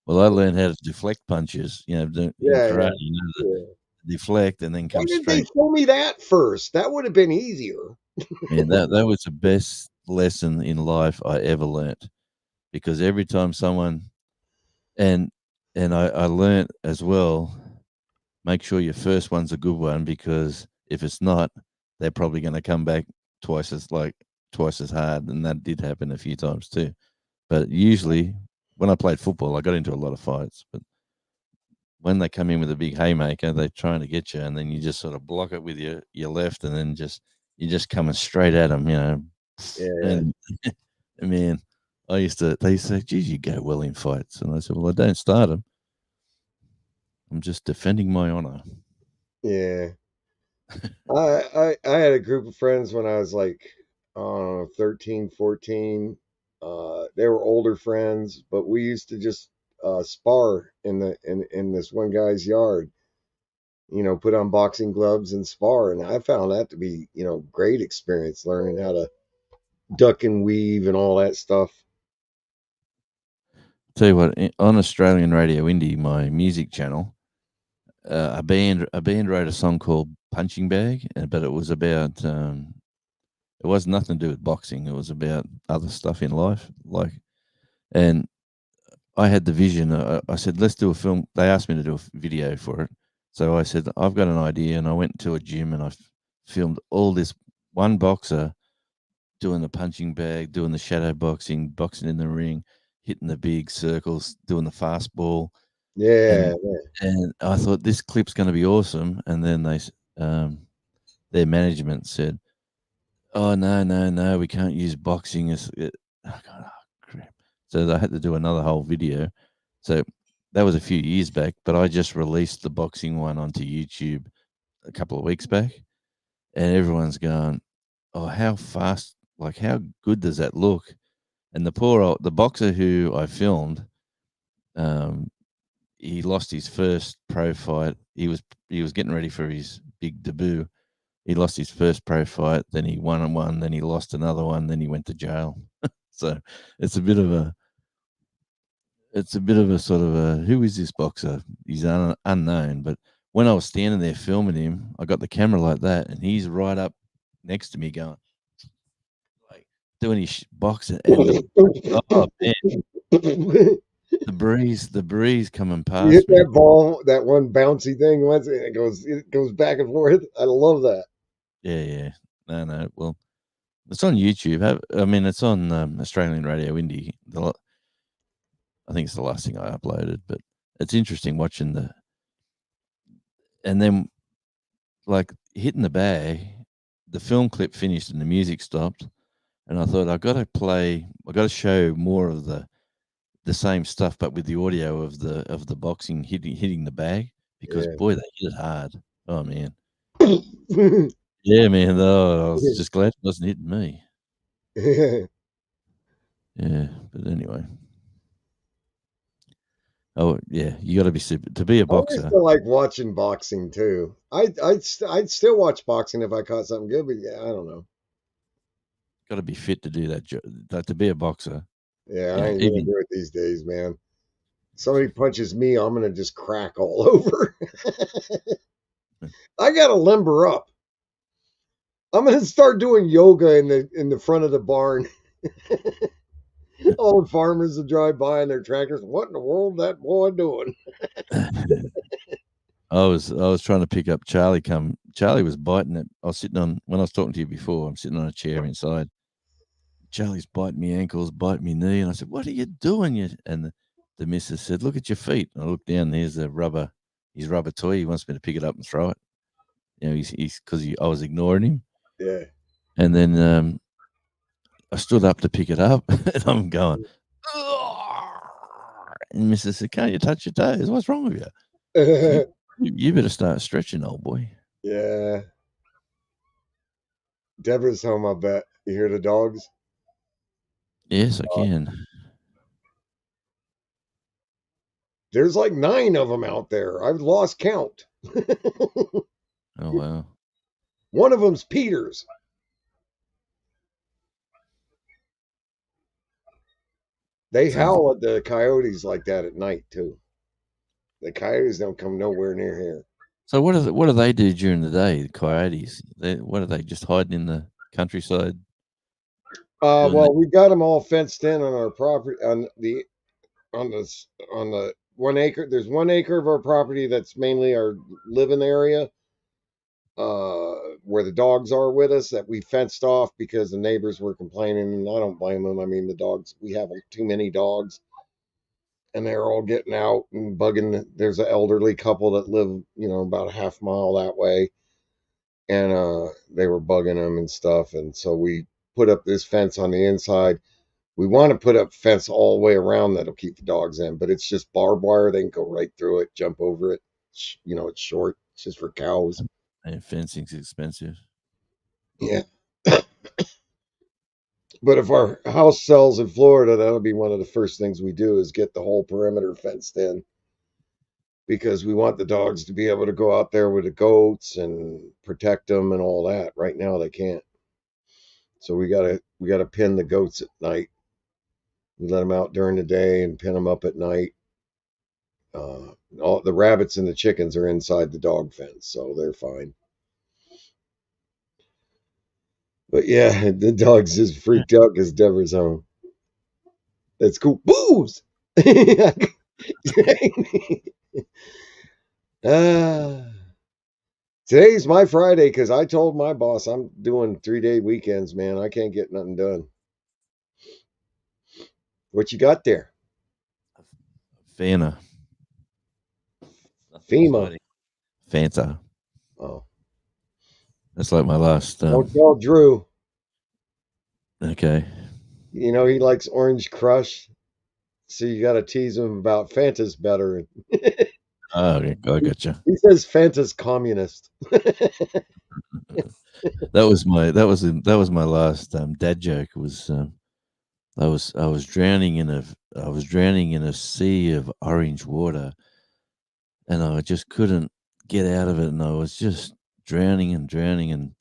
I learned how to deflect punches. In Yeah, karate, yeah, yeah. deflect and then Why come didn't they straight. show me that first? That would have been easier. Man, that was the best lesson in life I ever learnt, because every time someone and I learnt as well, make sure your first one's a good one, because if it's not, they're probably going to come back twice as hard, and that did happen a few times too. But usually, when I played football, I got into a lot of fights. But when they come in with a big haymaker, they're trying to get you, and then you just sort of block it with your left, and then you're just coming straight at them, Yeah, yeah. And man, They used to say, geez, you go well in fights. And I said, well, I don't start them. I'm just defending my honor. Yeah. I had a group of friends when I was like, I don't know, 13, 14. They were older friends, but we used to just spar in this one guy's yard. Put on boxing gloves and spar, and I found that to be, great experience learning how to duck and weave and all that stuff. Tell you what, on Australian Radio Indie, my music channel, a band wrote a song called Punching Bag, but it was about it was nothing to do with boxing. It was about other stuff in life, and I had the vision. I said, let's do a film. They asked me to do a video for it, so I said, I've got an idea, and I went to a gym and I filmed all this one boxer doing the punching bag, doing the shadow boxing, boxing in the ring, hitting the big circles, doing the fastball. Yeah, And I thought this clip's going to be awesome. And then their management said, "Oh no, we can't use boxing." Oh, crap! So they had to do another whole video. So that was a few years back, but I just released the boxing one onto YouTube a couple of weeks back, and everyone's going, "Oh, how fast! Like, how good does that look?" And the boxer who I filmed, he lost his first pro fight. He was getting ready for his big debut. He lost his first pro fight, then he won one, then he lost another one, then he went to jail. So it's a bit of a sort of a, who is this boxer? He's unknown. But when I was standing there filming him, I got the camera like that, and he's right up next to me, going like doing his boxing, and oh man, the breeze coming you hit past me. that ball, that one bouncy thing once, and it goes back and forth. I love that. Yeah. No. Well, it's on YouTube. I mean, it's on Australian Radio Indie. I think it's the last thing I uploaded, but it's interesting watching and then like hitting the bag. The film clip finished and the music stopped, and I thought I got to show more of the same stuff, but with the audio of the boxing hitting the bag, because Yeah. boy, they hit it hard. Oh man, yeah, man. Oh, I was just glad it wasn't hitting me. Yeah, but anyway. Oh yeah, you got to be super to be a I used boxer. to like watching boxing too. I'd still watch boxing if I caught something good, but yeah, I don't know. Got to be fit to do that. Like, to be a boxer. Yeah, I Yeah, ain't gonna even do it these days, man. Somebody punches me, I'm gonna just crack all over. I gotta limber up. I'm gonna start doing yoga in the front of the barn. All the farmers will drive by in their tractors. What in the world that boy doing? I was trying to pick up Charlie. Charlie was biting it. I was sitting on when I was talking to you before. I'm sitting on a chair inside. Charlie's biting me ankles, biting me knee, and I said, "What are you doing?" And the missus said, "Look at your feet." And I looked down. There's his rubber toy. He wants me to pick it up and throw it. He's because I was ignoring him. Yeah. And then I stood up to pick it up, and I'm going, and Mrs. said, "Can't you touch your toes? What's wrong with you?" Said, you better start stretching, old boy. Yeah. Deborah's home, I bet. You hear the dogs? Yes, I can. There's like 9 of them out there. I've lost count. Oh wow. One of them's Peter's. They howl at the coyotes like that at night too. The coyotes don't come nowhere near here. So what do they do during the day? The coyotes. What are they just hiding in the countryside? Well, we got them all fenced in on our property on the 1 acre. There's 1 acre of our property that's mainly our living area, where the dogs are with us, that we fenced off because the neighbors were complaining, and I don't blame them. I mean, the dogs, we have too many dogs, and they're all getting out and bugging. There's an elderly couple that live, about a half mile that way, and they were bugging them and stuff, and so we put up this fence on the inside. We want to put up fence all the way around that'll keep the dogs in, but it's just barbed wire. They can go right through it, jump over it. It's short. It's just for cows. And fencing's expensive. Yeah. But if our house sells in Florida, that'll be one of the first things we do is get the whole perimeter fenced in, because we want the dogs to be able to go out there with the goats and protect them and all that. Right now they can't. So we gotta pin the goats at night. We let them out during the day and pin them up at night. All the rabbits and the chickens are inside the dog fence, so they're fine. But yeah, the dog's just freaked out because Deborah's home. That's cool. Booze! Today's my Friday because I told my boss I'm doing 3-day weekends, man. I can't get nothing done. What you got there? FEMA. FEMA. Fanta. Oh. That's like my last. Don't tell Drew. Okay. You know he likes Orange Crush, so you got to tease him about Fanta's better. Oh, okay, I gotcha. He says Fanta's communist. That was my last dad joke. Was I was drowning in a sea of orange water, and I just couldn't get out of it, and I was just drowning, and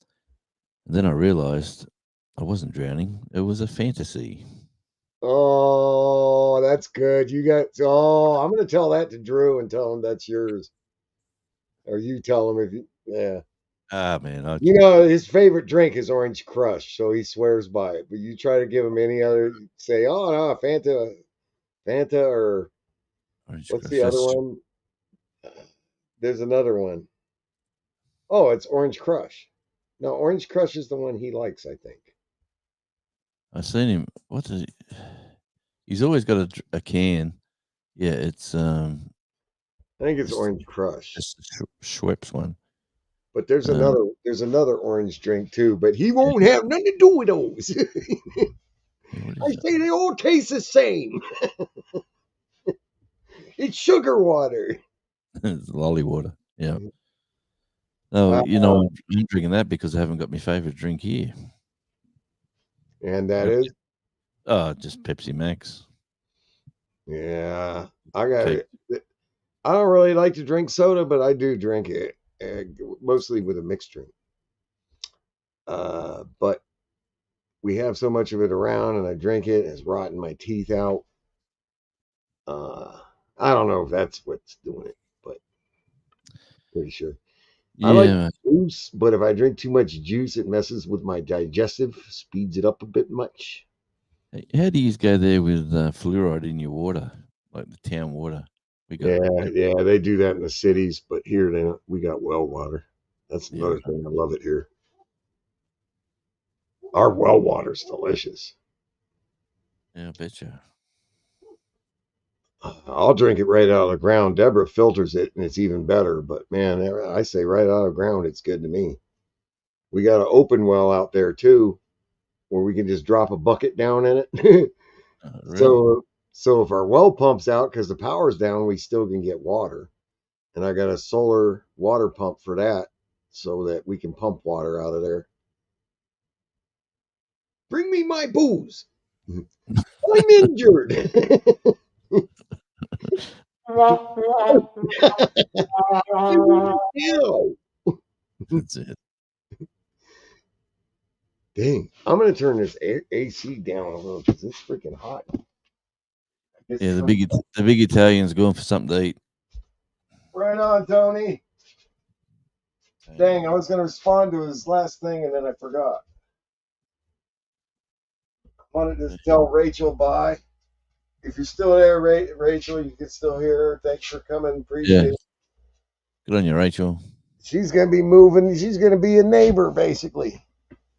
then I realized I wasn't drowning. It was a fantasy. Oh, that's good. I'm going to tell that to Drew and tell him that's yours. Or you tell him yeah. Ah, man. His favorite drink is Orange Crush, so he swears by it. But you try to give him any other, say, oh, no, Fanta, or Orange what's Crush, the other one? There's another one. Oh, it's Orange Crush. No, Orange Crush is the one he likes, I think. I seen him. What does he? He's always got a can. Yeah, it's I think it's Orange Crush. It's the Schweppes one. But there's another orange drink too, but he won't have nothing to do with those. I say they all taste the same. It's sugar water. It's lolly water. Yeah. No, I'm drinking that because I haven't got my favorite drink here. And that is? Just Pepsi Max. Yeah. I don't really like to drink soda, but I do drink it, mostly with a mixed drink. But we have so much of it around, and I drink it, and it's rotting my teeth out. I don't know if that's what's doing it, but pretty sure. Yeah. I like juice, but if I drink too much juice, it messes with my digestive, speeds it up a bit much. How do you go there with fluoride in your water, like the town water? Yeah, they do that in the cities, but here we got well water. That's another thing. I love it here. Our well water's delicious. Yeah, I betcha. I'll drink it right out of the ground. Deborah filters it, and it's even better. But man, I say right out of the ground, it's good to me. We got an open well out there too, where we can just drop a bucket down in it. Really? So if our well pumps out because the power's down, we still can get water. And I got a solar water pump for that, so that we can pump water out of there. Bring me my booze. I'm injured. That's it. Dang, I'm gonna turn this AC down a little because it's freaking hot. Yeah, the big Italian's going for something to eat. Right on, Tony. Dang, I was gonna respond to his last thing and then I forgot. I wanted to tell Rachel bye. If you're still there, Rachel, you can still hear her. Thanks for coming. Appreciate it. Good on you, Rachel. She's going to be moving. She's going to be a neighbor, basically.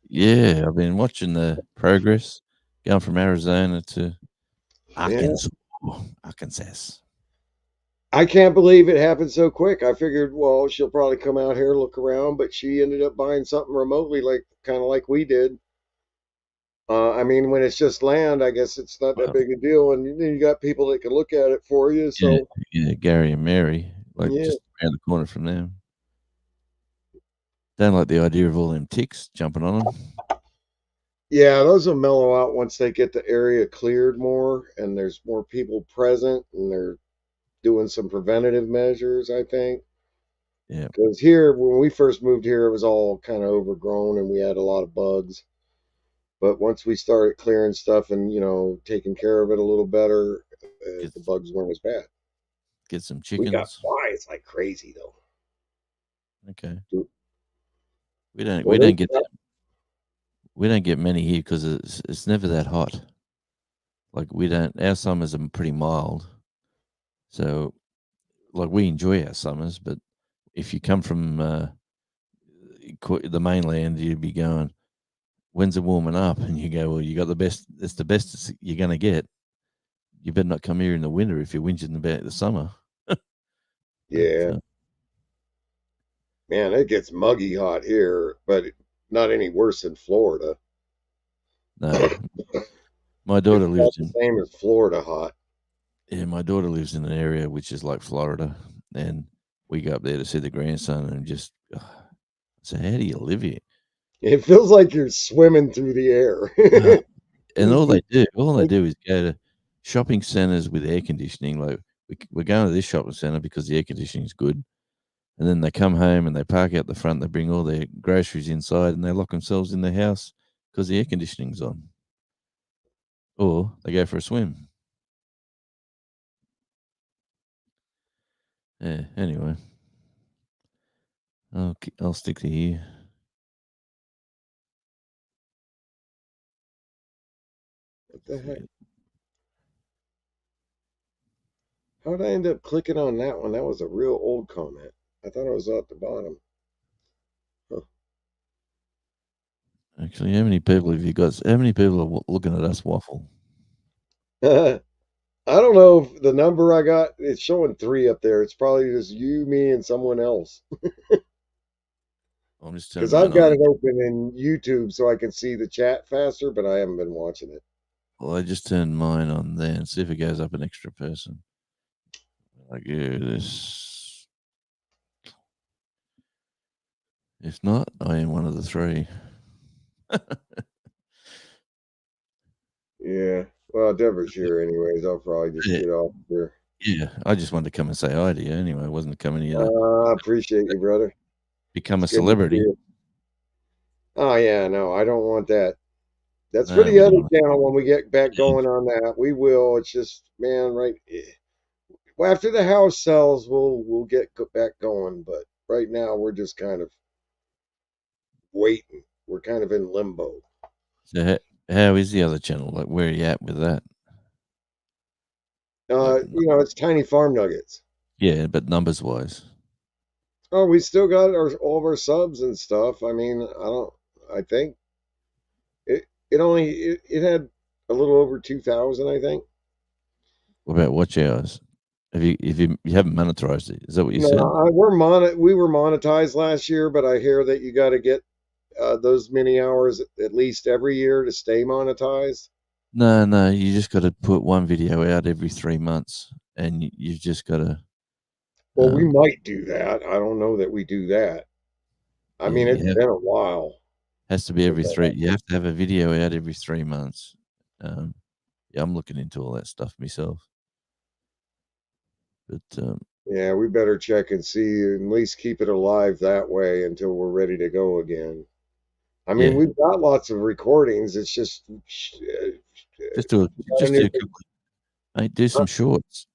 Yeah, I've been watching the progress going from Arizona to Arkansas. I can't believe it happened so quick. I figured, well, she'll probably come out here, look around, but she ended up buying something remotely, kind of like we did. I mean, when it's just land, I guess it's not that big a deal, and then you got people that can look at it for you. So yeah, Gary and Mary, like yeah, just around the corner from them. Don't like the idea of all them ticks jumping on them. yeah, those will mellow out once they get the area cleared more, and there's more people present, and they're doing some preventative measures, I think. Yeah, Because here, when we first moved here, it was all kind of overgrown, and we had a lot of bugs. But once we started clearing stuff and taking care of it a little better, get the bugs weren't as bad. get some We got chickens. flies like crazy though. Okay, Dude, we don't well, we don't get that. We don't get many here because it's never that hot. Like we don't. Our summers are pretty mild, so like we enjoy our summers. But if you come from the mainland, you'd be going, "When's it warming up?" And you go, "Well, you got the best. It's the best you're going to get. You better not come here in the winter if you're whinging about the summer." But yeah, man, it gets muggy hot here, but not any worse than Florida. no, my daughter It's about lives the in same as Florida hot. my daughter lives in an area which is like Florida, and we go up there to see the grandson, and just so how do you live here? It feels like you're swimming through the air. Uh, and all they do is go to shopping centers with air conditioning. Like we're going to this shopping center because the air conditioning is good, and then they come home and they park out the front. They bring all their groceries inside, and they lock themselves in their house because the air conditioning's on. Or they go for a swim. Yeah. Anyway, I'll stick to here. What the heck? How did I end up clicking on that one? That was a real old comment. I thought it was at the bottom. Huh. Actually, how many people have you got? How many people are looking at us waffle? I don't know if the number I got, it's showing 3 up there. It's probably just you, me, and someone else. I'm just Because turning mine I've got on. it open in YouTube so I can see the chat faster, but I haven't been watching it. Well, I just turned mine on there and see if it goes up an extra person. Like, yeah, this. If not, I am one of the 3. Yeah. Well, Deborah's here anyways. I'll probably just Yeah, get off here. yeah. I just wanted to come and say hi to you anyway. I wasn't coming here to I appreciate you, brother. become It's a good to see celebrity. you. Oh, yeah, no, I don't want that. That's for No, the we other don't. channel when we get back Yeah. going on that. We will. It's just, man, right. Well, after the house sells, we'll get back going. But right now, we're just kind of waiting. We're kind of in limbo. So how is the other channel? Like, where are you at with that? Like, It's Tiny Farm Nuggets. yeah, but numbers wise. Oh, we still got all of our subs and stuff. I mean, I think it had a little over 2,000, I think. What about watch hours? If you haven't monetized it, is that what you No, said? we were monetized last year, but I hear that you got to get those many hours at least every year to stay monetized. No, you just got to put one video out every 3 months, and you've just got to. Well, we might do that. I don't know that we do that. I Yeah, mean, it's been a while. has to be every 3. You have to have a video out every 3 months. Yeah, I'm looking into all that stuff myself. But Yeah, we better check and see, at least keep it alive that way until we're ready to go again. I mean, yeah, we've got lots of recordings. It's just just do a couple. Mate, do some shorts.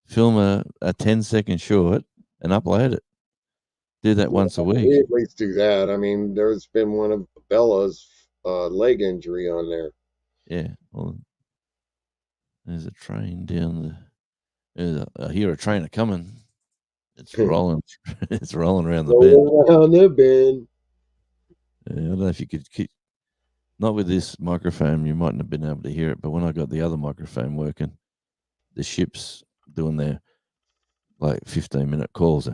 Film a 10-second short and upload it. Do that once a week. we at least do that. I mean, there's been one of Bella's leg injury on there. Yeah. Well, there's a train down I hear a train coming. It's rolling. It's rolling around the bend. Around the bend. I don't know if you could keep. Not with this microphone, you mightn't have been able to hear it. But when I got the other microphone working, the ship's doing their like 15-minute calls.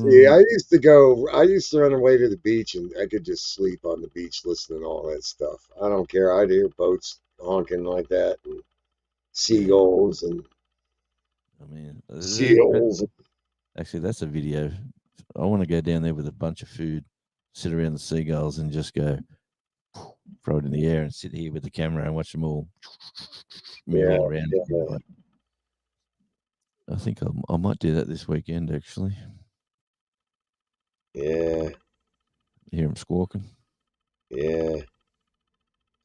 See, I used to run away to the beach and I could just sleep on the beach listening to all that stuff. I don't care. I'd hear boats honking like that and seagulls and I mean, seals. actually, that's a video. I want to go down there with a bunch of food, sit around the seagulls, and just go throw it in the air and sit here with the camera and watch them all moving around. Yeah. I think I might do that this weekend, actually. Yeah. Hear them squawking. Yeah.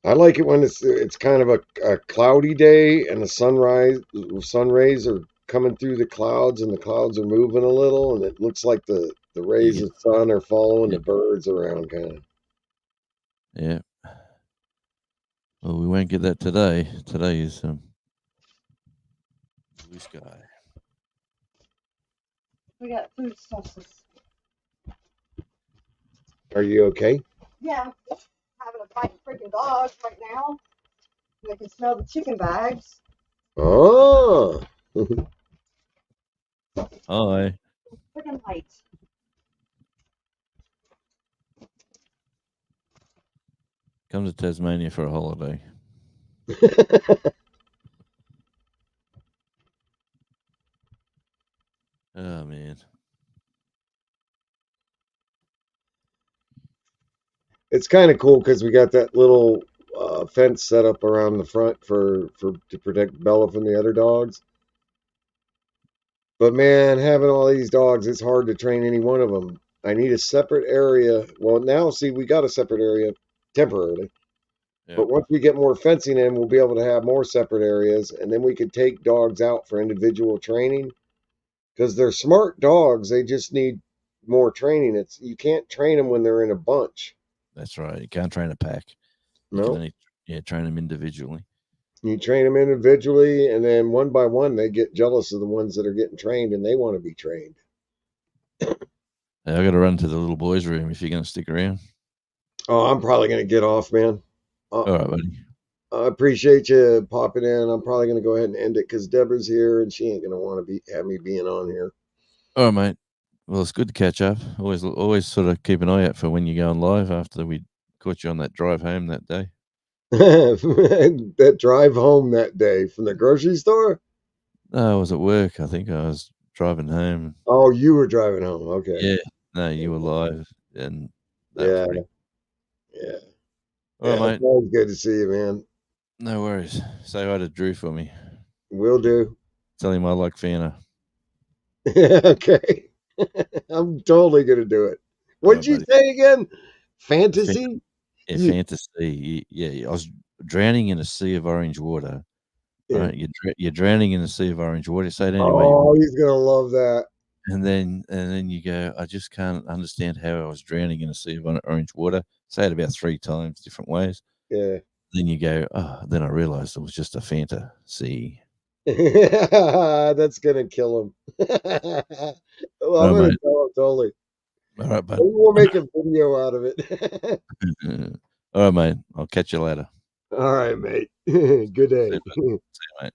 I like it when it's kind of a cloudy day and the sun rays are coming through the clouds and the clouds are moving a little and it looks like the rays of sun are following the birds around kind of. Yeah. Well, we won't get that today. Today is blue sky. We got food sources. Are you okay? Yeah, having a fight with freaking dogs right now. They can smell the chicken bags. Oh. Hi. Freaking light. Come to Tasmania for a holiday. Oh man. It's kind of cool because we got that little fence set up around the front to protect Bella from the other dogs. But man, having all these dogs, it's hard to train any one of them. I need a separate area. Well, now see, we got a separate area temporarily. Yep. But once we get more fencing in, we'll be able to have more separate areas, and then we could take dogs out for individual training. Because they're smart dogs, they just need more training. You can't train them when they're in a bunch. That's right. You can't train a pack. You can only train them individually. You train them individually, and then one by one, they get jealous of the ones that are getting trained, and they want to be trained. Hey, I got to run to the little boys' room if you're going to stick around. Oh, I'm probably going to get off, man. All right, buddy. I appreciate you popping in. I'm probably going to go ahead and end it because Deborah's here, and she ain't going to want to have me being on here. All right, mate. Well, it's good to catch up. Always sort of keep an eye out for when you're going live after we caught you on that drive home that day. That drive home that day from the grocery store? No, I was at work. I think I was driving home. Oh, you were driving home. Okay. Yeah. No, you were live. And that was yeah. All right, mate. Always good to see you, man. No worries. Say hi to Drew for me. Will do. Tell him I like Fanta. Okay. I'm totally going to do it. What'd you say again? Fantasy? Yeah, fantasy. Yeah, I was drowning in a sea of orange water. Yeah. Right? You're drowning in a sea of orange water. Say it anyway. Oh, he's going to love that. And then you go, I just can't understand how I was drowning in a sea of orange water. Say it about 3 times, different ways. Yeah. Then you go, then I realized it was just a fantasy. That's going to kill him. Well, I'm going to tell him totally. All right, bud. Maybe we'll make a video out of it. All right, mate. I'll catch you later. All right, mate. Good day. See you, mate.